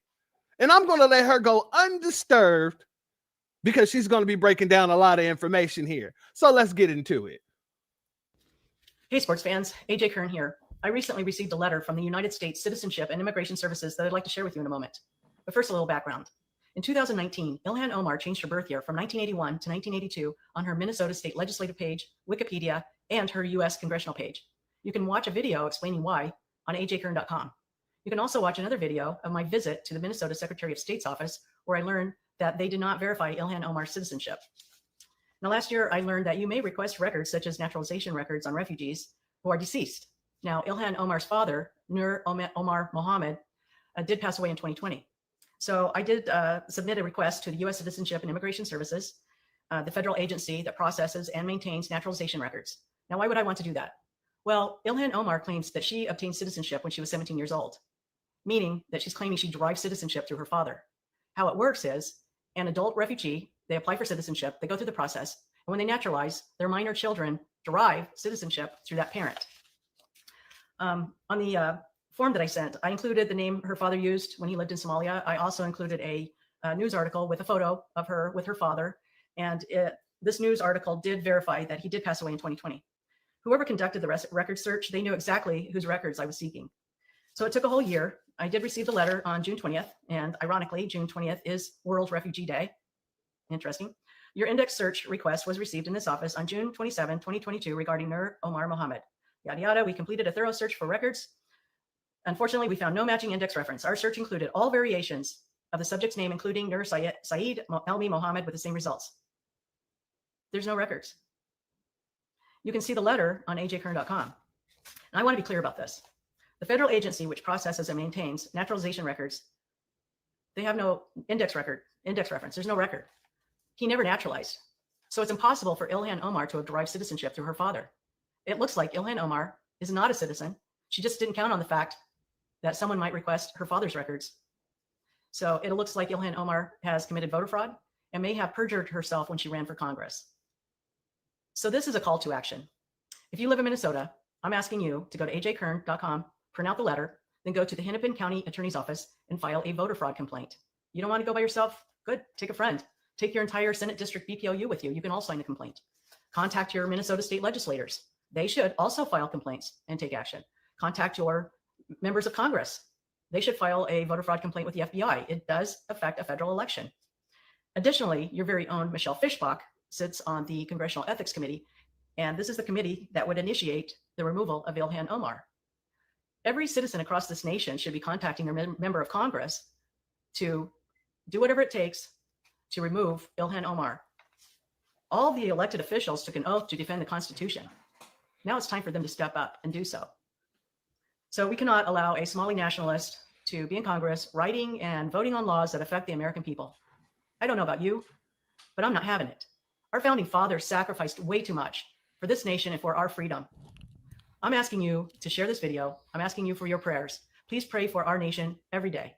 C: And I'm going to let her go undisturbed because she's going to be breaking down a lot of information here. So let's get into it.
N: Hey, sports fans. AJ Kern here. I recently received a letter from the United States Citizenship and Immigration Services that I'd like to share with you in a moment. But first, a little background. In 2019, Ilhan Omar changed her birth year from 1981 to 1982 on her Minnesota State Legislative page, Wikipedia, and her U.S. Congressional page. You can watch a video explaining why on ajkern.com. You can also watch another video of my visit to the Minnesota Secretary of State's office, where I learned that they did not verify Ilhan Omar's citizenship. Now, last year, I learned that you may request records such as naturalization records on refugees who are deceased. Now, Ilhan Omar's father, Nur Omar Mohammed, did pass away in 2020. So I did submit a request to the U.S. Citizenship and Immigration Services, the federal agency that processes and maintains naturalization records. Now, why would I want to do that? Well, Ilhan Omar claims that she obtained citizenship when she was 17 years old, meaning that she's claiming she derived citizenship through her father. How it works is an adult refugee, they apply for citizenship, they go through the process, and when they naturalize, their minor children derive citizenship through that parent. On the form that I sent, I included the name her father used when he lived in Somalia. I also included a news article with a photo of her with her father, and this news article did verify that he did pass away in 2020. Whoever conducted the record search, they knew exactly whose records I was seeking. So it took a whole year. I did receive the letter on June 20th, and ironically, June 20th is World Refugee Day. Interesting. Your index search request was received in this office on June 27, 2022 regarding Nur Omar Mohammed. Yada, yada. We completed a thorough search for records. Unfortunately, we found no matching index reference. Our search included all variations of the subject's name, including Nur Saeed Elmi Mohammed, with the same results. There's no records. You can see the letter on ajkern.com. And I want to be clear about this. The federal agency which processes and maintains naturalization records, they have no index reference. There's no record. He never naturalized. So it's impossible for Ilhan Omar to have derived citizenship through her father. It looks like Ilhan Omar is not a citizen. She just didn't count on the fact that someone might request her father's records. So it looks like Ilhan Omar has committed voter fraud and may have perjured herself when she ran for Congress. So this is a call to action. If you live in Minnesota, I'm asking you to go to ajkern.com, print out the letter, then go to the Hennepin County Attorney's Office and file a voter fraud complaint. You don't want to go by yourself? Good. Take a friend. Take your entire Senate District BPOU with you. You can all sign a complaint. Contact your Minnesota state legislators. They should also file complaints and take action. Contact your members of Congress. They should file a voter fraud complaint with the FBI. It does affect a federal election. Additionally, your very own Michelle Fischbach sits on the Congressional Ethics Committee, and this is the committee that would initiate the removal of Ilhan Omar. Every citizen across this nation should be contacting their member of Congress to do whatever it takes to remove Ilhan Omar. All the elected officials took an oath to defend the Constitution. Now it's time for them to step up and do so. So we cannot allow a Somali nationalist to be in Congress writing and voting on laws that affect the American people. I don't know about you, but I'm not having it. Our founding fathers sacrificed way too much for this nation and for our freedom. I'm asking you to share this video. I'm asking you for your prayers. Please pray for our nation every day.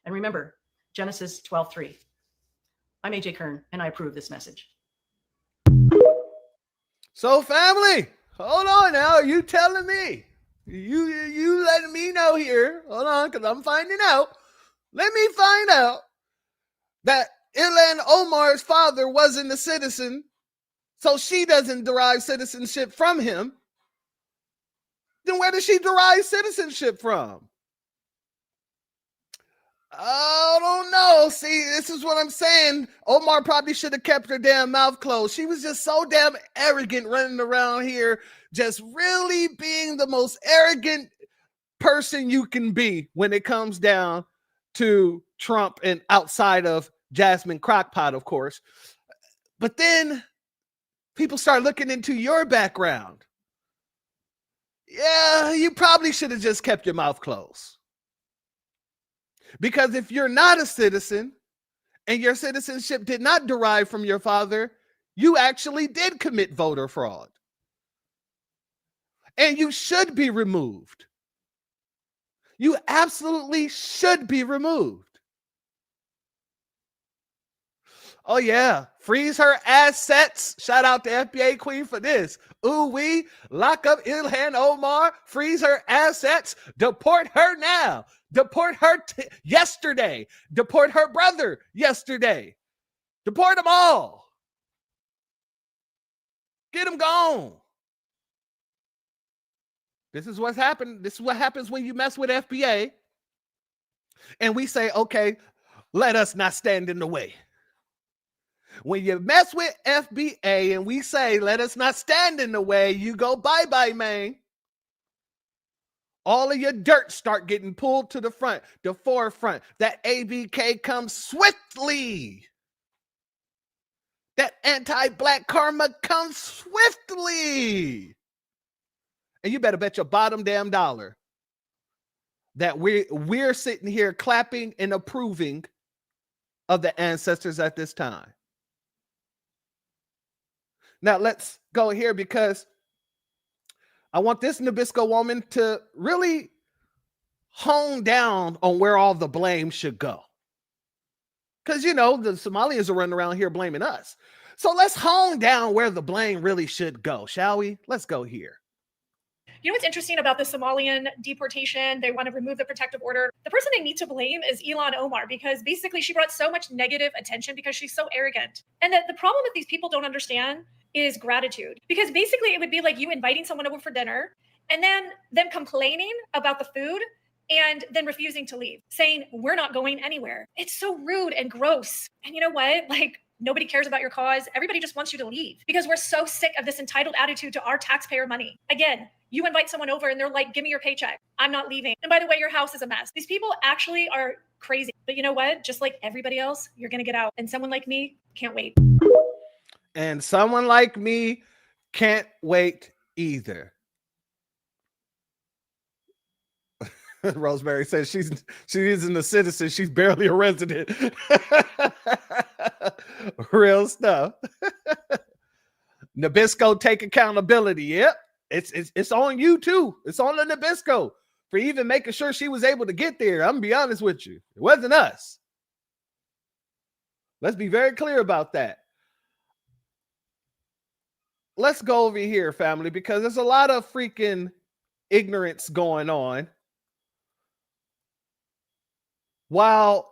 N: And remember, Genesis 12:3. I'm AJ Kern, and I approve this message.
C: So, family, hold on now. You telling me? You letting me know here. Hold on, because I'm finding out. Let me find out that Ilhan Omar's father wasn't a citizen, so she doesn't derive citizenship from him. Then where does she derive citizenship from? I don't know. See, this is what I'm saying. Omar probably should have kept her damn mouth closed. She was just so damn arrogant running around here, just really being the most arrogant person you can be when it comes down to Trump and outside of Jasmine Crockpot, of course. But then people start looking into your background. Yeah, you probably should have just kept your mouth closed. Because if you're not a citizen and your citizenship did not derive from your father, you actually did commit voter fraud. And you should be removed. You absolutely should be removed. Oh yeah, freeze her assets. Shout out to FBA Queen for this. Ooh wee, lock up Ilhan Omar, freeze her assets, deport her now. Deport her yesterday. Deport her brother yesterday. Deport them all. Get them gone. This is what's happened. This is what happens when you mess with FBA. And we say, okay, let us not stand in the way. When you mess with FBA and we say, let us not stand in the way, you go bye-bye, man. All of your dirt start getting pulled to the front, the forefront. That ABK comes swiftly. That anti-black karma comes swiftly. And you better bet your bottom damn dollar that we're sitting here clapping and approving of the ancestors at this time. Now let's go here because I want this Nabisco woman to really hone down on where all the blame should go. Because, you know, the Somalians are running around here blaming us. So let's hone down where the blame really should go, shall we? Let's go here.
B: You know what's interesting about the Somalian deportation? They want to remove the protective order. The person they need to blame is Ilhan Omar, because basically she brought so much negative attention because she's so arrogant. And the problem that these people don't understand is gratitude. Because basically it would be like you inviting someone over for dinner and then them complaining about the food and then refusing to leave, saying, we're not going anywhere. It's so rude and gross. And you know what? Like, nobody cares about your cause. Everybody just wants you to leave because we're so sick of this entitled attitude to our taxpayer money. Again, you invite someone over and they're like, give me your paycheck. I'm not leaving. And by the way, your house is a mess. These people actually are crazy. But you know what? Just like everybody else, you're going to get out. And someone like me can't wait.
C: And someone like me can't wait either. Rosemary says she isn't a citizen. She's barely a resident. Real stuff. Nabisco, take accountability. Yep. It's on you too. It's on the Nabisco for even making sure she was able to get there. I'm gonna be honest with you. It wasn't us. Let's be very clear about that. Let's go over here, family, because there's a lot of freaking ignorance going on. While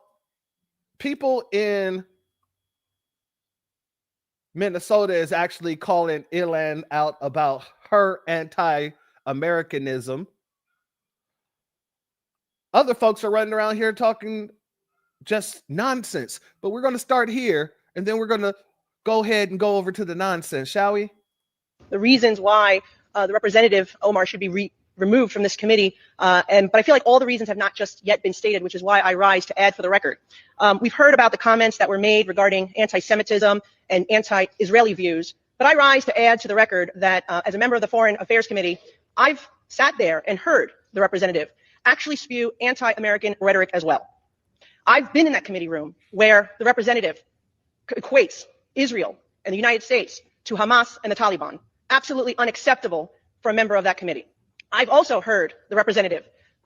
C: people in Minnesota is actually calling Ilhan out about her anti-Americanism, other folks are running around here talking just nonsense. But we're going to start here, and then we're going to go ahead and go over to the nonsense, shall we?
N: The reasons why the Representative Omar should be removed from this committee, but I feel like all the reasons have not just yet been stated, which is why I rise to add for the record. We've heard about the comments that were made regarding anti-Semitism and anti-Israeli views, but I rise to add to the record that as a member of the Foreign Affairs Committee, I've sat there and heard the representative actually spew anti-American rhetoric as well. I've been in that committee room where the representative equates Israel and the United States to Hamas and the Taliban. Absolutely unacceptable for a member of that committee. I've also heard the representative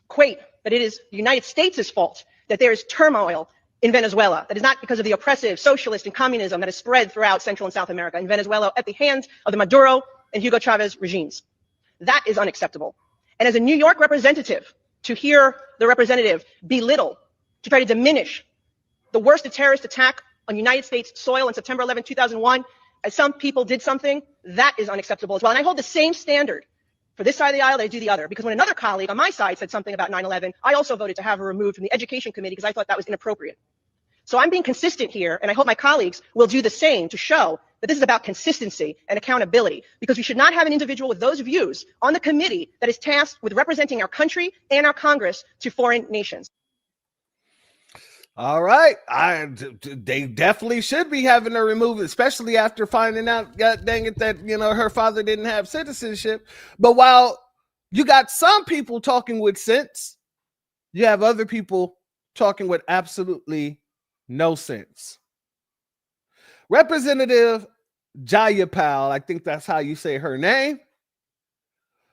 N: equate that it is the United States' fault that there is turmoil in Venezuela. That is not because of the oppressive socialist and communism that has spread throughout Central and South America and Venezuela at the hands of the Maduro and Hugo Chavez regimes. That is unacceptable. And as a New York representative, to hear the representative belittle, to try to diminish the worst terrorist attack on United States soil on September 11, 2001, as some people did something, that is unacceptable as well. And I hold the same standard for this side of the aisle that I do the other, because when another colleague on my side said something about 9/11, I also voted to have her removed from the Education Committee because I thought that was inappropriate. So I'm being consistent here, and I hope my colleagues will do the same to show that this is about consistency and accountability, because we should not have an individual with those views on the committee that is tasked with representing our country and our Congress to foreign nations.
C: All right. They definitely should be having her removed, especially after finding out, god dang it, that, you know, her father didn't have citizenship. But while you got some people talking with sense, you have other people talking with absolutely no sense. Representative Jayapal, I think that's how you say her name.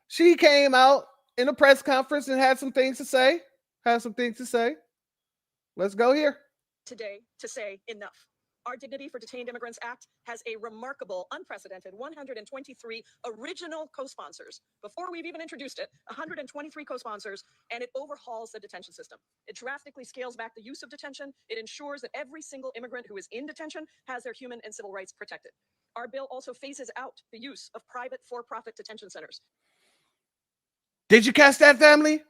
C: She came out in a press conference and had some things to say. Let's go here.
L: Today to say enough. Our Dignity for Detained Immigrants Act has a remarkable, unprecedented 123 original co-sponsors. Before we've even introduced it, 123 co-sponsors, and it overhauls the detention system. It drastically scales back the use of detention. It ensures that every single immigrant who is in detention has their human and civil rights protected. Our bill also phases out the use of private for-profit detention centers.
C: Did you catch that, family?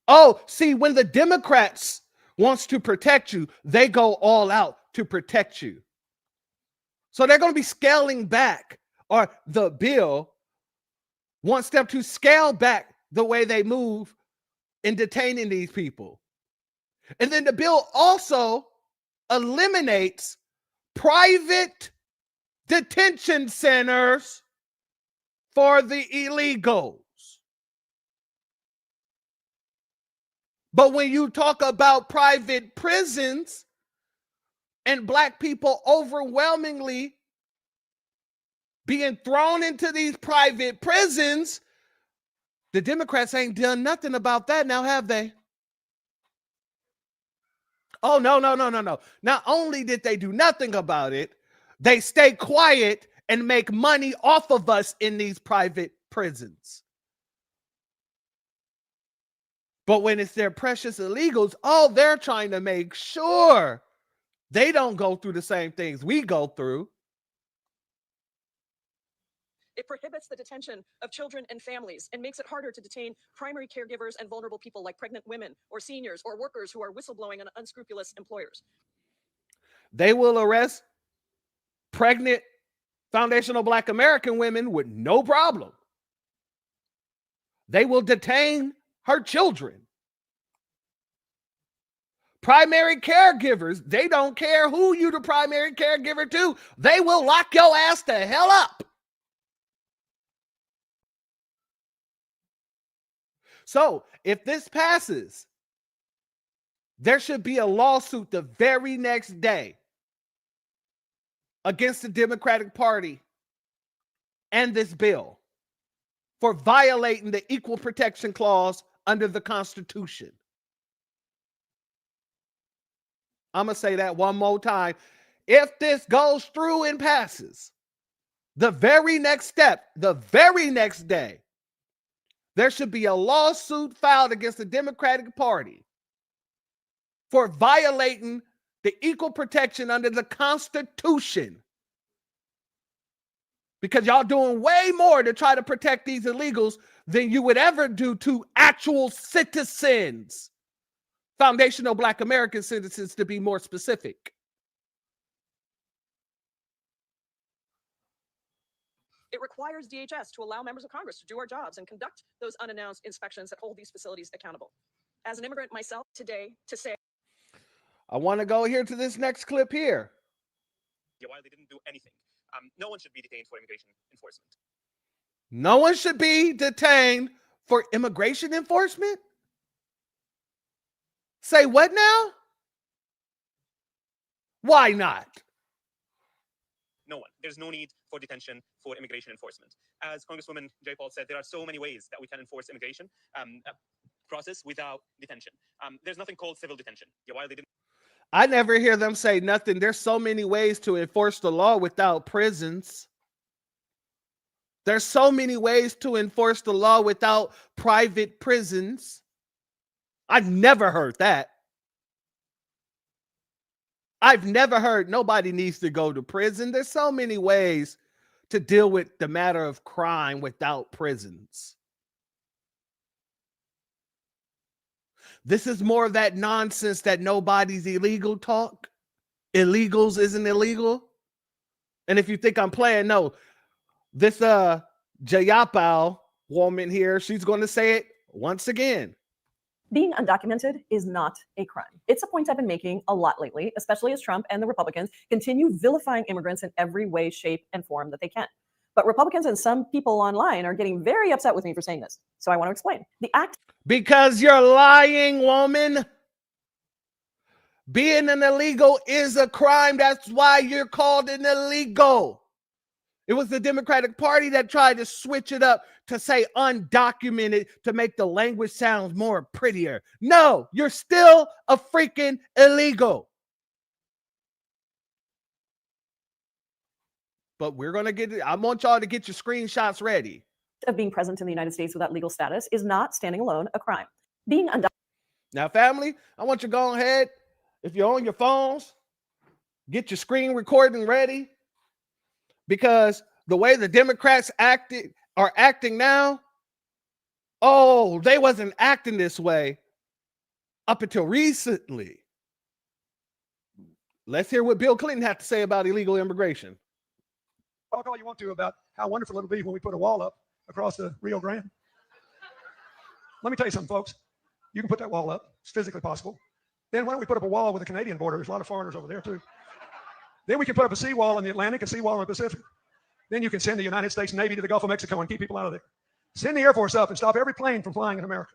C: Oh, see, when the Democrats wants to protect you, they go all out to protect you. So they're going to be scaling back, or the bill wants them to scale back the way they move in detaining these people. And then the bill also eliminates private detention centers for the illegals. But when you talk about private prisons and black people overwhelmingly being thrown into these private prisons, the Democrats ain't done nothing about that now, have they? Oh, no. Not only did they do nothing about it, they stay quiet and make money off of us in these private prisons. But when it's their precious illegals, oh, they're trying to make sure they don't go through the same things we go through.
L: It prohibits the detention of children and families and makes it harder to detain primary caregivers and vulnerable people like pregnant women or seniors or workers who are whistleblowing on unscrupulous employers.
C: They will arrest pregnant foundational Black American women with no problem. They will detain her children. Primary caregivers, they don't care who you the primary caregiver to. They will lock your ass the hell up. So if this passes, there should be a lawsuit the very next day against the Democratic Party and this bill for violating the Equal Protection Clause under the Constitution. I'm going to say that one more time. If this goes through and passes, the very next step, the very next day, there should be a lawsuit filed against the Democratic Party for violating the equal protection under the Constitution. Because y'all doing way more to try to protect these illegals than you would ever do to actual citizens. Foundational Black American citizens, to be more specific.
L: It requires DHS to allow members of Congress to do our jobs and conduct those unannounced inspections that hold these facilities accountable. As an immigrant myself today, to say,
C: I want to go here to this next clip here.
E: Yeah, while they didn't do anything, no one should be detained for immigration enforcement.
C: No one should be detained for immigration enforcement? Say what now? Why not?
E: No one. There's no need for detention for immigration enforcement. As Congresswoman Jay Paul said, there are so many ways that we can enforce immigration process without detention. There's nothing called civil detention. Yeah, while they didn't.
C: I never hear them say nothing. There's so many ways to enforce the law without prisons. There's so many ways to enforce the law without private prisons. I've never heard that. I've never heard nobody needs to go to prison. There's so many ways to deal with the matter of crime without prisons. This is more of that nonsense that nobody's illegal talk. Illegals isn't illegal. And if you think I'm playing, no. This Jayapal woman here, she's going to say it once again.
N: Being undocumented is not a crime. It's a point I've been making a lot lately, especially as Trump and the Republicans continue vilifying immigrants in every way, shape, and form that they can. But Republicans and some people online are getting very upset with me for saying this. So I want to explain. The act.
C: Because you're lying, woman. Being an illegal is a crime. That's why you're called an illegal. It was the Democratic Party that tried to switch it up to say undocumented to make the language sound more prettier. No, you're still a freaking illegal. But we're going to get it. I want y'all to get your screenshots ready.
N: Of being present in the United States without legal status is not standing alone a crime. Being undocumented.
C: Now, family, I want you to go ahead. If you're on your phones, get your screen recording ready. Because the way the Democrats are acting now, oh, they wasn't acting this way up until recently. Let's hear what Bill Clinton had to say about illegal immigration.
J: Talk all you want to about how wonderful it'll be when we put a wall up across the Rio Grande. Let me tell you something, folks. You can put that wall up. It's physically possible. Then why don't we put up a wall with the Canadian border? There's a lot of foreigners over there, too. Then we can put up a seawall in the Atlantic, a seawall in the Pacific. Then you can send the United States Navy to the Gulf of Mexico and keep people out of there. Send the Air Force up and stop every plane from flying in America.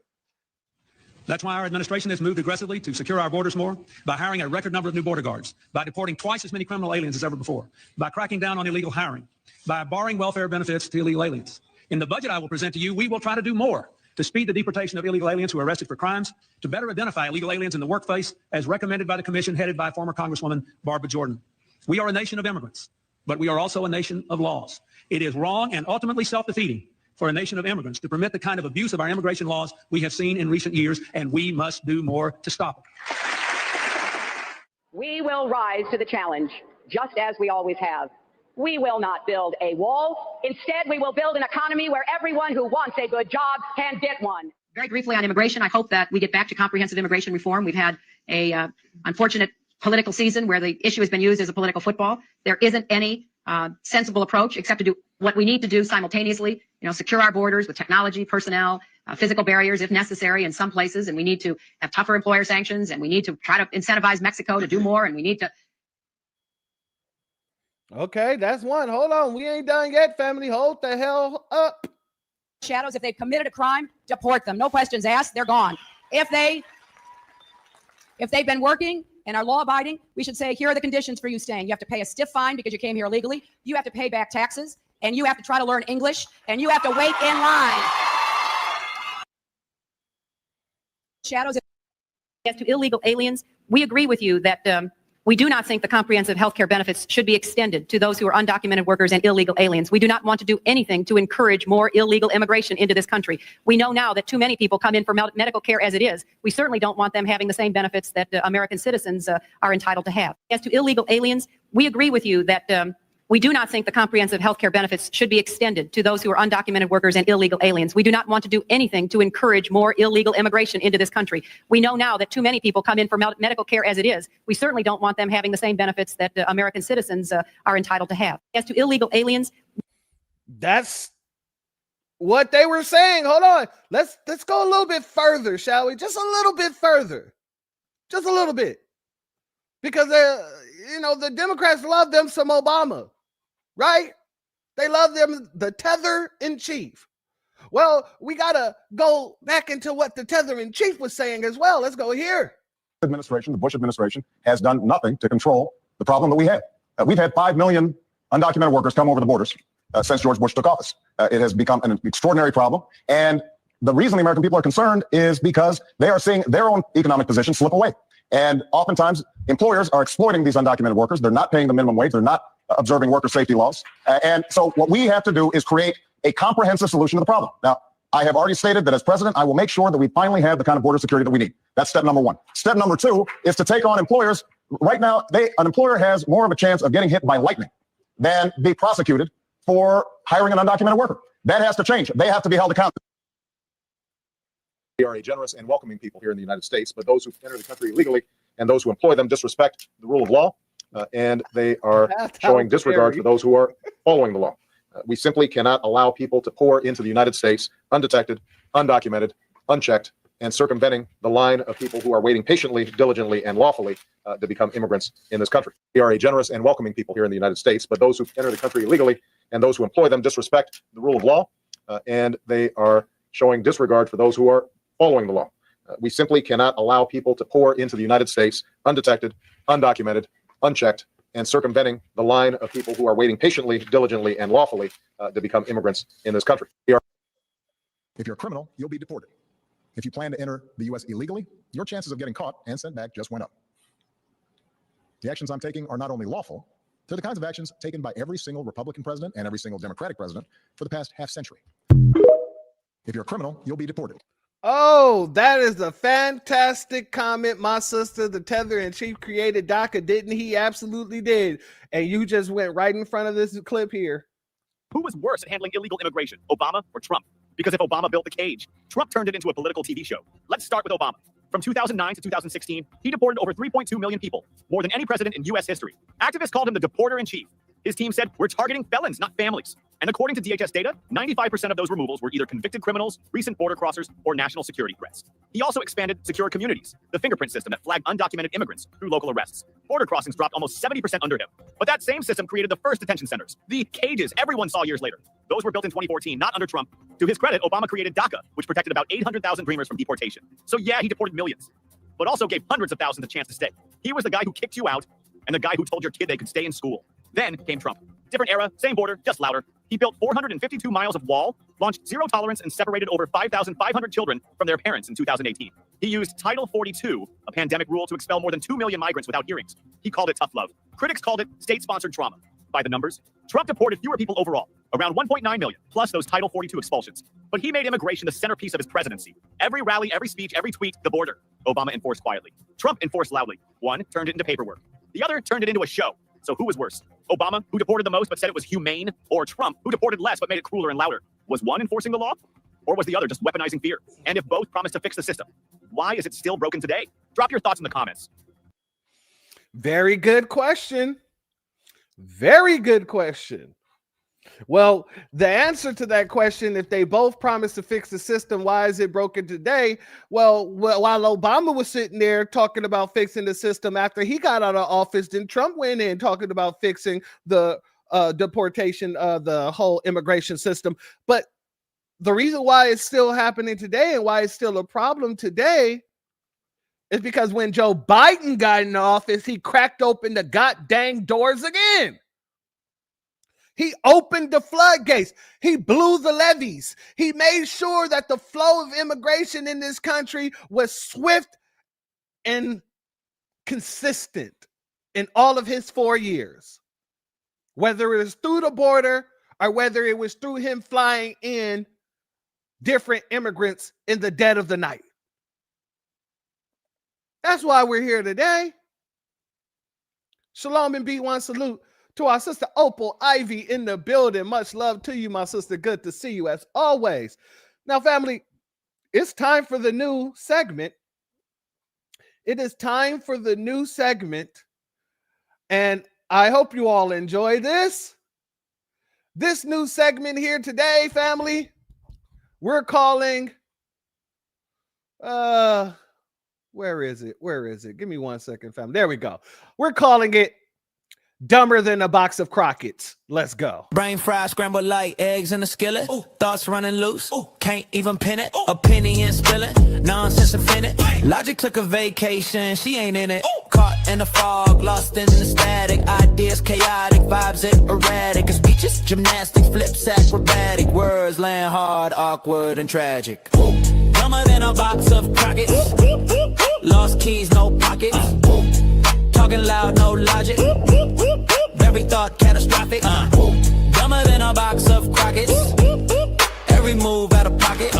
O: That's why our administration has moved aggressively to secure our borders more, by hiring a record number of new border guards, by deporting twice as many criminal aliens as ever before, by cracking down on illegal hiring, by barring welfare benefits to illegal aliens. In the budget I will present to you, we will try to do more to speed the deportation of illegal aliens who are arrested for crimes, to better identify illegal aliens in the workplace, as recommended by the commission headed by former Congresswoman Barbara Jordan. We are a nation of immigrants, but we are also a nation of laws. It is wrong and ultimately self-defeating for a nation of immigrants to permit the kind of abuse of our immigration laws we have seen in recent years, and we must do more to stop it.
S: We will rise to the challenge, just as we always have. We will not build a wall. Instead, we will build an economy where everyone who wants a good job can get one.
X: Very briefly on immigration, I hope that we get back to comprehensive immigration reform. We've had a unfortunate political season where the issue has been used as a political football. There isn't any sensible approach except to do what we need to do simultaneously, secure our borders with technology, personnel, physical barriers if necessary in some places, and we need to have tougher employer sanctions, and we need to try to incentivize Mexico to do more, and we need to.
C: Okay, that's one. Hold on. We ain't done yet, family. Hold the hell up.
X: Shadows, if they've committed a crime, deport them. No questions asked. They're gone. If they've been working and are law-abiding, we should say, here are the conditions for you staying. You have to pay a stiff fine because you came here illegally. You have to pay back taxes, and you have to try to learn English, and you have to wait in line. Shadows, as to illegal aliens, we agree with you that we do not think the comprehensive health care benefits should be extended to those who are undocumented workers and illegal aliens. We do not want to do anything to encourage more illegal immigration into this country. We know now that too many people come in for medical care as it is. We certainly don't want them having the same benefits that American citizens are entitled to have. As to illegal aliens, we agree with you that we do not think the comprehensive health care benefits should be extended to those who are undocumented workers and illegal aliens. We do not want to do anything to encourage more illegal immigration into this country. We know now that too many people come in for medical care as it is. We certainly don't want them having the same benefits that American citizens are entitled to have. As to illegal aliens,
C: that's what they were saying. Hold on. Let's go a little bit further, shall we? Just a little bit further. Just a little bit. Because the Democrats love them some Obama. Right? They love them, the tether in chief. Well, we got to go back into what the tether in chief was saying as well. Let's go here.
Y: Administration, the Bush administration, has done nothing to control the problem that we have. We've had 5 million undocumented workers come over the borders since George Bush took office. It has become an extraordinary problem. And the reason the American people are concerned is because they are seeing their own economic position slip away. And oftentimes, employers are exploiting these undocumented workers. They're not paying the minimum wage. They're not observing worker safety laws. And so what we have to do is create a comprehensive solution to the problem. Now, I have already stated that as president, I will make sure that we finally have the kind of border security that we need. That's step number one. Step number two is to take on employers. Right now, an employer has more of a chance of getting hit by lightning than be prosecuted for hiring an undocumented worker. That has to change. They have to be held accountable.
M: We are a generous and welcoming people here in the United States, but those who enter the country illegally and those who employ them disrespect the rule of law, and they are showing disregard for those who are following the law. We simply cannot allow people to pour into the United States undetected, undocumented, unchecked,
Y: and circumventing the line of people who are waiting patiently, diligently, and lawfully to become immigrants in this country. We are a generous and welcoming people here in the United States, but those who enter the country illegally and those who employ them disrespect the rule of law, and they are showing disregard for those who are following the law. We simply cannot allow people to pour into the United States undetected, undocumented, unchecked, and circumventing the line of people who are waiting patiently, diligently, and lawfully to become immigrants in this country. If you're a criminal, you'll be deported. If you plan to enter the U.S. illegally, your chances of getting caught and sent back just went up. The actions I'm taking are not only lawful, they're the kinds of actions taken by every single Republican president and every single Democratic president for the past half century. If you're a criminal, you'll be deported.
C: Oh, that is a fantastic comment, my sister. The Tether in Chief created DACA, didn't he? Absolutely did. And you just went right in front of this clip here.
A: Who was worse at handling illegal immigration, Obama or Trump? Because if Obama built the cage, Trump turned it into a political TV show. Let's start with Obama. From 2009 to 2016, he deported over 3.2 million people, more than any president in U.S. history. Activists called him the deporter-in-chief. His team said, we're targeting felons, not families. And according to DHS data, 95% of those removals were either convicted criminals, recent border crossers, or national security threats. He also expanded secure communities, the fingerprint system that flagged undocumented immigrants through local arrests. Border crossings dropped almost 70% under him. But that same system created the first detention centers, the cages everyone saw years later. Those were built in 2014, not under Trump. To his credit, Obama created DACA, which protected about 800,000 Dreamers from deportation. So yeah, he deported millions, but also gave hundreds of thousands a chance to stay. He was the guy who kicked you out and the guy who told your kid they could stay in school. Then came Trump. Different era, same border, just louder. He built 452 miles of wall, launched zero tolerance, and separated over 5,500 children from their parents in 2018. He used Title 42, a pandemic rule, to expel more than 2 million migrants without hearings. He called it tough love. Critics called it state-sponsored trauma. By the numbers, Trump deported fewer people overall, around 1.9 million, plus those Title 42 expulsions. But he made immigration the centerpiece of his presidency. Every rally, every speech, every tweet, the border. Obama enforced quietly. Trump enforced loudly. One turned it into paperwork. The other turned it into a show. So who was worse? Obama, who deported the most but said it was humane, or Trump, who deported less but made it crueler and louder? Was one enforcing the law, or was the other just weaponizing fear? And if both promised to fix the system, why is it still broken today? Drop your thoughts in the comments.
C: Very good question. Very good question. Well, the answer to that question, if they both promise to fix the system, why is it broken today? Well, while Obama was sitting there talking about fixing the system after he got out of office, then Trump went in talking about fixing the deportation of the whole immigration system. But the reason why it's still happening today and why it's still a problem today is because when Joe Biden got in office, he cracked open the goddamn doors again. He opened the floodgates. He blew the levees. He made sure that the flow of immigration in this country was swift and consistent in all of his 4 years. Whether it was through the border or whether it was through him flying in different immigrants in the dead of the night. That's why we're here today. Shalom and B1 salute to our sister Opal Ivy in the building. Much love to you, my sister. Good to see you as always. Now, family, it's time for the new segment. It is time for the new segment. And I hope you all enjoy this. This new segment here today, family, we're calling, where is it? Where is it? Give me 1 second, family. There we go. We're calling it Dumber Than a Box of Crockets. Let's go.
I: Brain fried, scrambled like eggs in a skillet. Ooh. Thoughts running loose. Ooh. Can't even pin it. Ooh. Opinion spilling. Nonsense infinite. Logic took a vacation. She ain't in it. Ooh. Caught in the fog. Lost in the static. Ideas chaotic. Vibes erratic. Speeches gymnastics. Flips acrobatic. Words land hard, awkward, and tragic. Ooh. Dumber than a box of Crockets. Lost keys, no pockets. Talking loud, no logic. Every thought catastrophic. Dumber than a box of Crockets. Every move out of pocket.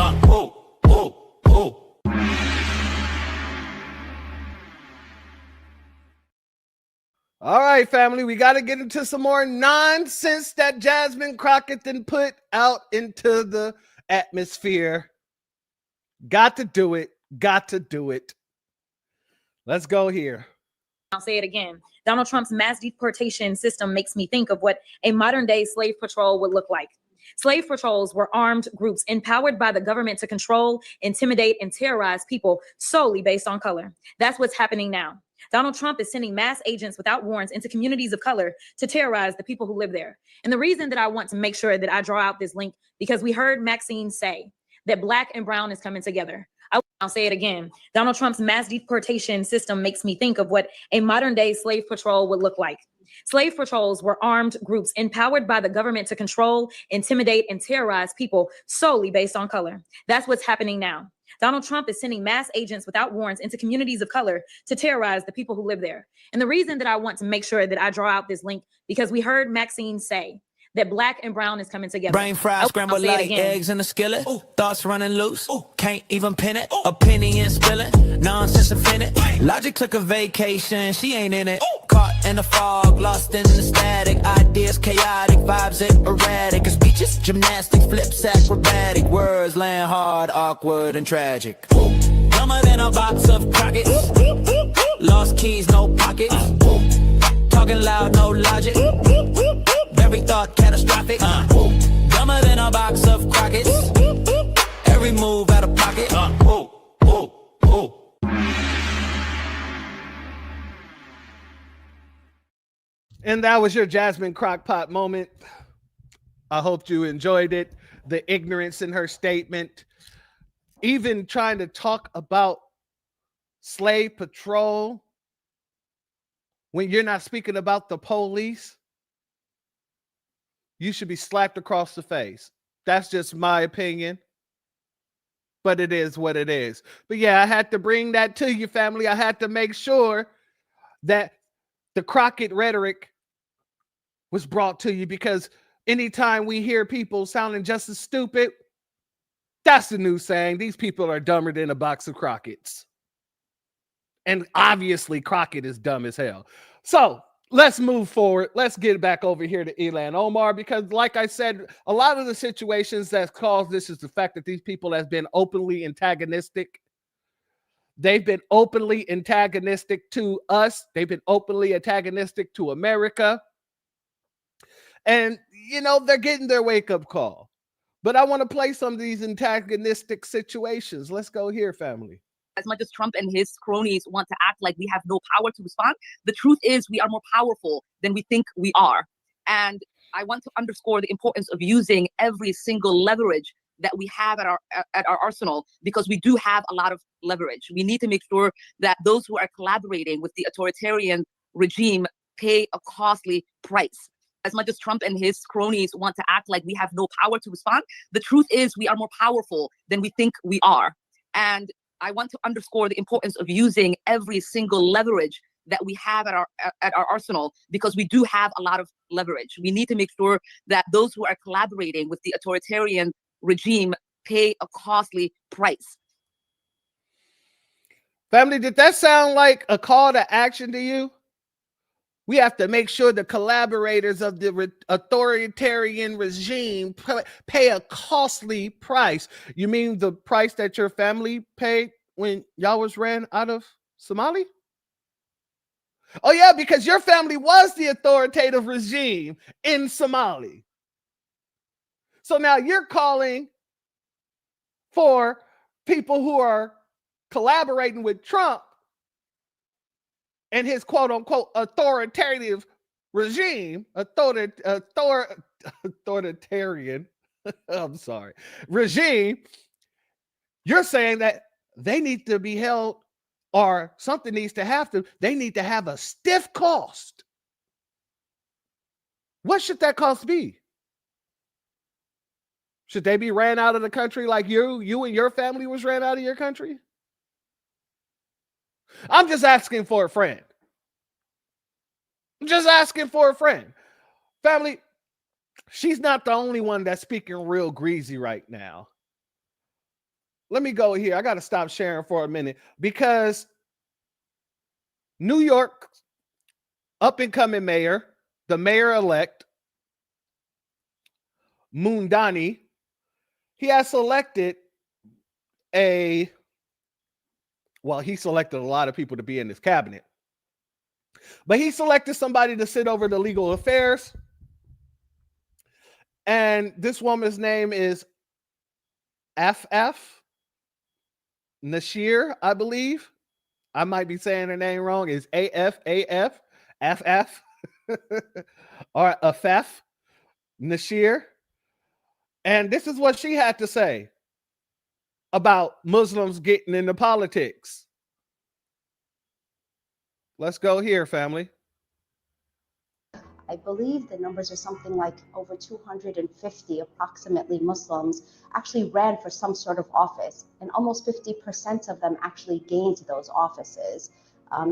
C: All right, family, we got to get into some more nonsense that Jasmine Crockett then put out into the atmosphere. Got to do it. Got to do it. Let's go here.
P: I'll say it again. Donald Trump's mass deportation system makes me think of what a modern day slave patrol would look like.
F: Slave patrols were armed groups empowered by the government to control, intimidate, and terrorize people solely based on color. That's what's happening now. Donald Trump is sending mass agents without warrants into communities of color to terrorize the people who live there. And the reason that I want to make sure that I draw out this link, because we heard Maxine say that Black and brown is coming together. I'll say it again. Donald Trump's mass deportation system makes me think of what a modern day slave patrol would look like. Slave patrols were armed groups empowered by the government to control, intimidate, and terrorize people solely based on color. That's what's happening now. Donald Trump is sending mass agents without warrants into communities of color to terrorize the people who live there. And the reason that I want to make sure that I draw out this link, because we heard Maxine say that Black and brown is coming together.
I: Brain fried, scrambled like eggs in a skillet. Thoughts running loose. Can't even pin it. Opinion spilling. Nonsense offended. Logic took a vacation. She ain't in it. Caught in the fog, lost in the static. Ideas chaotic, vibes erratic. Speeches, gymnastics, flips, acrobatic. Words land hard, awkward, and tragic. Dumber than a box of Crockett's. Lost keys, no pockets. Talking loud, no logic. Every thought catastrophic. Dumber than a box of Crockett's. Every move out of pocket.
C: And that was your Jasmine Crockpot moment. I hope you enjoyed it. The ignorance in her statement, even trying to talk about slave patrol when you're not speaking about the police, you should be slapped across the face. That's just my opinion, but it is what it is. But yeah, I had to bring that to you, family. I had to make sure that the Crockett rhetoric was brought to you, because anytime we hear people sounding just as stupid, that's the new saying. These people are dumber than a box of Crockett's. And obviously Crockett is dumb as hell. So let's move forward. Let's get back over here to Ilhan Omar, because like I said, a lot of the situations that caused this is the fact that these people have been openly antagonistic. They've been openly antagonistic to us. They've been openly antagonistic to America. And, you know, they're getting their wake-up call. But I want to play some of these antagonistic situations. Let's go here, family.
X: As much as Trump and his cronies want to act like we have no power to respond, the truth is we are more powerful than we think we are. And I want to underscore the importance of using every single leverage that we have at our arsenal, because we do have a lot of leverage. We need to make sure that those who are collaborating with the authoritarian regime pay a costly price. As much as Trump and his cronies want to act like we have no power to respond, the truth is we are more powerful than we think we are. And I want to underscore the importance of using every single leverage that we have at our arsenal, because we do have a lot of leverage. We need to make sure that those who are collaborating with the authoritarian regime pay a costly price.
C: Family, did that sound like a call to action to you? We have to make sure the collaborators of the authoritarian regime pay a costly price. You mean the price that your family paid when y'all was ran out of Somalia? Oh yeah, because your family was the authoritative regime in Somalia. So now you're calling for people who are collaborating with Trump and his quote-unquote authoritative regime, authoritarian, I'm sorry, regime. You're saying that they need to be held, or something needs to happen. They need to have a stiff cost. What should that cost be? Should they be ran out of the country like you and your family was ran out of your country? I'm just asking for a friend. I'm just asking for a friend. Family, she's not the only one that's speaking real greasy right now. Let me go here. I got to stop sharing for a minute, because New York up-and-coming mayor, the mayor-elect, Mundani, he has selected he selected a lot of people to be in his cabinet. But he selected somebody to sit over the legal affairs. And this woman's name is FF Nashir, I believe. I might be saying her name wrong. Is AFAF FF or AFF Nashir. And this is what she had to say about Muslims getting into politics. Let's go here, family.
P: I believe the numbers are something like over 250 approximately Muslims actually ran for some sort of office, and almost 50% of them actually gained those offices.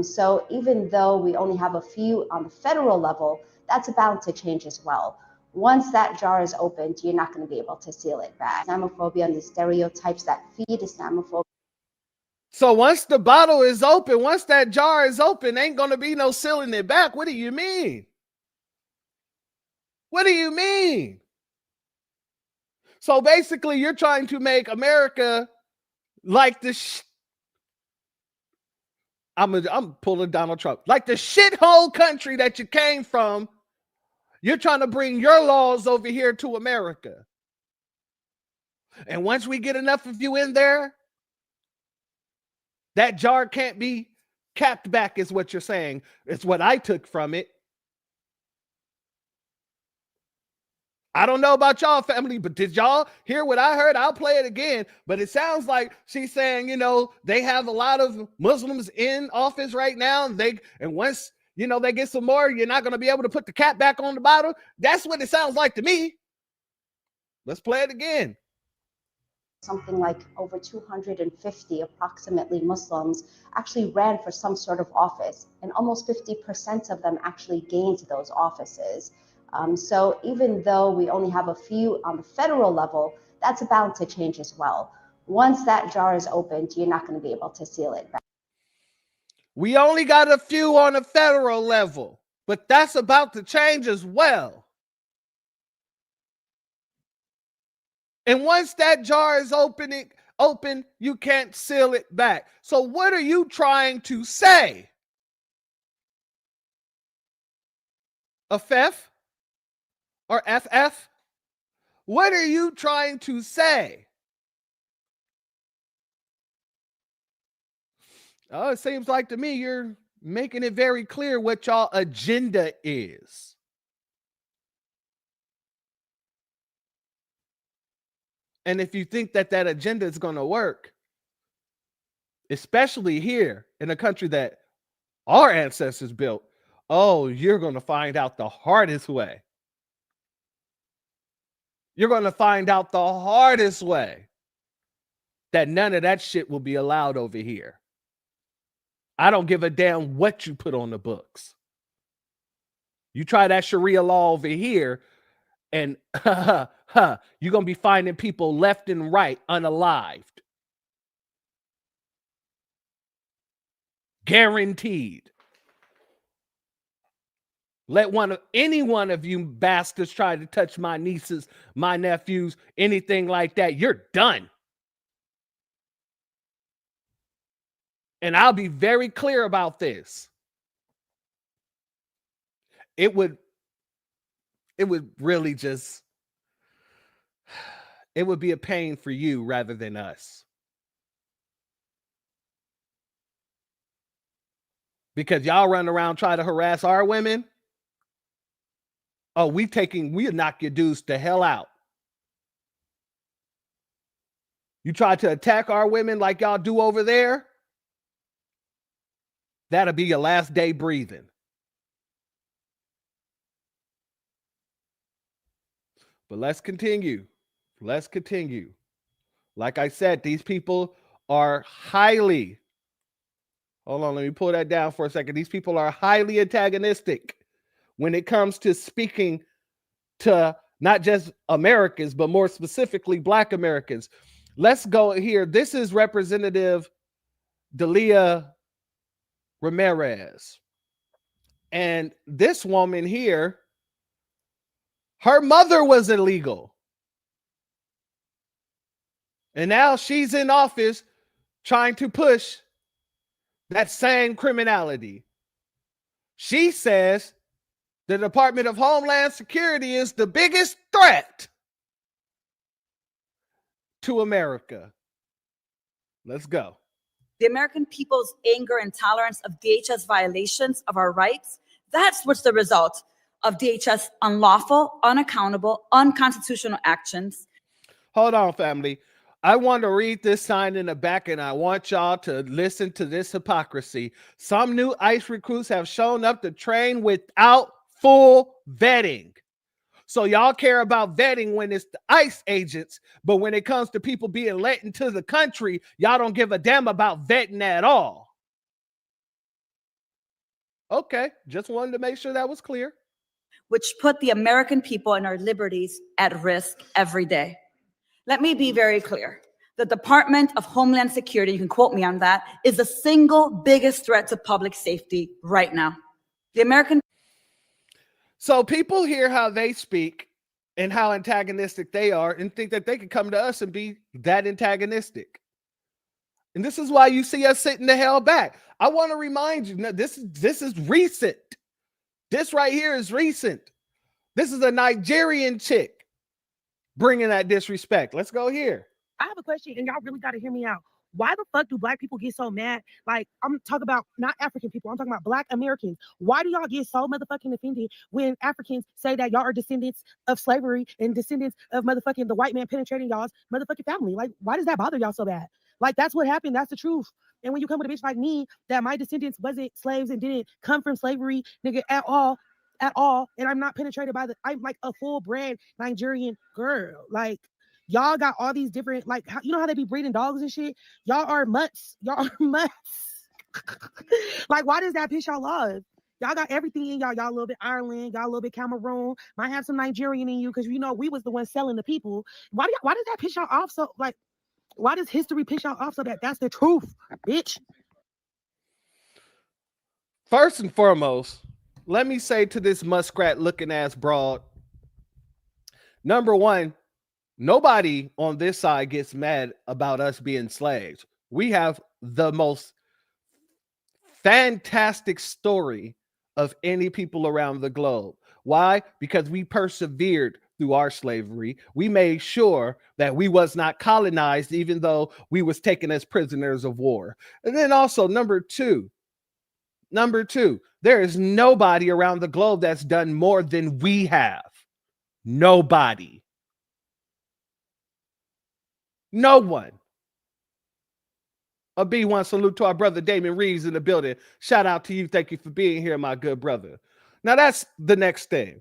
P: So even though we only have a few on the federal level, that's about to change as well. Once that jar is opened, you're not going to be able to seal it back. Islamophobia and the stereotypes that feed Islamophobia.
C: So once the bottle is open, once that jar is open, ain't going to be no sealing it back. What do you mean? What do you mean? So basically, you're trying to make America like the I'm pulling Donald Trump. Like the shithole country that you came from, you're trying to bring your laws over here to America. And once we get enough of you in there, that jar can't be capped back, is what you're saying. It's what I took from it. I don't know about y'all, family, but did y'all hear what I heard? I'll play it again. But it sounds like she's saying, you know, they have a lot of Muslims in office right now. And once, you know, they get some more, you're not going to be able to put the cap back on the bottle. That's what it sounds like to me. Let's play it again.
P: Something like over 250 approximately Muslims actually ran for some sort of office, and almost 50% of them actually gained those offices. So even though we only have a few on the federal level, that's about to change as well. Once that jar is opened, you're not going to be able to seal it back.
C: We only got a few on the federal level, but that's about to change as well. And once that jar is open, you can't seal it back. So what are you trying to say? FF or FF? What are you trying to say? Oh, it seems like to me you're making it very clear what y'all agenda is. And if you think that that agenda is going to work, especially here in a country that our ancestors built, oh, you're going to find out the hardest way. You're going to find out the hardest way that none of that shit will be allowed over here. I don't give a damn what you put on the books. You try that Sharia law over here, and you're going to be finding people left and right unalived. Guaranteed. Let any one of you bastards try to touch my nieces, my nephews, anything like that, you're done. And I'll be very clear about this. It would really just, it would be a pain for you rather than us. Because y'all run around trying to harass our women. Oh, we'll knock your dudes to hell out. You try to attack our women like y'all do over there, that'll be your last day breathing. But let's continue. Let's continue. Like I said, these people are highly, hold on, let me pull that down for a second. These people are highly antagonistic when it comes to speaking to not just Americans, but more specifically Black Americans. Let's go here. This is Representative Delia Ramirez. And this woman here, her mother was illegal. And now she's in office trying to push that same criminality. She says the Department of Homeland Security is the biggest threat to America. Let's go.
H: The American people's anger and tolerance of DHS violations of our rights, that's what's the result of DHS unlawful, unaccountable, unconstitutional actions.
C: Hold on, family. I want to read this sign in the back, and I want y'all to listen to this hypocrisy. Some new ICE recruits have shown up to train without full vetting. So y'all care about vetting when it's the ICE agents, but when it comes to people being let into the country, y'all don't give a damn about vetting at all. Okay, just wanted to make sure that was clear.
H: Which put the American people and our liberties at risk every day. Let me be very clear. The Department of Homeland Security, you can quote me on that, is the single biggest threat to public safety right now. The American.
C: So people hear how they speak and how antagonistic they are and think that they can come to us and be that antagonistic. And this is why you see us sitting the hell back. I want to remind you, this is recent. This right here is recent. This is a Nigerian chick bringing that disrespect. Let's go here.
Q: I have a question, and y'all really got to hear me out. Why the fuck do black people get so mad? Like, I'm talking about not African people. I'm talking about black Americans. Why do y'all get so motherfucking offended when Africans say that y'all are descendants of slavery and descendants of motherfucking the white man penetrating y'all's motherfucking family? Like, why does that bother y'all so bad? Like, that's what happened. That's the truth. And when you come with a bitch like me, that my descendants wasn't slaves and didn't come from slavery, nigga, at all, and I'm not penetrated by I'm like a full-bred Nigerian girl. Like, y'all got all these different, like, you know how they be breeding dogs and shit? Y'all are mutts. Y'all are mutts. Like, why does that piss y'all off? Y'all got everything in y'all. Y'all a little bit Ireland, y'all a little bit Cameroon, might have some Nigerian in you because, you know, we was the ones selling the people. Why does that piss y'all off so, like, why does history piss y'all off so that that's the truth, bitch?
C: First and foremost, let me say to this muskrat looking ass broad, number one, nobody on this side gets mad about us being slaves. We have the most fantastic story of any people around the globe. Why? Because we persevered through our slavery. We made sure that we was not colonized, even though we was taken as prisoners of war. And then also number two, there is nobody around the globe that's done more than we have. Nobody. No one. A B1 salute to our brother Damon Reeves in the building. Shout out to you. Thank you for being here, my good brother. Now that's the next thing.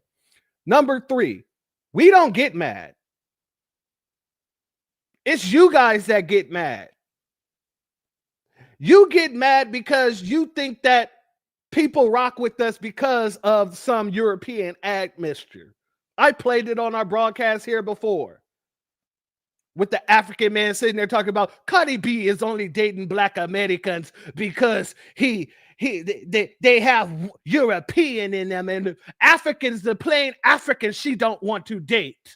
C: Number three, we don't get mad. It's you guys that get mad. You get mad because you think that people rock with us because of some European admixture. I played it on our broadcast here before with the African man sitting there talking about Cardi B is only dating black Americans because they have European in them, and Africans, the plain Africans, she don't want to date.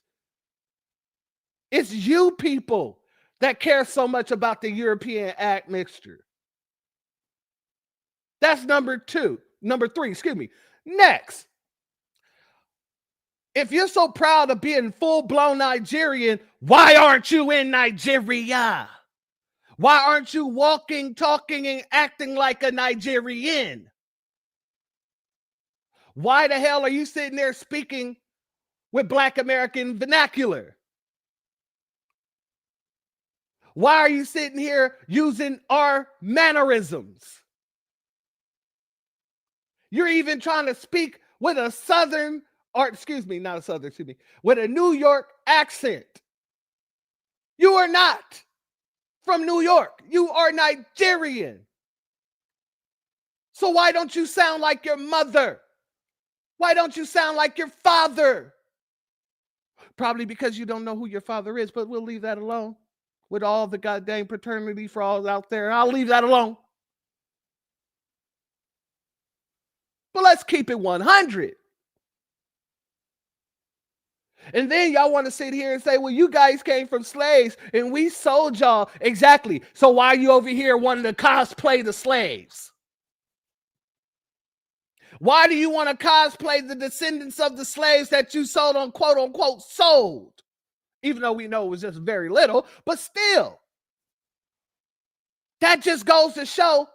C: It's you people that care so much about the European admixture. That's number three, excuse me. Next, if you're so proud of being full-blown Nigerian, why aren't you in Nigeria? Why aren't you walking, talking, and acting like a Nigerian? Why the hell are you sitting there speaking with Black American vernacular? Why are you sitting here using our mannerisms? You're even trying to speak with a Southern, or excuse me, not a Southern, excuse me, with a New York accent. You are not from New York. You are Nigerian. So why don't you sound like your mother? Why don't you sound like your father? Probably because you don't know who your father is, but we'll leave that alone. With all the goddamn paternity frauds out there, I'll leave that alone. But let's keep it 100. And then y'all want to sit here and say, well, you guys came from slaves and we sold y'all. Exactly. So why are you over here wanting to cosplay the slaves? Why do you want to cosplay the descendants of the slaves that you sold on quote unquote sold? Even though we know it was just very little, but still. That just goes to show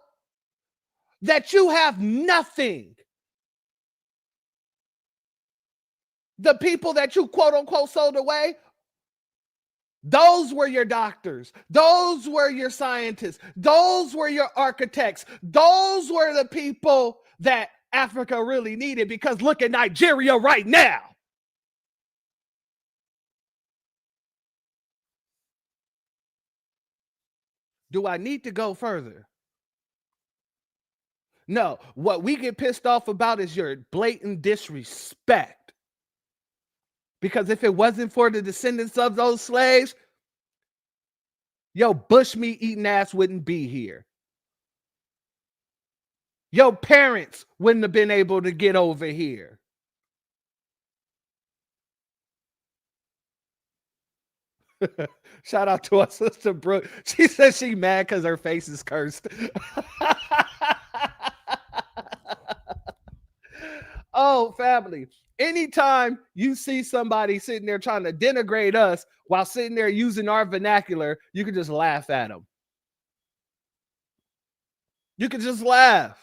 C: that you have nothing. The people that you quote unquote sold away, those were your doctors. Those were your scientists. Those were your architects. Those were the people that Africa really needed, because look at Nigeria right now. Do I need to go further? No. What we get pissed off about is your blatant disrespect. Because if it wasn't for the descendants of those slaves, yo, bushmeat eating ass wouldn't be here. Your parents wouldn't have been able to get over here. Shout out to our sister Brooke. She says she mad because her face is cursed. Oh, family. Anytime you see somebody sitting there trying to denigrate us while sitting there using our vernacular, you can just laugh at them. You can just laugh.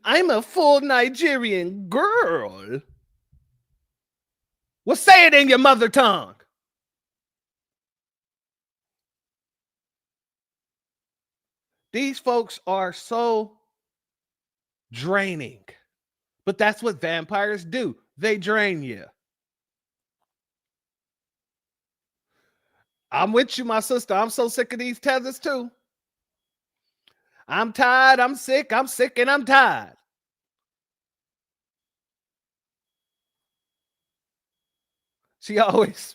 C: I'm a full Nigerian girl. Well, say it in your mother tongue. These folks are so draining. But that's what vampires do. They drain you. I'm with you, my sister. I'm so sick of these tethers too. I'm tired. I'm sick, and I'm tired. She always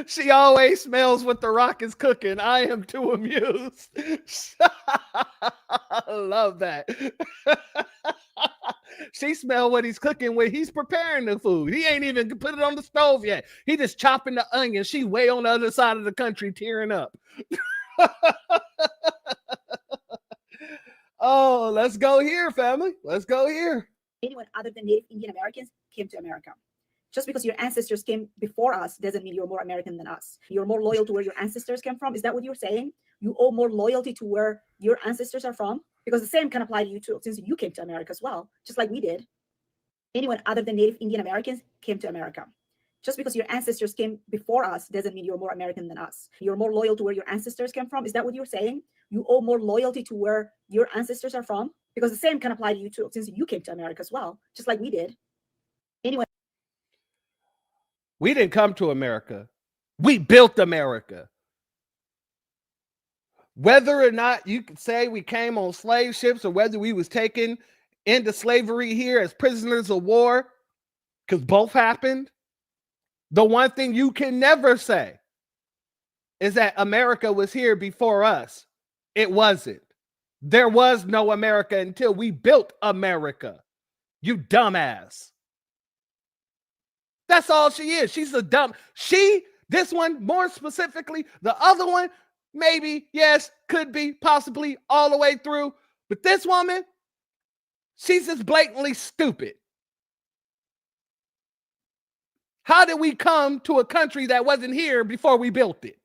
C: she always smells what the Rock is cooking. I am too amused. I love that. She smell what he's cooking when he's preparing the food. He ain't even put it on the stove yet. He just chopping the onion. She way on the other side of the country tearing up. Oh, let's go here, family. Let's go here.
K: Anyone other than Native Indian Americans came to America. Just because your ancestors came before us doesn't mean you're more American than us. You're more loyal to where your ancestors came from. Is that what you're saying? You owe more loyalty to where your ancestors are from? Because the same can apply to you too, since you came to America as well, just like we did. Anyone other than Native Indian Americans came to America. Just because your ancestors came before us doesn't mean you're more American than us. You're more loyal to where your ancestors came from. Is that what you're saying? You owe more loyalty to where your ancestors are from? Because the same can apply to you too, since you came to America as well, just like we did. Anyone.
C: We didn't come to America. We built America. Whether or not you could say we came on slave ships or whether we was taken into slavery here as prisoners of war, because both happened, the one thing you can never say is that America was here before us. It wasn't. There was no America until we built America. You dumbass. That's all she is. She's a dumb. This one more specifically, the other one, maybe, yes, could be, possibly, all the way through. But this woman, she's just blatantly stupid. How did we come to a country that wasn't here before we built it?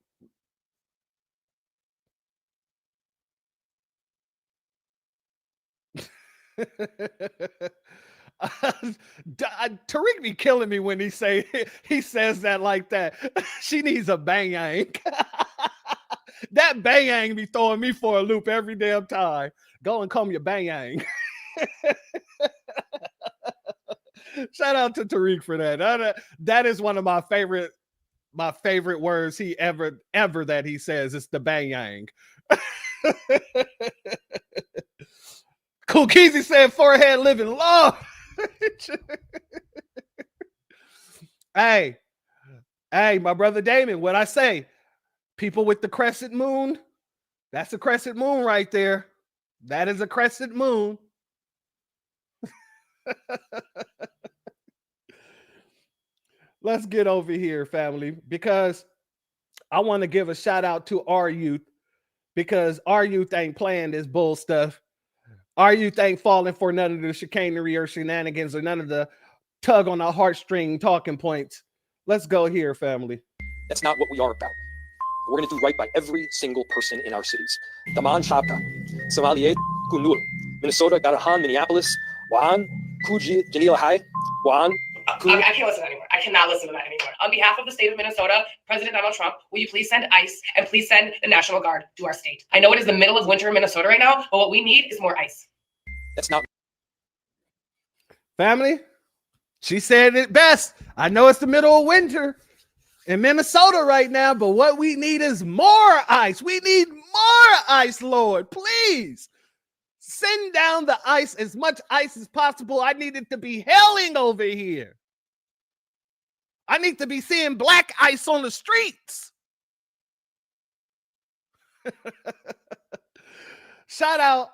C: Tariq be killing me when he says that like that. She needs a bang-yang. That bang-yang be throwing me for a loop every damn time. Go and comb your bang-yang. Shout out to Tariq for that. That is one of my favorite words he ever that he says. It's the bang-yang. Kukizi said forehead living long. Hey, my brother Damon, what I say? People with the crescent moon, that's a crescent moon right there. That is a crescent moon. Let's get over here, family, because I want to give a shout out to our youth because our youth ain't playing this bull stuff. Our youth ain't falling for none of the chicanery or shenanigans or none of the tug on the heartstring talking points. Let's go here, family.
G: That's not what we are about. We're going to do right by every single person in our cities. Daman Shabka, Somalia, Kunul, Minnesota, Garahan, Minneapolis, Waan, Kuji, Janila High, Waan.
R: I can't listen anymore. I cannot listen to that anymore. On behalf of the state of Minnesota, President Donald Trump, will you please send ICE and please send the National Guard to our state? I know it is the middle of winter in Minnesota right now, but what we need is more ICE.
G: That's not.
C: Family, she said it best. I know it's the middle of winter in Minnesota right now, but what we need is more ICE. We need more ICE, Lord. Please send down the ICE, as much ICE as possible. I need it to be hailing over here. I need to be seeing black ICE on the streets. Shout out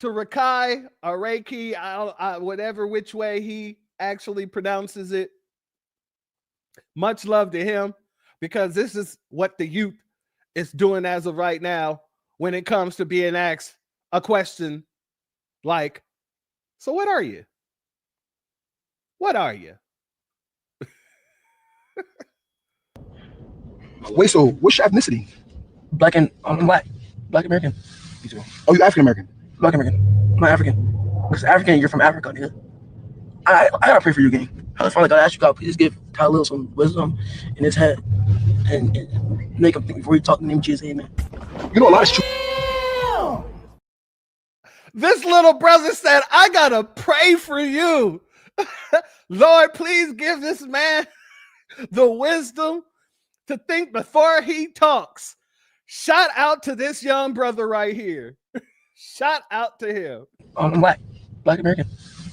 C: to Rakai or Reiki, whatever which way he actually pronounces it. Much love to him, because this is what the youth is doing as of right now when it comes to being asked a question like, so what are you? What are you?
T: Wait, so what's your ethnicity? Black and I'm black. Black American. Me too. Oh, you African American? Black American. I'm not African. Because African, you're from Africa, nigga. I gotta pray for you, gang. I finally gotta ask you, God, please give Khalil some wisdom in his head and make him think before you talk in the name of Jesus, amen. You know a lot of shit.
C: This little brother said, I gotta pray for you. Lord, please give this man the wisdom to think before he talks. Shout out to this young brother right here. Shout out to him.
T: I'm black. Black American.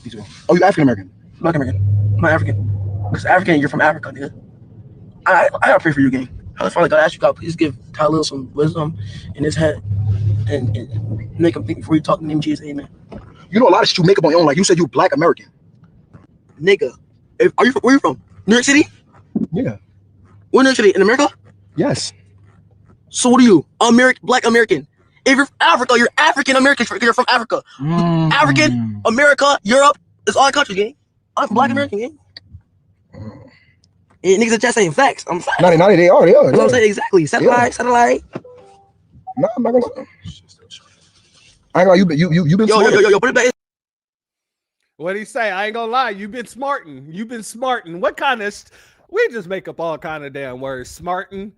T: Me too. Oh, you African American? Black American. I'm not African. Because African, you're from Africa, nigga. I gotta pray for you, gang. I finally gotta ask you, God, please give Khalil some wisdom in his head and make him think before you talk in the name of Jesus, amen. You know a lot of shit you make up on your own. Like you said, you Black American. Nigga. Where you from? New York City? Yeah. Where New York City? In America? Yes. So what are you? Black American. If you're from Africa, you're African American. You're from Africa. African, America, Europe, it's all countries, gang. I'm Black American, gang. And niggas are just saying facts. I'm facts. Not they are. That's what I'm saying, exactly. Satellite. No, I'm not gonna. I ain't gonna. You been. Yo, put it back.
C: What'd he say? I ain't gonna lie. You've been smarting. You've been smarting. What kind of? We just make up all kind of damn words. Smarting.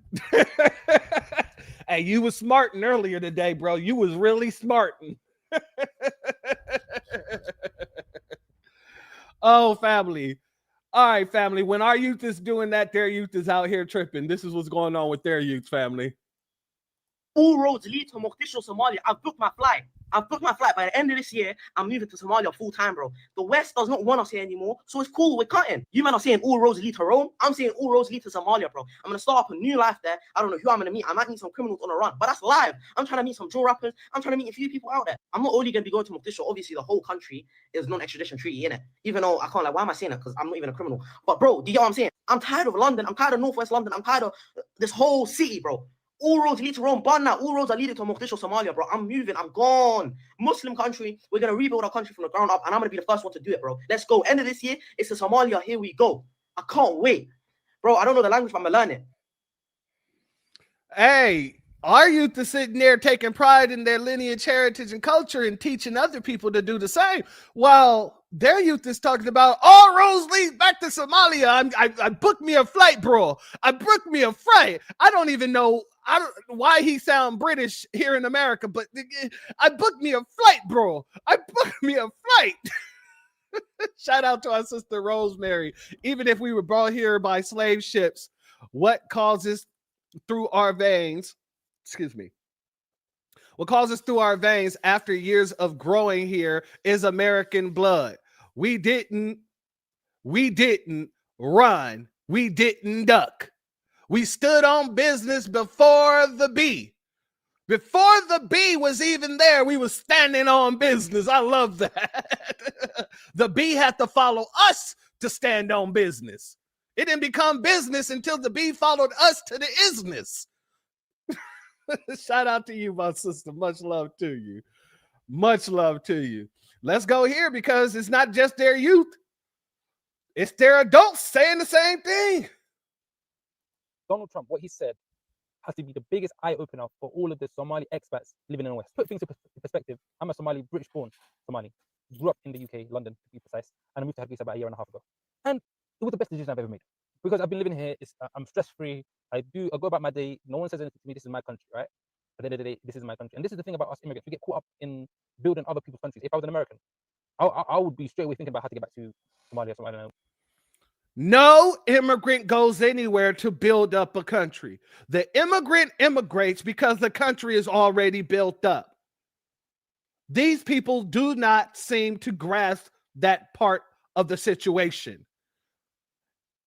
C: Hey, you was smarting earlier today, bro. You was really smarting. Oh, family. All right, family. When our youth is doing that, their youth is out here tripping. This is what's going on with their youth, family.
U: All roads lead to Mogadishu, Somalia. I've booked my flight. By the end of this year, I'm moving to Somalia full time, bro. The West does not want us here anymore, so it's cool. We're cutting. You men are saying all roads lead to Rome. I'm saying all roads lead to Somalia, bro. I'm gonna start up a new life there. I don't know who I'm gonna meet. I might meet some criminals on the run, but that's live. I'm trying to meet some drill rappers. I'm trying to meet a few people out there. I'm not only gonna be going to Mogadishu. Obviously, the whole country is non-extradition treaty, innit? Even though I can't, like, why am I saying that? Because I'm not even a criminal. But bro, do you get what I'm saying? I'm tired of London. I'm tired of Northwest London. I'm tired of this whole city, bro. All roads lead to Rome. But now, all roads are leading to Mogadishu, Somalia, bro. I'm moving. I'm gone. Muslim country. We're going to rebuild our country from the ground up, and I'm going to be the first one to do it, bro. Let's go. End of this year, it's to Somalia. Here we go. I can't wait. Bro, I don't know the language, but I'm going to learn it.
C: Hey, our youth is sitting there taking pride in their lineage, heritage, and culture and teaching other people to do the same. While their youth is talking about all roads lead back to Somalia. I booked me a flight, bro. I booked me a flight. I don't even know why he sound British here in America, but I booked me a flight, bro. I booked me a flight. Shout out to our sister Rosemary. Even if we were brought here by slave ships, what causes through our veins, what causes through our veins after years of growing here is American blood. We didn't run. We didn't duck. We stood on business before the B. Before the B was even there, we were standing on business. I love that. The B had to follow us to stand on business. It didn't become business until the B followed us to the isness. Shout out to you, my sister. Much love to you. Much love to you. Let's go here because it's not just their youth. It's their adults saying the same thing.
B: Donald Trump, what he said has to be the biggest eye-opener for all of the Somali expats living in the West. Put things into perspective, I'm a Somali, British-born Somali. Grew up in the UK, London to be precise, and I moved to Hargeisa about a year and a half ago. And it was the best decision I've ever made. Because I've been living here, I'm stress-free, I go about my day, no one says anything to me, this is my country, right? At the end of the day, this is my country. And this is the thing about us immigrants, we get caught up in building other people's countries. If I was an American, I would be straight away thinking about how to get back to Somalia, so I don't know.
C: No immigrant goes anywhere to build up a country. The immigrant immigrates because the country is already built up. These people do not seem to grasp that part of the situation.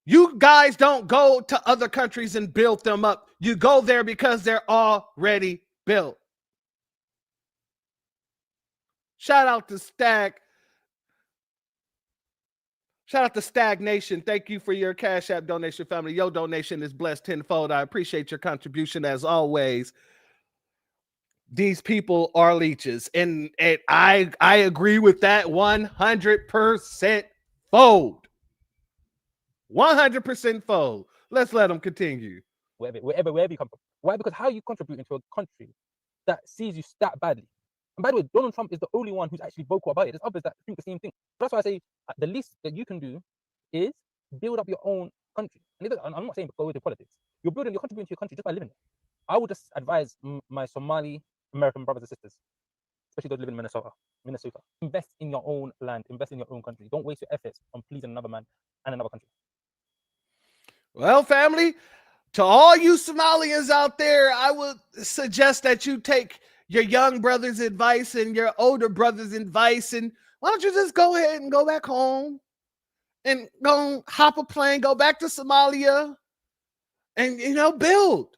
C: You guys don't go to other countries and build them up. You go there because they're already built. Shout out to Stag. Shout out to Stagnation. Thank you for your Cash App donation, family. Your donation is blessed tenfold. I appreciate your contribution as always. These people are leeches. And I agree with that 100% fold. 100% fold. Let's let them continue.
B: Wherever you come from. Why? Because how you contribute into a country that sees you that badly. And by the way, Donald Trump is the only one who's actually vocal about it. There's others that think the same thing. That's why I say the least that you can do is build up your own country. And I'm not saying go into politics. You're contributing to your country just by living there. I would just advise my Somali American brothers and sisters, especially those living in Minnesota, invest in your own land, invest in your own country. Don't waste your efforts on pleasing another man and another country.
C: Well, family, to all you Somalians out there, I would suggest that you take your young brother's advice and your older brother's advice, and why don't you just go ahead and go back home and go hop a plane, go back to Somalia and, build.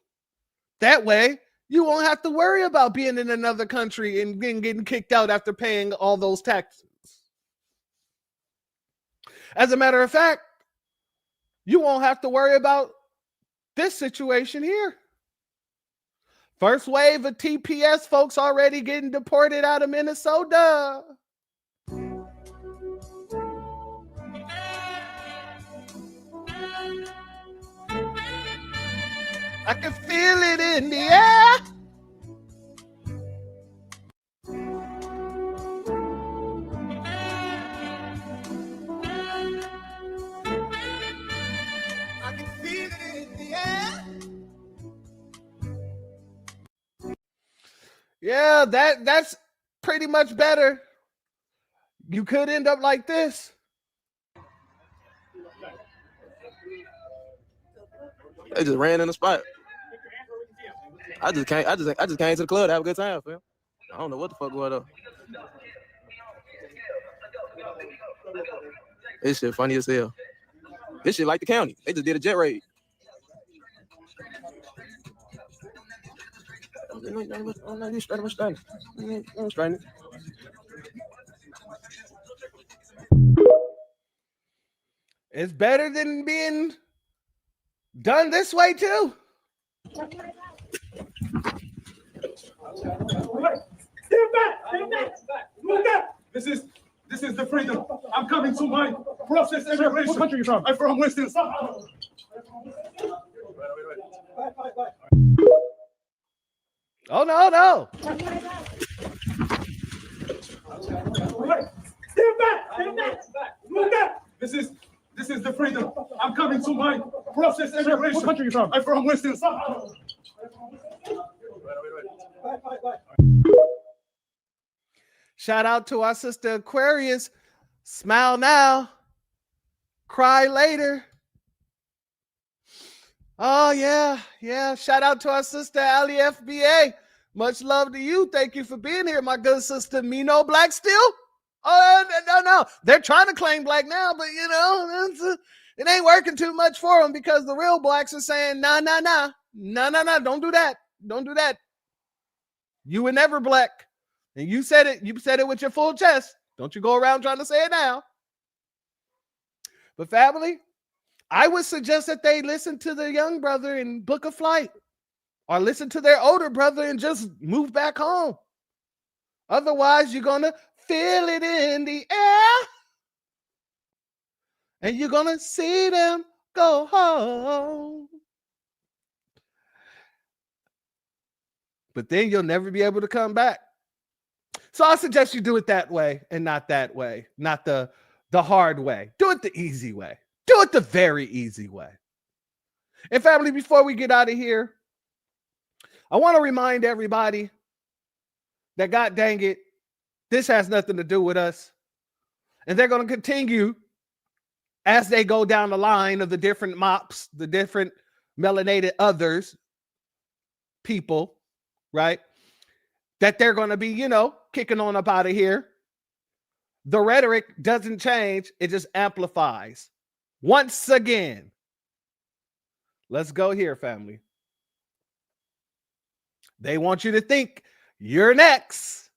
C: That way you won't have to worry about being in another country and getting kicked out after paying all those taxes. As a matter of fact, you won't have to worry about this situation here. First wave of TPS folks already getting deported out of Minnesota. I can feel it in the air. I can feel it in the air. Yeah, that's pretty much better. You could end up like this.
T: They just ran in the spot. I just came to the club to have a good time, fam. I don't know what the fuck going on. This shit funny as hell. This shit like the county. They just did a jet raid. I'm not straight.
C: It's better than being done this way too.
D: Stand back. Move back. This is the freedom. I'm coming to my process immigration. What country are you from? I'm from Western.
C: Oh no.
D: Stand back. Move back. This is the freedom. I'm coming to my process immigration. What country are you from? I'm from Western.
C: Shout out to our sister Aquarius. Smile now, cry later. Oh yeah. Shout out to our sister Ali FBA. Much love to you. Thank you for being here, my good sister. Me no black still? Oh no. They're trying to claim black now, but it ain't working too much for them because the real blacks are saying nah. Don't do that. You were never black. And you said it with your full chest. Don't you go around trying to say it now. But family, I would suggest that they listen to the young brother and book a flight. or listen to their older brother and just move back home. Otherwise, you're going to feel it in the air and you're going to see them go home. But then you'll never be able to come back. So I suggest you do it that way and not that way, not the hard way. Do it the easy way. Do it the very easy way. And family, before we get out of here, I want to remind everybody that, God dang it, this has nothing to do with us. And they're going to continue as they go down the line of the different mops, the different melanated others, people, right? That they're going to be, kicking on up out of here. The rhetoric doesn't change. It just amplifies. Once again, let's go here, family. They want you to think you're next.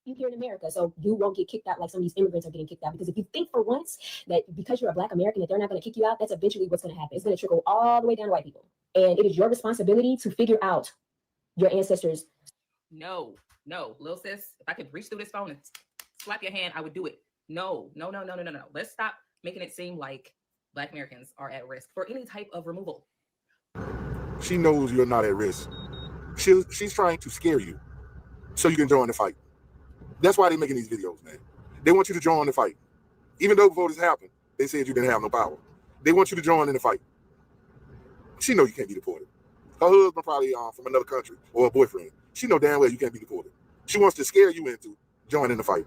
E: You here in America, so you won't get kicked out like some of these immigrants are getting kicked out. Because if you think for once that because you're a Black American that they're not going to kick you out, that's eventually what's going to happen. It's going to trickle all the way down to white people. And it is your responsibility to figure out your ancestors.
L: No, little sis, if I could reach through this phone and slap your hand, I would do it. No. Let's stop making it seem like Black Americans are at risk for any type of removal.
M: She knows you're not at risk. She's trying to scare you so you can join the fight. That's why they're making these videos, man. They want you to join the fight. Even though before this happened, they said you didn't have no power. They want you to join in the fight. She know you can't be deported. Her husband probably from another country or a boyfriend. She know damn well you can't be deported. She wants to scare you into joining the fight.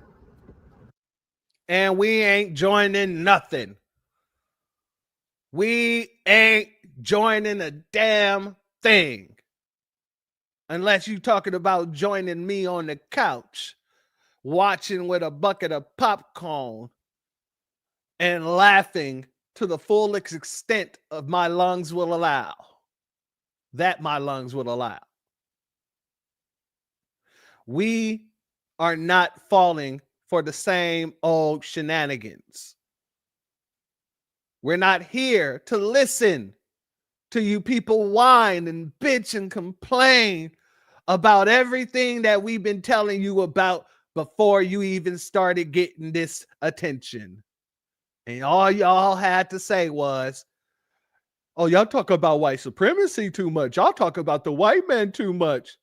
C: And we ain't joining nothing. We ain't joining a damn thing. Unless you talking about joining me on the couch, watching with a bucket of popcorn and laughing to the full extent of my lungs will allow. That my lungs will allow. We are not falling for the same old shenanigans. We're not here to listen to you people whine and bitch and complain about everything that we've been telling you about before you even started getting this attention. And all y'all had to say was, oh, y'all talk about white supremacy too much. Y'all talk about the white man too much.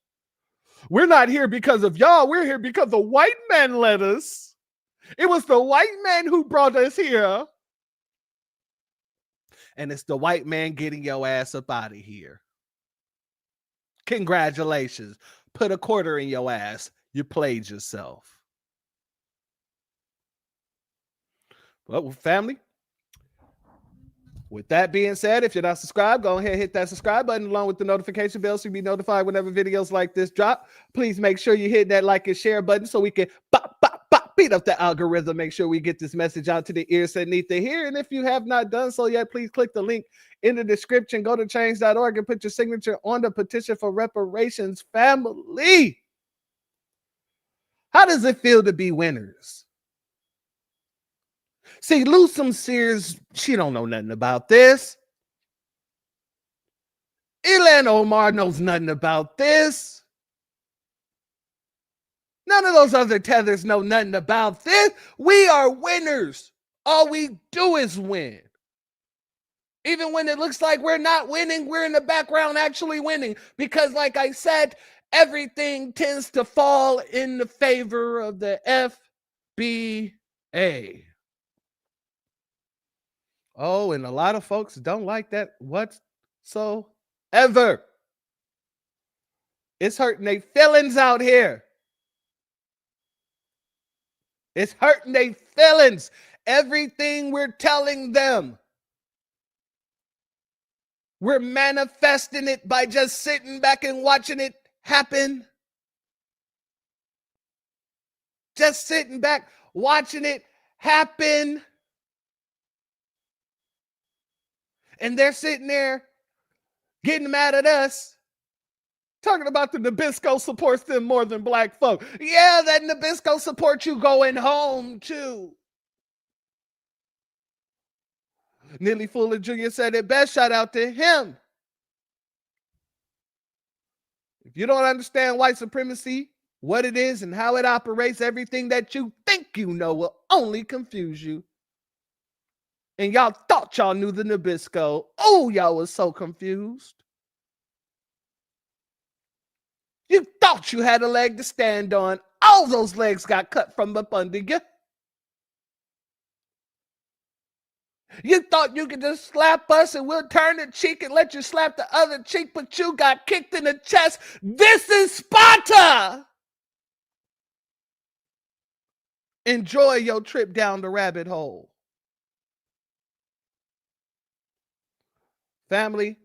C: We're not here because of y'all. We're here because the white man led us. It was the white man who brought us here. And it's the white man getting your ass up out of here. Congratulations. Put a quarter in your ass. You played yourself. Well, family, with that being said, if you're not subscribed, go ahead and hit that subscribe button along with the notification bell so you be notified whenever videos like this drop. Please make sure you hit that like and share button so we can beat up the algorithm. Make sure we get this message out to the ears that need to hear. And if you have not done so yet, please click the link in the description. Go to change.org and put your signature on the petition for reparations. Family, how does it feel to be winners? See, Lusum Sears, she don't know nothing about this. Ilan Omar knows nothing about this. None of those other tethers know nothing about this. We are winners. All we do is win. Even when it looks like we're not winning, we're in the background actually winning. Because like I said, everything tends to fall in the favor of the FBA. Oh, and a lot of folks don't like that whatsoever. It's hurting their feelings out here. It's hurting their feelings. Everything we're telling them, we're manifesting it by just sitting back and watching it happen. Just sitting back, watching it happen. And they're sitting there getting mad at us, talking about the Nabisco supports them more than black folk. Yeah, that Nabisco supports you going home too. Nearly Fuller Jr. said it best. Shout out to him. If you don't understand white supremacy, what it is and how it operates, everything that you think you know will only confuse you. And y'all thought y'all knew the Nabisco. Oh, y'all was so confused. You thought you had a leg to stand on. All those legs got cut from up under you. You thought you could just slap us and we'll turn the cheek and let you slap the other cheek, but you got kicked in the chest. This is Sparta. Enjoy your trip down the rabbit hole. Family,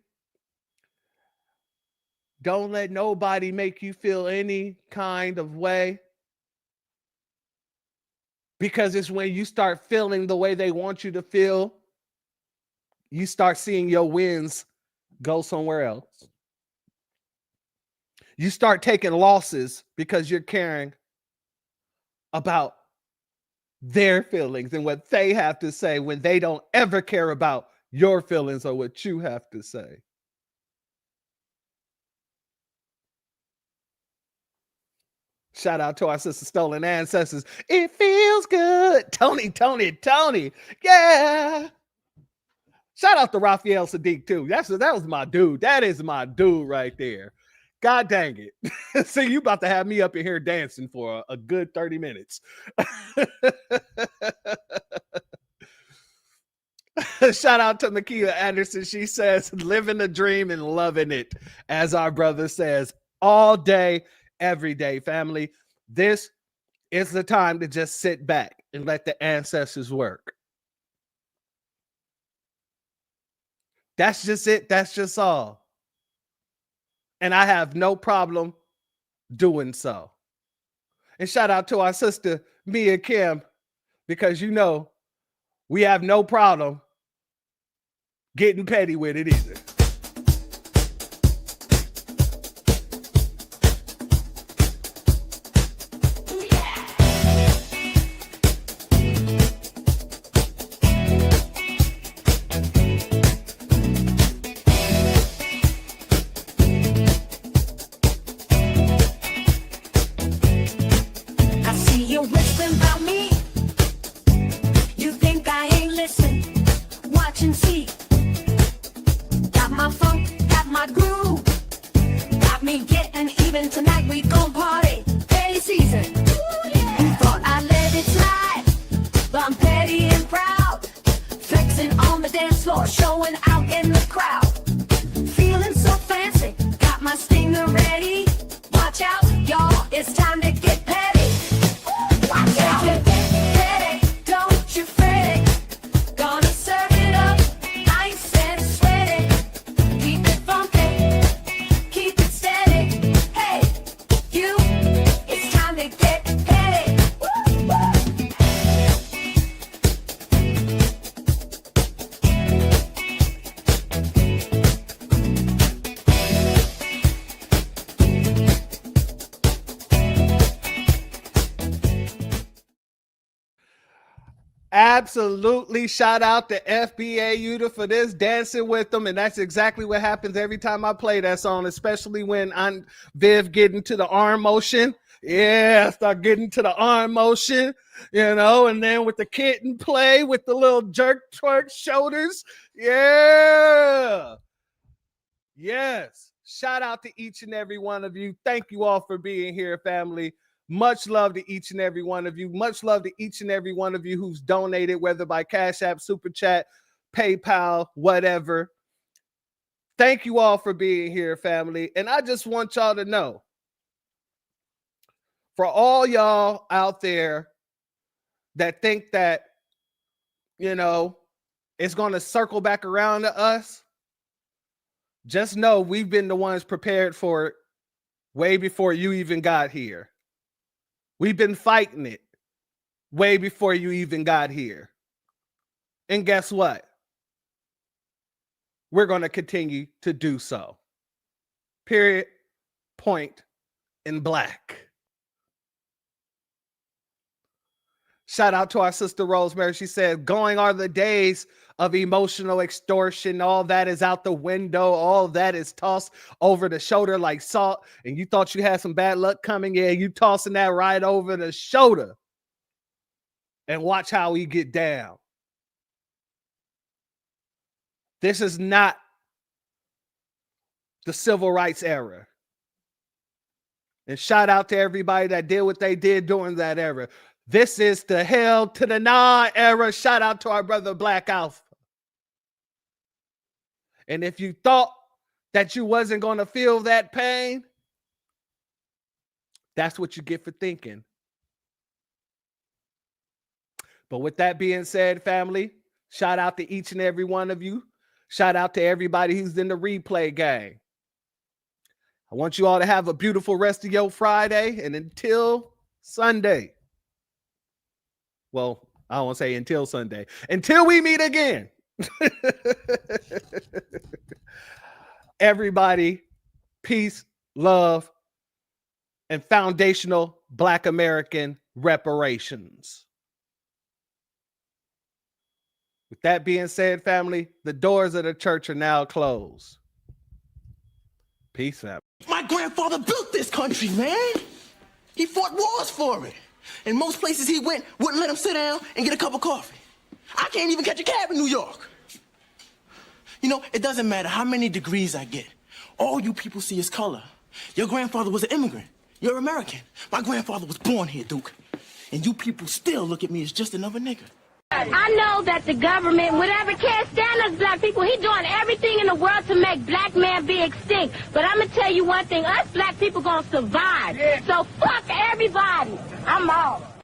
C: don't let nobody make you feel any kind of way. Because it's when you start feeling the way they want you to feel, you start seeing your wins go somewhere else. You start taking losses because you're caring about their feelings and what they have to say when they don't ever care about your feelings or what you have to say. Shout out to our sister Stolen Ancestors. It feels good. Tony. Yeah. Shout out to Raphael Sadiq too. That was my dude. That is my dude right there. God dang it. See, you about to have me up in here dancing for a good 30 minutes. Shout out to Makia Anderson. She says, living the dream and loving it. As our brother says, all day, every day, family. This is the time to just sit back and let the ancestors work. That's just it. That's just all. And I have no problem doing so. And shout out to our sister, Mia Kim, because you know, we have no problem getting petty with it either.
J: I see you whispering about me. You think I ain't listen. Watch and see. Got my funk, got my groove. Got me getting even tonight. We gon' party. Petty season. You thought I let it slide, but I'm petty and proud. Flexing on the dance floor, showing out in the crowd. Feeling so fancy, got my stinger ready. Watch out, y'all, it's time to get petty. Watch out. Get petty, don't you fret it. Gonna serve it up, nice and sweaty. Keep it funky, keep it steady. Hey, you, it's time to get petty.
C: Absolutely. Shout out to FBA Yuta for this, dancing with them. And that's exactly what happens every time I play that song, especially when I'm Viv getting to the arm motion. Yeah, start getting to the arm motion, you know, and then with the kitten play with the little jerk twerk shoulders. Yeah. Yes. Shout out to each and every one of you. Thank you all for being here, family. Much love to each and every one of you. Much love to each and every one of you who's donated, whether by Cash App, Super Chat, PayPal, whatever. Thank you all for being here, family. And I just want y'all to know, for all y'all out there that think that, you know, it's going to circle back around to us, just know we've been the ones prepared for it way before you even got here. We've been fighting it way before you even got here. And guess what? We're going to continue to do so. Period. Point in black. Shout out to our sister Rosemary. She said, going are the days of emotional extortion. All that is out the window. All that is tossed over the shoulder like salt. And you thought you had some bad luck coming in. You tossing that right over the shoulder. And watch how we get down. This is not the civil rights era. And shout out to everybody that did what they did during that era. This is the hell to the nah era. Shout out to our brother Black Alpha. And if you thought that you wasn't going to feel that pain, that's what you get for thinking. But with that being said, family, shout out to each and every one of you. Shout out to everybody who's in the replay gang. I want you all to have a beautiful rest of your Friday. And until Sunday. Well, I don't want to say until Sunday. Until we meet again. Everybody, peace, love, and foundational Black American reparations. With that being said, family, the doors of the church are now closed. Peace out.
T: My grandfather built this country, man. He fought wars for it. And most places he went wouldn't let him sit down and get a cup of coffee. I can't even catch a cab in New York. You know, it doesn't matter how many degrees I get. All you people see is color. Your grandfather was an immigrant. You're American. My grandfather was born here, Duke. And you people still look at me as just another nigga.
J: I know that the government, whatever, can't stand us black people. He's doing everything in the world to make black man be extinct. But I'm going to tell you one thing. Us black people going to survive. So fuck everybody. I'm out.